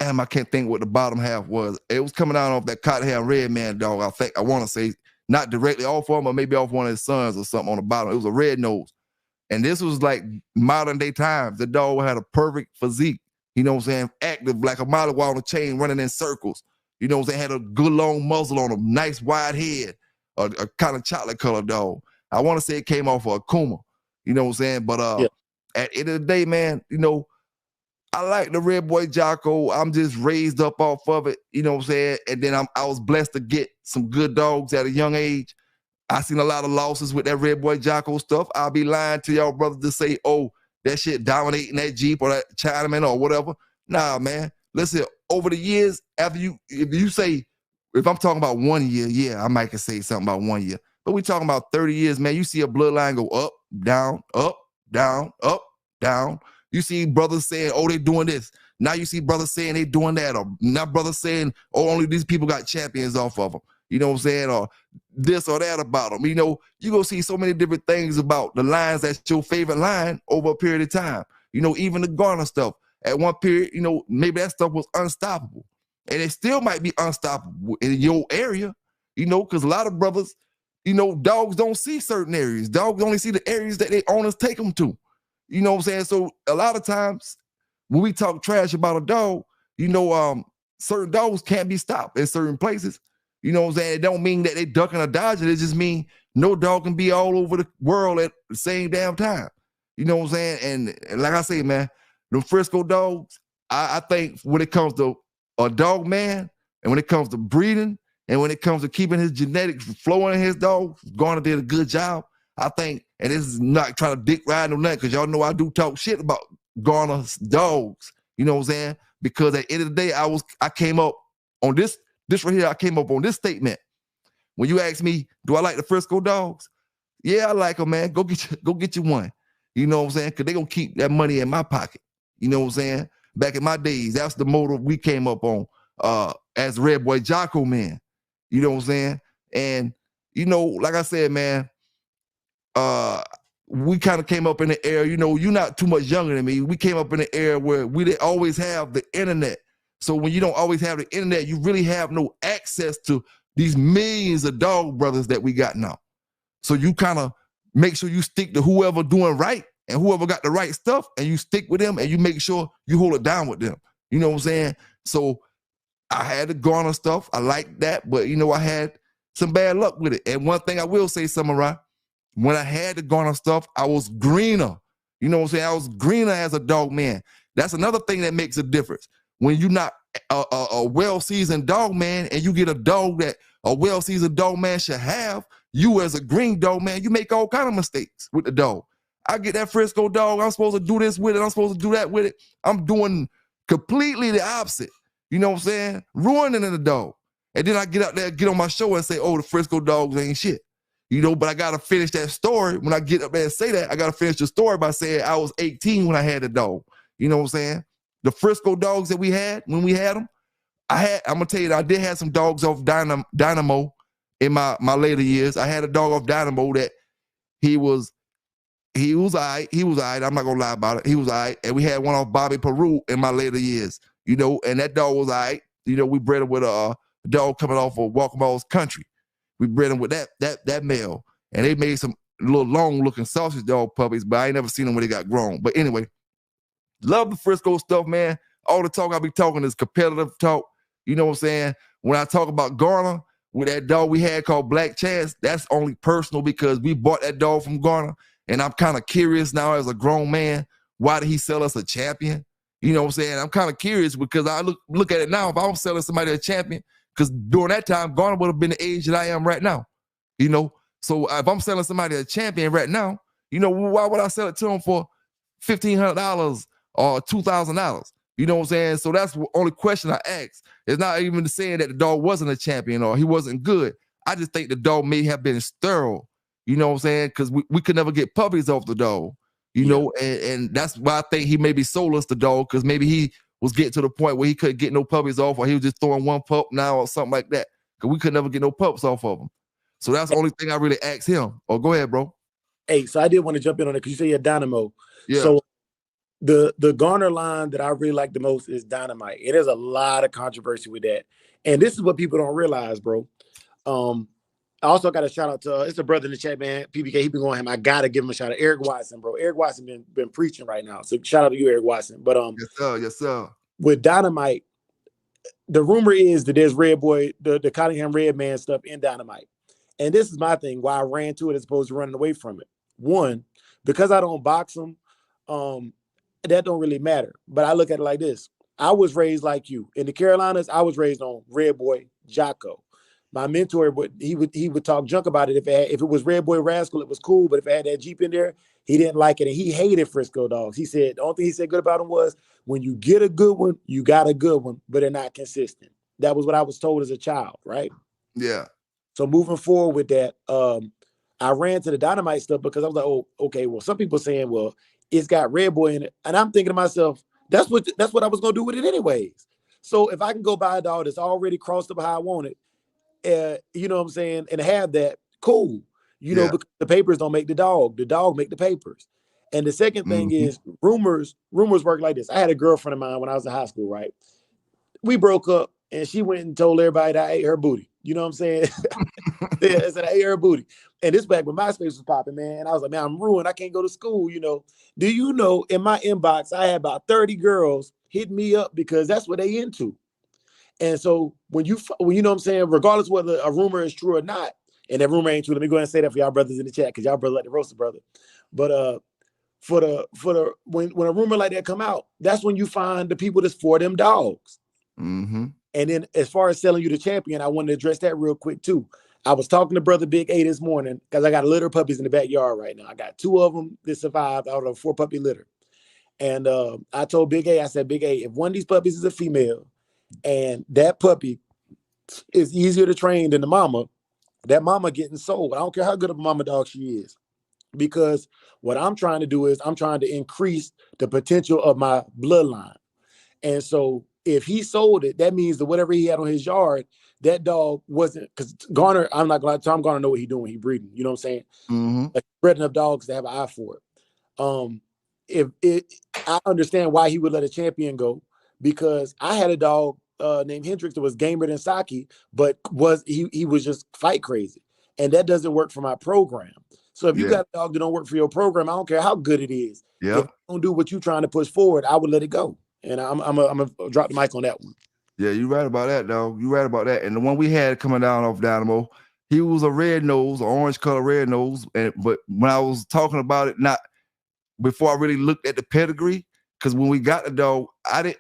I can't think what the bottom half was. It was coming out off that Cottonham Red Man dog. I want to say not directly off of him, or maybe off one of his sons or something on the bottom. It was a red nose. And this was like modern day times. The dog had a perfect physique, you know what I'm saying? Active, like a mile on a chain, running in circles. You know what I'm saying? Had a good long muzzle on him, nice wide head, a kind of chocolate colored dog. I want to say it came off of a Kuma, you know what I'm saying? But at the end of the day, man, you know, I like the Red Boy Jocko. I'm just raised up off of it, you know what I'm saying? And then I was blessed to get some good dogs at a young age. I seen a lot of losses with that Red Boy Jocko stuff. I'll be lying to y'all brothers to say, oh, that shit dominating that Jeep or that Chinaman or whatever. Nah, man. Listen, over the years, if you say, if I'm talking about 1 year, yeah, I might can say something about 1 year. But we talking about 30 years, man. You see a bloodline go up, down, up, down, up, down. You see brothers saying, oh, they doing this. Now you see brothers saying they doing that. Or now brothers saying, oh, only these people got champions off of them. You know what I'm saying? Or this or that about them. You know, you go see so many different things about the lines that's your favorite line over a period of time. You know, even the Garner stuff. At one period, you know, maybe that stuff was unstoppable. And it still might be unstoppable in your area, you know, because a lot of brothers, you know, dogs don't see certain areas. Dogs only see the areas that their owners take them to. You know what I'm saying? So a lot of times when we talk trash about a dog, you know, certain dogs can't be stopped in certain places. You know what I'm saying? It don't mean that they ducking or dodging. It just mean no dog can be all over the world at the same damn time. You know what I'm saying? And like I say, man, the Frisco dogs, I think when it comes to a dog man and when it comes to breeding and when it comes to keeping his genetics flowing in his dog, Garner did a good job. I think, and this is not trying to dick ride or nothing, because y'all know I do talk shit about Garner's dogs. You know what I'm saying? Because at the end of the day, I came up on this right here, I came up on this statement. When you ask me, do I like the Frisco dogs? Yeah, I like them, man. Go get you one. You know what I'm saying? Because they're going to keep that money in my pocket. You know what I'm saying? Back in my days, that's the motto we came up on as Red Boy Jocko man. You know what I'm saying? And, you know, like I said, man, we kind of came up in the era, you know, you're not too much younger than me. We came up in the era where we didn't always have the internet. So when you don't always have the internet, you really have no access to these millions of dog brothers that we got now. So you kind of make sure you stick to whoever doing right and whoever got the right stuff, and you stick with them and you make sure you hold it down with them. You know what I'm saying? So I had the Garner stuff. I liked that, but you know, I had some bad luck with it. And one thing I will say, Samurai, when I had the Garner stuff, I was greener. You know what I'm saying? I was greener as a dog man. That's another thing that makes a difference. When you're not a well-seasoned dog man and you get a dog that a well-seasoned dog man should have, you as a green dog man, you make all kind of mistakes with the dog. I get that Frisco dog, I'm supposed to do this with it, I'm supposed to do that with it. I'm doing completely the opposite. You know what I'm saying? Ruining the dog. And then I get out there, get on my show and say, oh, the Frisco dogs ain't shit. You know, but I got to finish that story. When I get up there and say that, I got to finish the story by saying I was 18 when I had the dog. You know what I'm saying? The Frisco dogs that we had, when we had them, I'm going to tell you, I did have some dogs off Dynamo in my later years. I had a dog off Dynamo that he was all right. He was all right. I'm not going to lie about it. He was all right. And we had one off Bobby Peru in my later years, you know, and that dog was all right. You know, we bred him with a dog coming off of Walkmall's Country. We bred him with that male. And they made some little long-looking sausage dog puppies, but I ain't never seen them when they got grown. But anyway, love the Frisco stuff, man. All the talk I be talking is competitive talk. You know what I'm saying? When I talk about Garner, with that dog we had called Black Chance, that's only personal because we bought that dog from Garner. And I'm kind of curious now as a grown man, why did he sell us a champion? You know what I'm saying? I'm kind of curious because I look at it now. If I was selling somebody a champion, because during that time, Garner would have been the age that I am right now. You know? So if I'm selling somebody a champion right now, you know, why would I sell it to him for $1,500 or $2,000? You know what I'm saying? So that's the only question I ask. It's not even saying that the dog wasn't a champion or he wasn't good. I just think the dog may have been sterile. You know what I'm saying? Because we could never get puppies off the dog. You know, and that's why I think he maybe sold us the dog, because maybe he was getting to the point where he couldn't get no puppies off, or he was just throwing one pup now or something like that. Because we could never get no pups off of him. So that's the only thing I really asked him. Oh, go ahead, bro. Hey, so I did want to jump in on it because you say you're Dynamo. Yeah. So the Garner line that I really like the most is Dynamite. It has a lot of controversy with that. And this is what people don't realize, bro. I also got a shout out to it's a brother in the chat, man. PBK, he been going him. I gotta give him a shout out. Eric Watson, bro. Eric Watson been preaching right now. So shout out to you, Eric Watson. But Yes, sir. Yes, sir. with Dynamite, the rumor is that there's Red Boy, the Cottingham Red Man stuff in Dynamite. And this is my thing, why I ran to it as opposed to running away from it. One, because I don't box them, that don't really matter. But I look at it like this. I was raised like you. In the Carolinas, I was raised on Red Boy Jocko. My mentor, he would talk junk about it. If it was Red Boy Rascal, it was cool. But if it had that Jeep in there, he didn't like it. And he hated Frisco dogs. He said, the only thing he said good about them was when you get a good one, you got a good one, but they're not consistent. That was what I was told as a child, right? Yeah. So moving forward with that, I ran to the Dynamite stuff because I was like, oh, okay, well, some people saying, well, it's got Red Boy in it. And I'm thinking to myself, that's what I was going to do with it anyways. So if I can go buy a dog that's already crossed up how I want it, you know what I'm saying, and have that, cool. You know, because the papers don't make the dog make the papers. And the second thing is rumors work like this. I had a girlfriend of mine when I was in high school, right? We broke up and she went and told everybody that I ate her booty. You know what I'm saying? Yeah, I said I ate her booty. And this back when MySpace was popping, man. And I was like, man, I'm ruined. I can't go to school, you know. Do you know in my inbox, I had about 30 girls hitting me up because that's what they into. And so when you know what I'm saying, regardless whether a rumor is true or not, and that rumor ain't true, let me go ahead and say that for y'all brothers in the chat, because y'all brothers like the roaster brother. But for the when a rumor like that come out, that's when you find the people that's for them dogs. Mm-hmm. And then as far as selling you the champion, I wanted to address that real quick too. I was talking to brother Big A this morning because I got a litter of puppies in the backyard right now. I got 2 of them that survived out of a 4 puppy litter. And I told Big A, I said, Big A, if one of these puppies is a female and that puppy is easier to train than the mama, that mama getting sold. I don't care how good of a mama dog she is. Because what I'm trying to do is I'm trying to increase the potential of my bloodline. And so if he sold it, that means that whatever he had on his yard, that dog wasn't, because Garner, I'm not going to Tom Garner know what he's doing. He breeding, you know what I'm saying? Mm-hmm. Like bred enough dogs to have an eye for it. I understand why he would let a champion go, because I had a dog named Hendrix that was gamer than Saki, but he was just fight crazy. And that doesn't work for my program. So if you got a dog that don't work for your program, I don't care how good it is. If I don't do what you're trying to push forward, I would let it go. And I'm gonna drop the mic on that one. Yeah, you're right about that, dog. You're right about that. And the one we had coming down off Dynamo, he was a red nose, orange color red nose. But when I was talking about it, not before I really looked at the pedigree, because when we got the dog,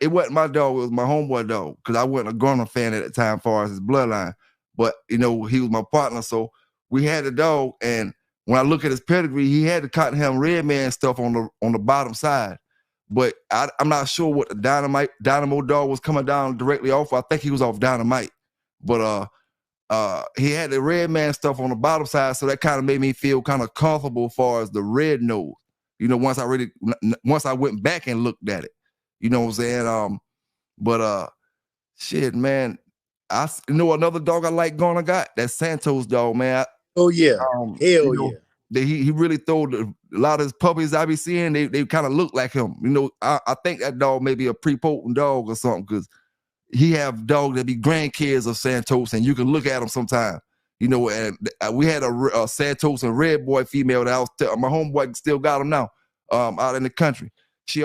it wasn't my dog, it was my homeboy dog, because I wasn't a Garner fan at the time as far as his bloodline. But you know, he was my partner, so we had the dog, and when I look at his pedigree, he had the Cottingham Red Man stuff on the bottom side. But I'm not sure what the Dynamo dog was coming down directly off. I think he was off Dynamite. But he had the Red Man stuff on the bottom side, so that kind of made me feel kind of comfortable as far as the red nose. You know, once I went back and looked at it. You know what I'm saying? Shit, man. Another dog I like Garner got, that Santos dog, man. Oh yeah. Hell yeah. He really throwed a lot of his puppies I be seeing, they kind of look like him. You know, I think that dog may be a pre-potent dog or something, because he have dogs that be grandkids of Santos, and you can look at them sometime. You know, and we had a Santos and Red Boy female that my homeboy still got them now, out in the country. She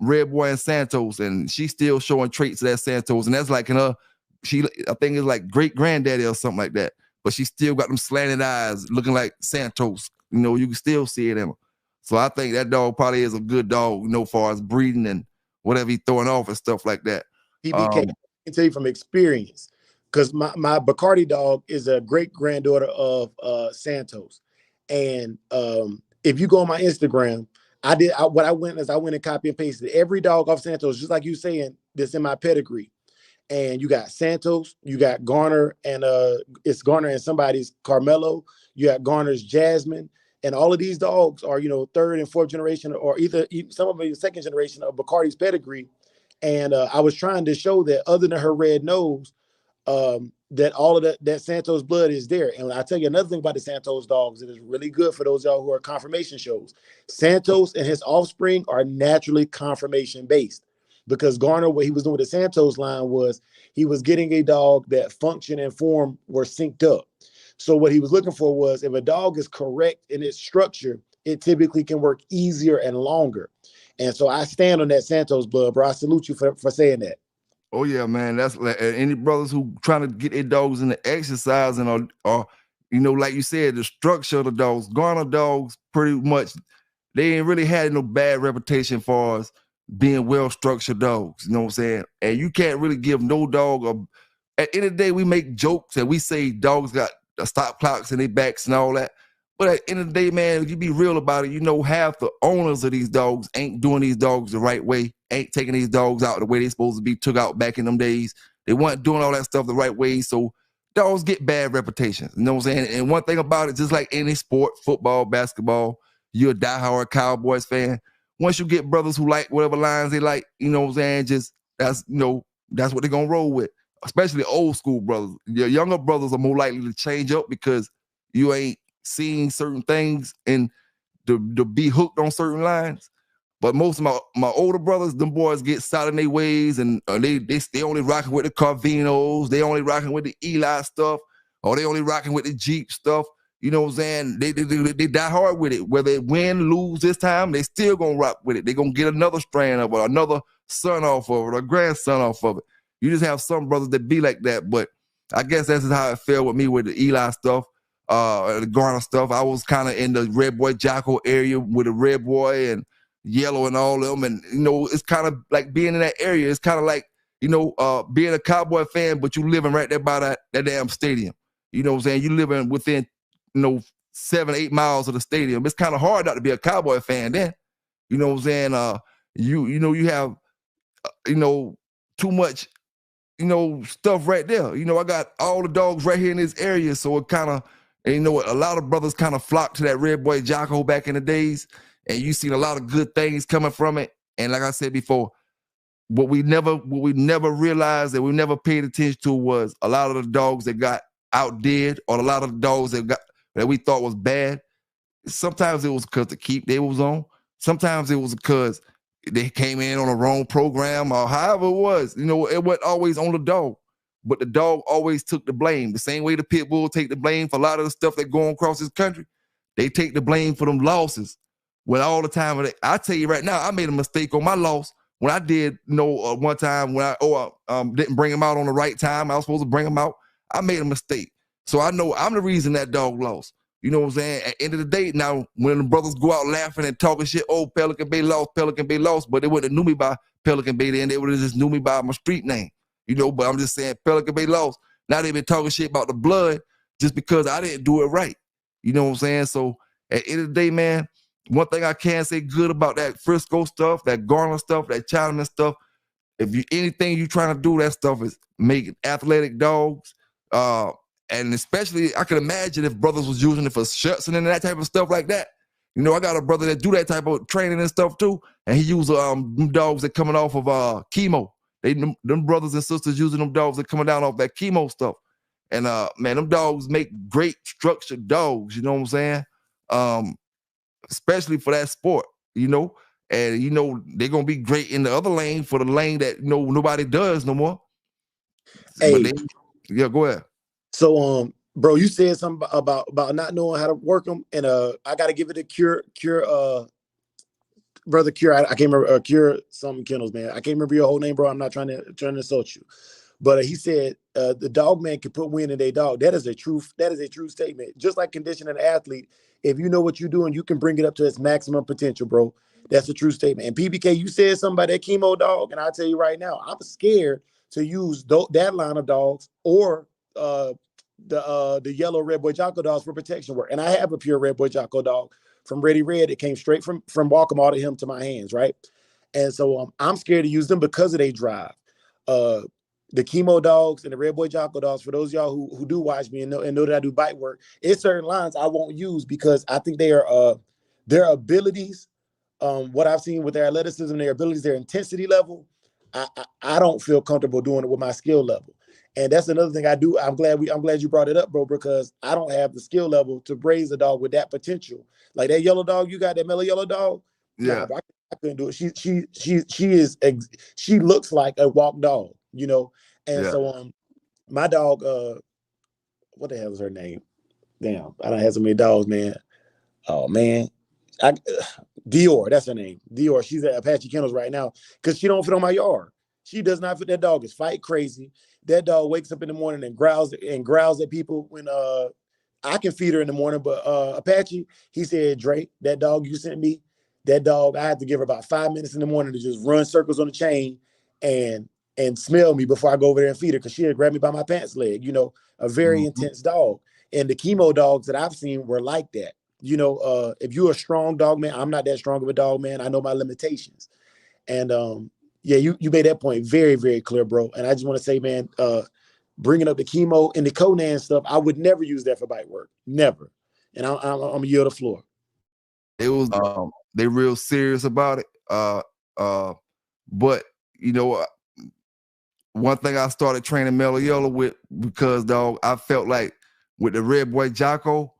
Red Boy and Santos, and she's still showing traits of that Santos, and that's like in her. I think it's like great granddaddy or something like that. But she still got them slanted eyes, looking like Santos. You know, you can still see it in her. So I think that dog probably is a good dog, you know, as far as breeding and whatever he's throwing off and stuff like that. PBK, I can tell you from experience, because my Bacardi dog is a great granddaughter of Santos. And if you go on my Instagram, I went and copy and pasted every dog off Santos, just like you saying, that's in my pedigree. And you got Santos, you got Garner, and it's Garner and somebody's Carmelo. You got Garner's Jasmine, and all of these dogs are, you know, 3rd and 4th generation, or some of them 2nd generation of Bacardi's pedigree. And I was trying to show that other than her red nose, that all of that Santos blood is there. And I tell you another thing about the Santos dogs that is really good for those y'all who are confirmation shows. Santos and his offspring are naturally confirmation based. Because Garner, what he was doing with the Santos line was he was getting a dog that function and form were synced up. So what he was looking for was if a dog is correct in its structure, it typically can work easier and longer. And so I stand on that Santos blood, bro. I salute you for saying that. Oh yeah, man. That's like any brothers who trying to get their dogs into exercise and or you know, like you said, the structure of the dogs. Garner dogs pretty much they ain't really had no bad reputation for us being well structured dogs. You know what I'm saying? And you can't really give no dog at the end of the day, we make jokes and we say dogs got stop clocks in their backs and all that. But at the end of the day, man, if you be real about it, you know half the owners of these dogs ain't doing these dogs the right way, ain't taking these dogs out the way they supposed to be took out back in them days. They weren't doing all that stuff the right way, so dogs get bad reputations. You know what I'm saying? And one thing about it, just like any sport, football, basketball, you're a diehard Cowboys fan. Once you get brothers who like whatever lines they like, you know what I'm saying, just that's that's what they're gonna roll with. Especially old school brothers. Your younger brothers are more likely to change up because you ain't seeing certain things and to be hooked on certain lines. But most of my older brothers, them boys get solid in their ways, and they only rocking with the Carvinos, they only rocking with the Eli stuff, or they only rocking with the Jeep stuff. You know what I'm saying? They die hard with it. Whether it win, lose this time, they still gonna rock with it. They gonna get another strand of it, another son off of it, or grandson off of it. You just have some brothers that be like that, but I guess that's how it felt with me with the Eli stuff, the Garner stuff. I was kind of in the Red Boy Jocko area with the Red Boy and Yellow and all of them, and it's kind of like being in that area. It's kind of like being a Cowboy fan, but you living right there by that damn stadium. You know what I'm saying? You living within 7-8 miles of the stadium. It's kind of hard not to be a Cowboy fan then. You know what I'm saying? You have too much stuff right there. I got all the dogs right here in this area, so it kind of, a lot of brothers kind of flocked to that Red Boy Jocko back in the days, and you seen a lot of good things coming from it. And like I said before, what we never realized, that we never paid attention to, was a lot of the dogs that got outdid, or a lot of the dogs that we thought was bad. Sometimes it was because the keep they was on. Sometimes it was because they came in on a wrong program, or however it was. It wasn't always on the dog, but the dog always took the blame. The same way the pit bull take the blame for a lot of the stuff that going across this country, they take the blame for them losses. When all the time, I tell you right now, I made a mistake on my loss when I did, one time when I didn't bring him out on the right time. I was supposed to bring him out. I made a mistake. So I know I'm the reason that dog lost. You know what I'm saying? At the end of the day, now, when the brothers go out laughing and talking shit, oh, Pelican Bay lost, but they wouldn't have knew me by Pelican Bay then. They would have just knew me by my street name. But I'm just saying Pelican Bay lost. Now they've been talking shit about the blood just because I didn't do it right. You know what I'm saying? So at the end of the day, man, one thing I can say good about that Frisco stuff, that Garner stuff, that Chinaman stuff, anything you trying to do, that stuff is making athletic dogs. And especially, I can imagine if brothers was using it for shuts and that type of stuff like that. I got a brother that do that type of training and stuff too, and he use them dogs that coming off of chemo. Them brothers and sisters using them dogs that coming down off that chemo stuff. And man, them dogs make great structured dogs. You know what I'm saying? Especially for that sport. And they're gonna be great in the other lane, for the lane that nobody does no more. Hey, yeah, go ahead. So, bro, you said something about not knowing how to work them, and I got to give it a Cure, brother Cure. I can't remember Cure something Kennels, man. I can't remember your whole name, bro. I'm not trying to insult you, but he said the dog man can put wind in their dog. That is a true statement. Just like conditioning an athlete, if you know what you're doing, you can bring it up to its maximum potential, bro. That's a true statement. And PBK, you said something about that chemo dog, and I'll tell you right now, I'm scared to use that line of dogs or the yellow Red Boy Jocko dogs for protection work. And I have a pure Red Boy Jocko dog from Ready Red. It came straight from Walk'em to him to my hands, right? And so I'm scared to use them because of their drive. The chemo dogs and the Red Boy Jocko dogs, for those of y'all who do watch me and know that I do bite work, it's certain lines I won't use because I think they are their abilities, what I've seen with their athleticism, their abilities, their intensity level, I don't feel comfortable doing it with my skill level. And that's another thing I do. I'm glad you brought it up, bro, because I don't have the skill level to raise a dog with that potential. Like that yellow dog you got, that mellow yellow dog. Yeah, nah, bro, I couldn't do it. She looks like a walk dog, And yeah. so my dog, what the hell is her name? Damn, I done had so many dogs, man. Oh man, Dior, that's her name. Dior. She's at Apache Kennels right now because she don't fit on my yard. She does not fit. That dog is fight crazy. That dog wakes up in the morning and growls at people when I can feed her in the morning. But Apache, he said, Drake, that dog you sent me, that dog, I had to give her about 5 minutes in the morning to just run circles on the chain and smell me before I go over there and feed her because she had grabbed me by my pants leg. You know, a very intense dog. And the chemo dogs that I've seen were like that. You know, if you're a strong dog man, I'm not that strong of a dog man. I know my limitations. And yeah, you made that point very, very clear, bro. And I just want to say, man, bringing up the chemo and the Conan stuff, I would never use that for bite work. Never. And I'm going to yield the floor. It was they real serious about it. But you know, one thing I started training Mellow Yellow with because dog, I felt like with the Red Boy Jocko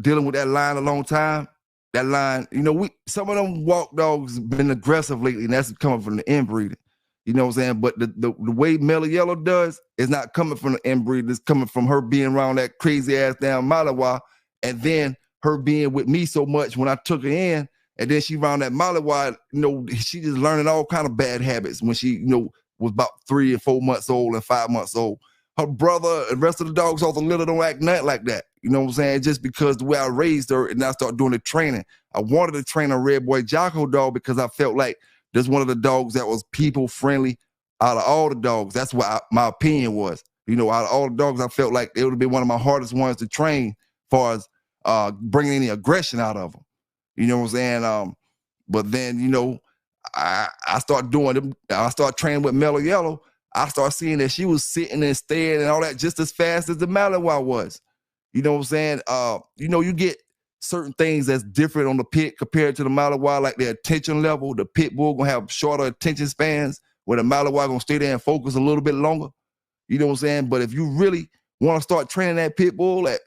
dealing with that line a long time. That line, you know, some of them walk dogs been aggressive lately, and that's coming from the inbreeding. You know what I'm saying? But the way Mellow Yellow does is not coming from the inbreeding. It's coming from her being around that crazy ass damn Malawi, and then her being with me so much when I took her in, and then she around that Malawi, you know, she just learning all kind of bad habits when she, you know, was about 3 and 4 months old and 5 months old. Her brother and the rest of the dogs off the litter don't act nothing like that. You know what I'm saying? Just because the way I raised her and I started doing the training. I wanted to train a Red Boy Jocko dog because I felt like there's one of the dogs that was people friendly out of all the dogs. That's what my opinion was. You know, out of all the dogs, I felt like it would have been one of my hardest ones to train as far as bringing any aggression out of them. You know what I'm saying? But then, you know, I started doing them. I started training with Mellow Yellow. I started seeing that she was sitting and staring and all that just as fast as the Malawi was. You know what I'm saying? You know, you get certain things that's different on the pit compared to the Malawi, like their attention level. The pit bull gonna have shorter attention spans, where the Malawi gonna stay there and focus a little bit longer. You know what I'm saying? But if you really want to start training that pit bull at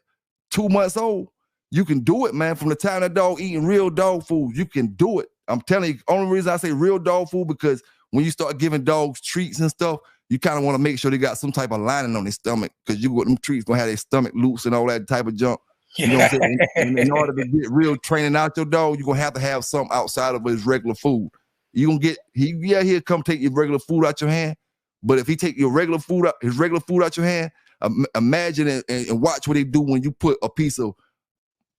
2 months old, you can do it, man. From the time that dog eating real dog food, you can do it. I'm telling you, only reason I say real dog food because when you start giving dogs treats and stuff, you kind of want to make sure they got some type of lining on their stomach because you got them treats gonna have their stomach loose and all that type of junk. You know what I'm saying? And in order to get real training out your dog, you're gonna have something outside of his regular food. You gonna get he'll come take your regular food out your hand, but if he take your regular food out, his regular food out your hand, imagine and watch what they do when you put a piece of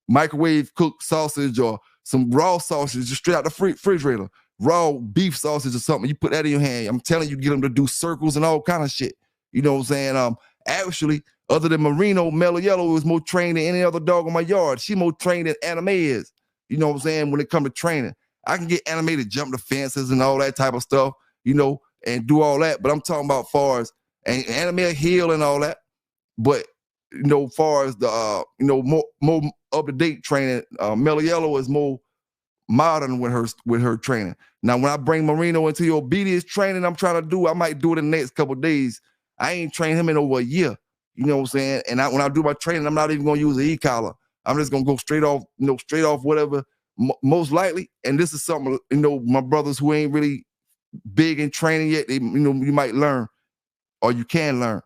microwave cooked sausage or some raw sausage just straight out the refrigerator, raw beef sausage or something. You put that in your hand. I'm telling you, get them to do circles and all kind of shit. You know what I'm saying? Actually, other than Merino, Mellow Yellow is more trained than any other dog in my yard. She more trained than Anime is. You know what I'm saying? When it comes to training, I can get Anime to jump the fences and all that type of stuff, you know, and do all that. But I'm talking about far as and Anime heel and all that. But you know, far as the you know, more up to date training, Mellow Yellow is more modern with her training. Now, when I bring Merino into your obedience training, I'm trying to do, I might do it in the next couple of days. I ain't trained him in over a year. You know what I'm saying? And when I do my training, I'm not even gonna use an e-collar. I'm just gonna go straight off whatever, most likely. And this is something, you know, my brothers who ain't really big in training yet, they, you know, you might learn or you can learn.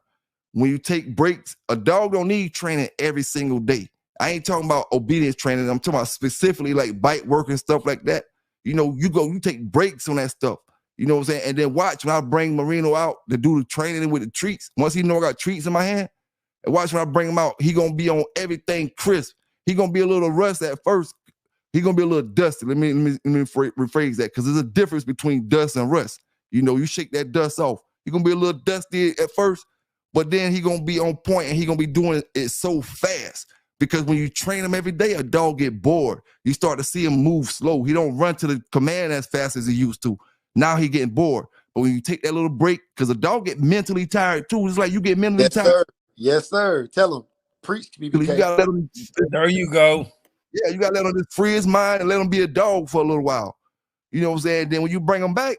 When you take breaks, a dog don't need training every single day. I ain't talking about obedience training. I'm talking about specifically like bite work and stuff like that. You know, you take breaks on that stuff. You know what I'm saying? And then watch when I bring Merino out to do the training with the treats. Once he know I got treats in my hand, and watch when I bring him out, he gonna be on everything crisp. He gonna be a little rust at first. He gonna be a little dusty. Let me rephrase that, because there's a difference between dust and rust. You know, you shake that dust off. He gonna be a little dusty at first, but then he gonna be on point and he gonna be doing it so fast. Because when you train him every day, a dog get bored. You start to see him move slow. He don't run to the command as fast as he used to. Now he getting bored. But when you take that little break, because a dog get mentally tired too. It's like you get mentally tired. Sir. Yes, sir. Tell him. Preach, PBK. You gotta let him. There you go. Yeah, you gotta let him just free his mind and let him be a dog for a little while. You know what I'm saying? Then when you bring him back,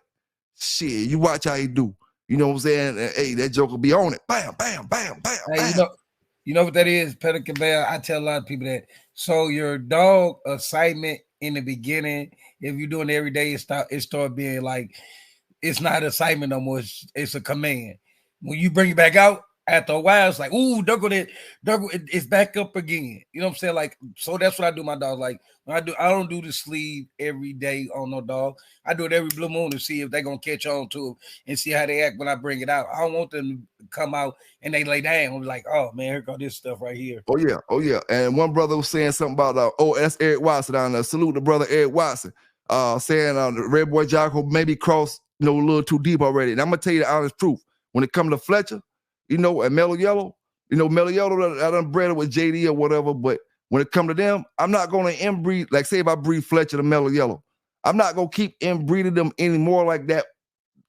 shit, you watch how he do. You know what I'm saying? And, hey, that joker be on it. Bam, bam, bam, bam, Hey, bam. you know what that is, Pelican Bay? I tell a lot of people that. So your dog assignment in the beginning, if you're doing it every day, it start being like, it's not assignment no more. It's a command. When you bring it back out, after a while, it's like, ooh, it's back up again. You know what I'm saying? Like, so that's what I do with my dog. Like, when I don't do the sleeve every day on no dog. I do it every blue moon to see if they're gonna catch on to it and see how they act when I bring it out. I don't want them to come out and they lay down like, oh man, here go this stuff right here. Oh yeah. And one brother was saying something about that's Eric Watson down there. Salute the brother Eric Watson. Saying the Red Boy Jocko maybe crossed a little too deep already. And I'm gonna tell you the honest truth. When it comes to Fletcher, and Mellow Yellow, Mellow Yellow, I done bred it with JD or whatever, but when it comes to them, I'm not going to inbreed, like say if I breed Fletcher to Mellow Yellow, I'm not going to keep inbreeding them anymore like that,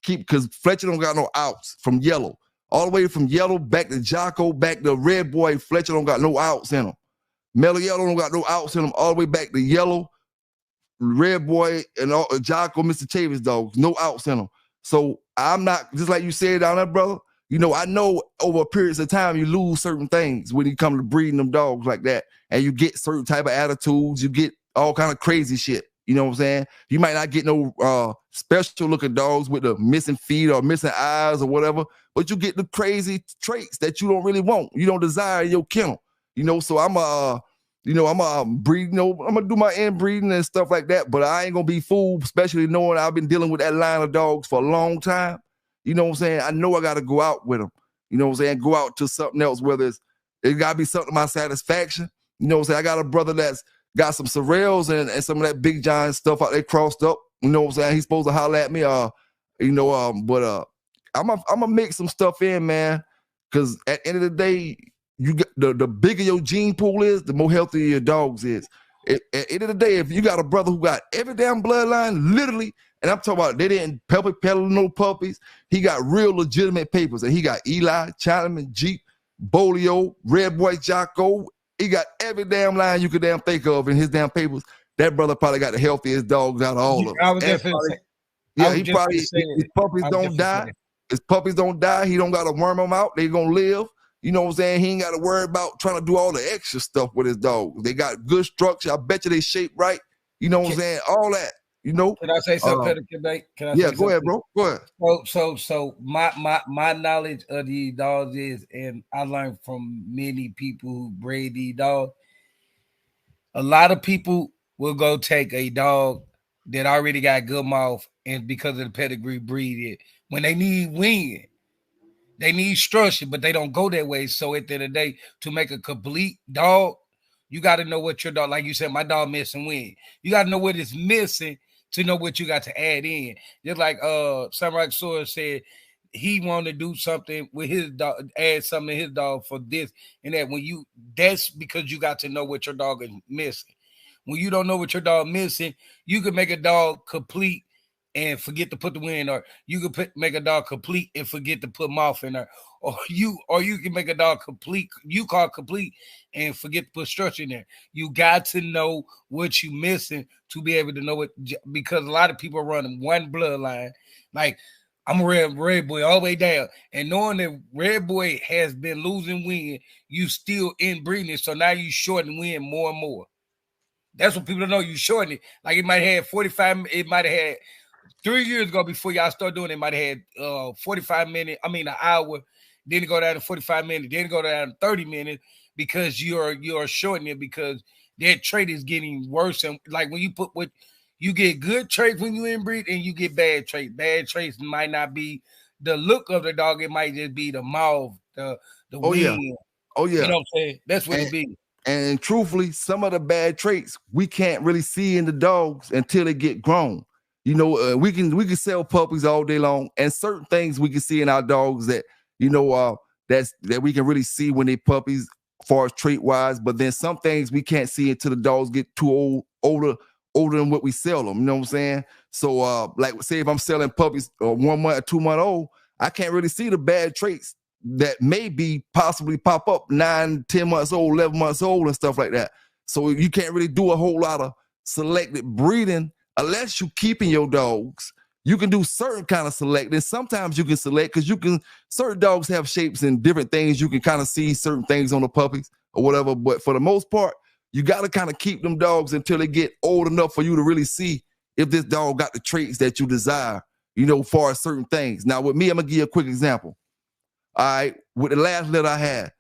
because Fletcher don't got no outs from Yellow. All the way from Yellow back to Jocko, back to Red Boy, Fletcher don't got no outs in him. Mellow Yellow don't got no outs in him, all the way back to Yellow, Red Boy, and Jocko, Mr. Chavis dogs, no outs in them. So I'm not, just like you said down there, brother, I know over periods of time you lose certain things when you come to breeding them dogs like that, and you get certain type of attitudes, you get all kind of crazy shit. You know what I'm saying? You might not get no special looking dogs with the missing feet or missing eyes or whatever, but you get the crazy traits that you don't really want, you don't desire in your kennel. So I'm I'm breeding, I'm gonna do my inbreeding and stuff like that, but I ain't gonna be fooled, especially knowing I've been dealing with that line of dogs for a long time. You know what I'm saying? I know I got to go out with them. You know what I'm saying? Go out to something else, whether it got to be something to my satisfaction. You know what I'm saying? I got a brother that's got some Sorrels and some of that big giant stuff out there crossed up. You know what I'm saying? He's supposed to holler at me. But I'm going to mix some stuff in, man, because at the end of the day, you get the bigger your gene pool is, the more healthier your dogs is. At the end of the day, if you got a brother who got every damn bloodline, literally, and I'm talking about they didn't peddle no puppies. He got real legitimate papers, and he got Eli, Chinaman, Jeep, Bolio, Red Boy Jocko. He got every damn line you could damn think of in his damn papers. That brother probably got the healthiest dogs out of all of us. His puppies don't die. His puppies don't die. He don't got to worm them out. They gonna live. You know what I'm saying? He ain't got to worry about trying to do all the extra stuff with his dogs. They got good structure. I bet you they shape right. You know what I'm saying? All that. Can I say something, Pelican? Yeah, go ahead, bro. Go ahead. So my knowledge of these dogs is, and I learned from many people who breed these dogs. A lot of people will go take a dog that already got good mouth, and because of the pedigree, breed it when they need win. They need structure, but they don't go that way. So at the end of the day, to make a complete dog, you got to know what your dog, like you said, my dog missing win. You got to know what it's missing to know what you got to add in. Just like Samurai Sword said, he wanted to do something with his dog, add something to his dog for this and that. That's because you got to know what your dog is missing. When you don't know what your dog missing, you can make a dog complete and forget to put the win, or you can make a dog complete and forget to put mouth in there, or you can make a dog complete, you call complete and forget to put structure in there. You got to know what you missing to be able to know it, because a lot of people are running one bloodline. Like, I'm a red boy all the way down, and knowing that red boy has been losing win, you still inbreeding it, so now you shorten win more and more. That's what people don't know. You shorten it. Like, it might have 45, it might have had 3 years ago, before y'all start doing it, might have had 45 minutes, an hour, then go down to 45 minutes, then go down to 30 minutes, because you're shortening it, because that trait is getting worse. And like, when you get good traits when you inbreed, and you get bad traits. Bad traits might not be the look of the dog, it might just be the mouth, the wing. Oh yeah. You know what I'm saying? That's what it be. And truthfully, some of the bad traits we can't really see in the dogs until they get grown. We can sell puppies all day long, and certain things we can see in our dogs that that we can really see when they puppies, as far as trait wise. But then some things we can't see until the dogs get too older than what we sell them. You know what I'm saying? So like, say if I'm selling puppies 1 month or 2 month old, I can't really see the bad traits that may possibly pop up 9, 10 months old, 11 months old, and stuff like that. So you can't really do a whole lot of selected breeding unless you keeping your dogs. You can do certain kind of selecting. Sometimes you can select, because certain dogs have shapes and different things. You can kind of see certain things on the puppies or whatever. But for the most part, you got to kind of keep them dogs until they get old enough for you to really see if this dog got the traits that you desire, far as certain things. Now with me, I'm gonna give you a quick example. All right, with the last litter I had.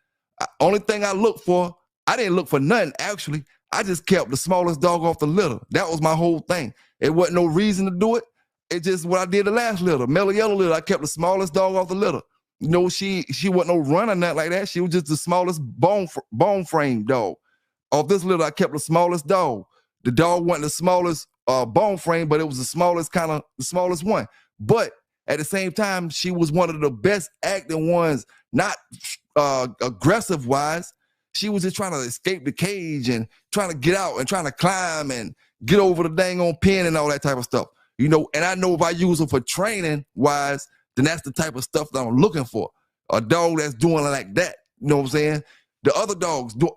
Only thing I looked for, I didn't look for nothing, actually. I just kept the smallest dog off the litter. That was my whole thing. It wasn't no reason to do it. It just what I did the last litter, mellow yellow litter. I kept the smallest dog off the litter. You know, she wasn't no runner, nothing like that. She was just the smallest bone frame dog. Off this litter, I kept the smallest dog. The dog wasn't the smallest bone frame, but it was the smallest one. But at the same time, she was one of the best acting ones, not aggressive wise. She was just trying to escape the cage and trying to get out and trying to climb and get over the dang on pen and all that type of stuff. You know, and I know if I use her for training wise, then that's the type of stuff that I'm looking for. A dog that's doing it like that. You know what I'm saying? The other dogs, they're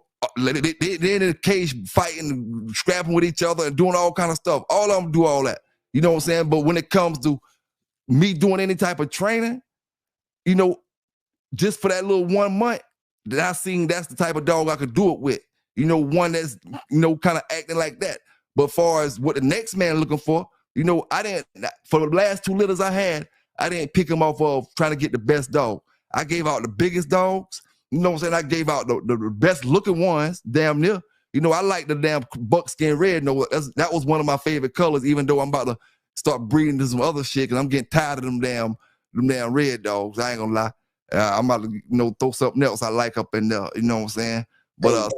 in the cage fighting, scrapping with each other and doing all kind of stuff. All of them do all that. You know what I'm saying? But when it comes to me doing any type of training, you know, just for that little 1 month, that I seen that's the type of dog I could do it with. You know, one that's, you know, kind of acting like that. But far as what the next man looking for, you know, for the last 2 litters I had, I didn't pick them off of trying to get the best dog. I gave out the biggest dogs. You know what I'm saying? I gave out the best looking ones, damn near. You know, I like the damn buckskin red. No, that was one of my favorite colors, even though I'm about to start breeding to some other shit because I'm getting tired of them damn red dogs. I ain't gonna lie. I'm about to, you know, throw something else I like up in there. You know what I'm saying? But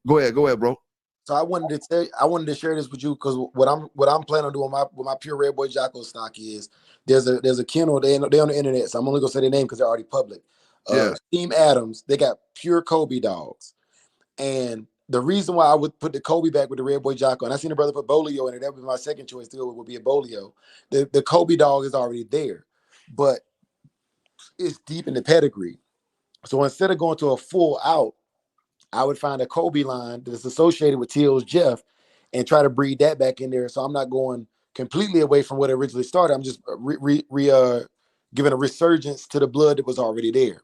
go ahead, bro. So I wanted to share this with you because what I'm planning on doing with my pure Red Boy Jocko stock is there's a kennel, they on the internet, so I'm only gonna say their name because they're already public. Team Adams, they got pure Kobe dogs. And the reason why I would put the Kobe back with the Red Boy Jocko, and I seen the brother put Bolio in it, that would be my second choice still, would be a Bolio. The Kobe dog is already there, but it's deep in the pedigree. So instead of going to a full out, I would find a Kobe line that's associated with Teal's Jeff and try to breed that back in there. So I'm not going completely away from what originally started. I'm just giving a resurgence to the blood that was already there.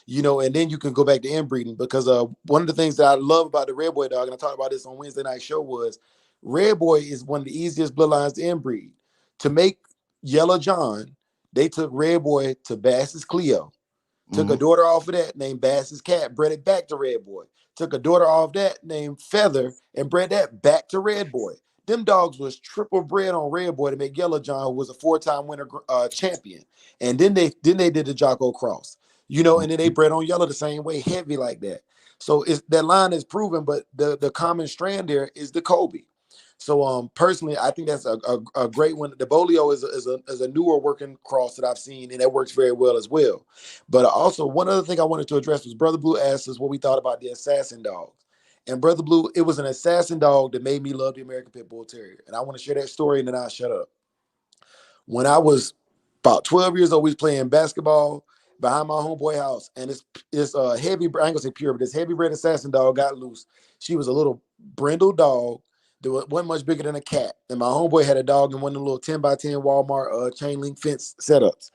You know, and then you can go back to inbreeding because one of the things that I love about the Red Boy dog, and I talked about this on Wednesday night show, was Red Boy is one of the easiest bloodlines to inbreed. To make Yellow John, they took Red Boy to Bass's Cleo. Took a daughter off of that named Bass's Cat, bred it back to Red Boy. Took a daughter off that named Feather and bred that back to Red Boy. Them dogs was triple bred on Red Boy to make Yellow John, who was a 4-time winner champion. And then they did the Jocko Cross, you know, and then they bred on Yellow the same way, heavy like that. So that line is proven, but the common strand there is the Kobe. So personally, I think that's a great one. The Bolio is a newer working cross that I've seen, and that works very well as well. But also, one other thing I wanted to address was Brother Blue asked us what we thought about the assassin dogs. And Brother Blue, it was an assassin dog that made me love the American Pit Bull Terrier. And I want to share that story, and then I'll shut up. When I was about 12 years old, we was playing basketball behind my homeboy house, and this heavy, I ain't gonna say pure, but this heavy bred assassin dog got loose. She was a little brindle dog that wasn't much bigger than a cat. And my homeboy had a dog in one of the little 10 by 10 Walmart chain link fence setups.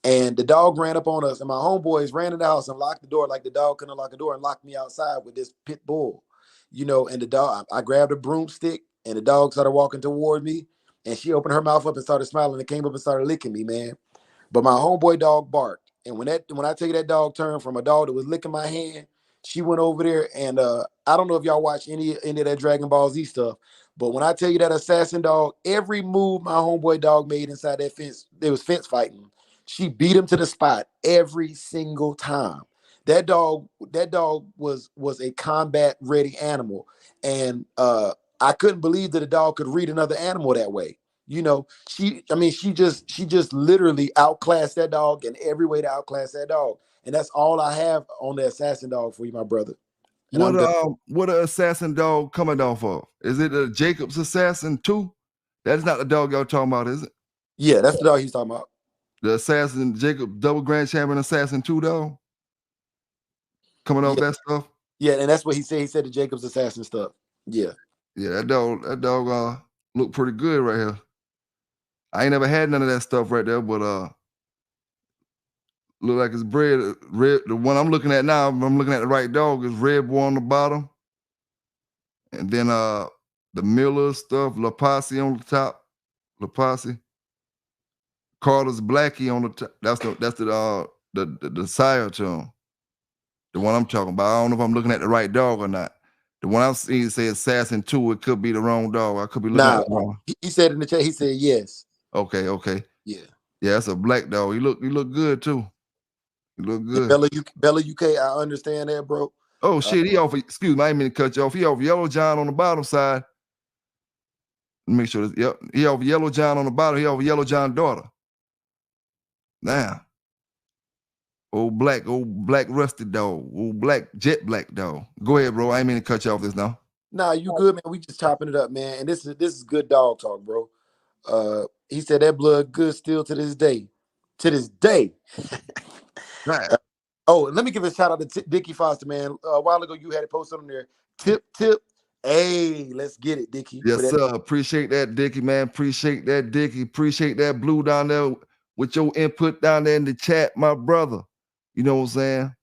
And the dog ran up on us, and my homeboys ran in the house and locked the door like the dog couldn't lock the door and locked me outside with this pit bull, you know. And the dog, I grabbed a broomstick, and the dog started walking toward me, and she opened her mouth up and started smiling and came up and started licking me, man. But my homeboy dog barked, and when I tell you that dog turned from a dog that was licking my hand, she went over there, and I don't know if y'all watch any of that Dragon Ball Z stuff, but when I tell you that assassin dog, every move my homeboy dog made inside that fence, there was fence fighting. She beat him to the spot every single time. That dog was a combat ready animal, and I couldn't believe that a dog could read another animal that way. You know, she just literally outclassed that dog in every way to outclass that dog. And that's all I have on the assassin dog for you, my brother. And what a assassin dog coming off of? Is it a Jacob's assassin too? That's not the dog y'all talking about, is it? Yeah, that's the dog he's talking about. The assassin, Jacob double grand champion assassin 2 dog? Coming off that stuff? Yeah, and that's what he said. He said the Jacob's assassin stuff. Yeah. Yeah, that dog look pretty good right here. I ain't never had none of that stuff right there, but look like it's bred red. The one I'm looking at now, if I'm looking at the right dog, is Red Boy on the bottom. And then the Miller stuff, La Posse on the top. La Posse. Carter's Blackie on the top. That's the the sire to him. The one I'm talking about. I don't know if I'm looking at the right dog or not. The one I'm seeing say Assassin 2, it could be the wrong dog. I could be looking at the wrong. He said in the chat, he said yes. Okay. Yeah. Yeah, that's a black dog. He look good too. He look good. Bella UK, I understand that, bro. Oh shit, he off. Excuse me, I didn't mean to cut you off. He off Yellow John on the bottom side. Make sure. Yep, he off Yellow John on the bottom. He off Yellow John daughter. Now, old black rusty dog, old black jet black dog. Go ahead, bro. I ain't mean to cut you off this now. Nah, you good, man. We just chopping it up, man. And this is good dog talk, bro. He said that blood good still to this day. To this day. Right. Oh, let me give a shout out to Dickie Foster, man. A while ago, you had it posted on there. Tip. Hey, let's get it, Dickie. Yes, sir. Appreciate that, Dickie, man. Appreciate that, Dickie. Appreciate that, Blue, down there with your input down there in the chat, my brother. You know what I'm saying?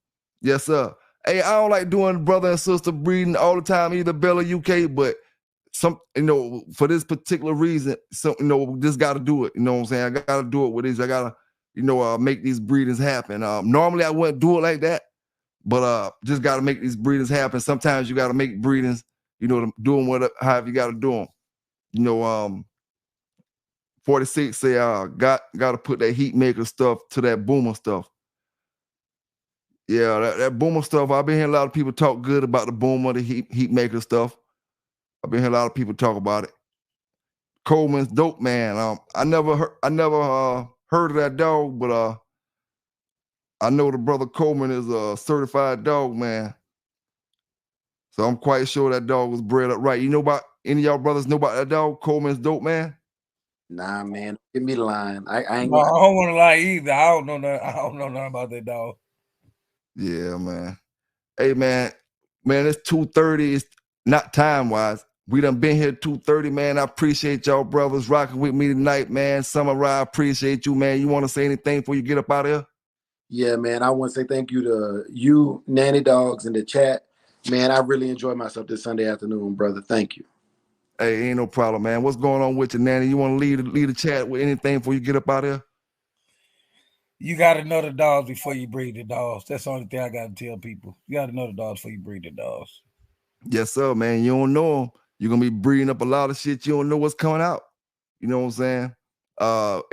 Yes, sir. Hey, I don't like doing brother and sister breeding all the time, either Bella UK, but for this particular reason, just got to do it. You know what I'm saying? I got to do it with these. I got to, make these breedings happen. Normally, I wouldn't do it like that, but just got to make these breedings happen. Sometimes you got to make breedings, do them however you got to do them. 46 say, got to put that heat maker stuff to that boomer stuff. Yeah, that boomer stuff, I've been hearing a lot of people talk good about the boomer, the heat maker stuff. I've been hearing a lot of people talk about it. Coleman's dope, man. I never heard of that dog, but I know the brother Coleman is a certified dog, man. So I'm quite sure that dog was bred up right. You know about any of y'all brothers know about that dog, Coleman's dope, man? Nah, man. Give me the line. I ain't I don't want to lie either. I don't know nothing about that dog. Yeah, man. Hey, man, it's 2:30. It's not time-wise. We done been here 2:30, man. I appreciate y'all brothers rocking with me tonight, man. Summer I appreciate you, man. You want to say anything before you get up out of here? Yeah, man. I want to say thank you to you, Nanny Dogs, in the chat. Man, I really enjoyed myself this Sunday afternoon, brother. Thank you. Hey, ain't no problem, man. What's going on with you, Nanny? You want to lead the chat with anything before you get up out of here? You got to know the dogs before you breed the dogs. That's the only thing I got to tell people. You got to know the dogs before you breed the dogs. Yes, sir, man. You don't know them. You're going to be breeding up a lot of shit. You don't know what's coming out. You know what I'm saying?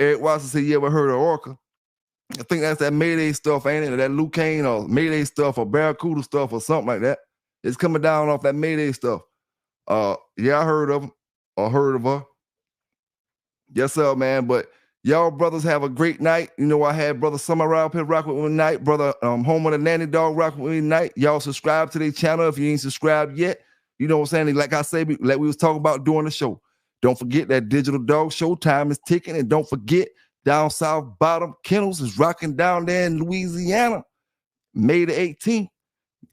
Eric Watson said, you ever heard of Orca? I think that's that Mayday stuff, ain't it? That Lucane or Mayday stuff or Barracuda stuff or something like that. It's coming down off that Mayday stuff. Yeah, I heard of him or heard of her. Yes, sir, man. But y'all brothers have a great night. I had Brother Summer up here rock with me tonight. Brother Home of the Nanny Dog rock with me tonight. Y'all subscribe to their channel if you ain't subscribed yet. You know what I'm saying? Like I say, like we was talking about during the show. Don't forget that Digital Dog Show time is ticking. And don't forget, Down South Bottom Kennels is rocking down there in Louisiana, May the 18th.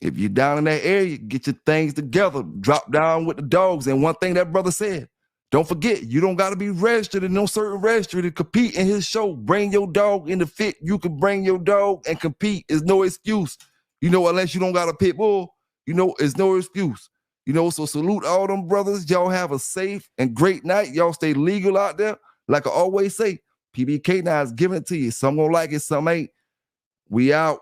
If you're down in that area, get your things together. Drop down with the dogs. And one thing that brother said, don't forget, you don't got to be registered in no certain registry to compete in his show. Bring your dog in the fit. You can bring your dog and compete. It's no excuse. Unless you don't got a pit bull, it's no excuse. So salute all them brothers. Y'all have a safe and great night. Y'all stay legal out there. Like I always say, PBK9s giving it to you. Some gonna like it, some ain't. We out.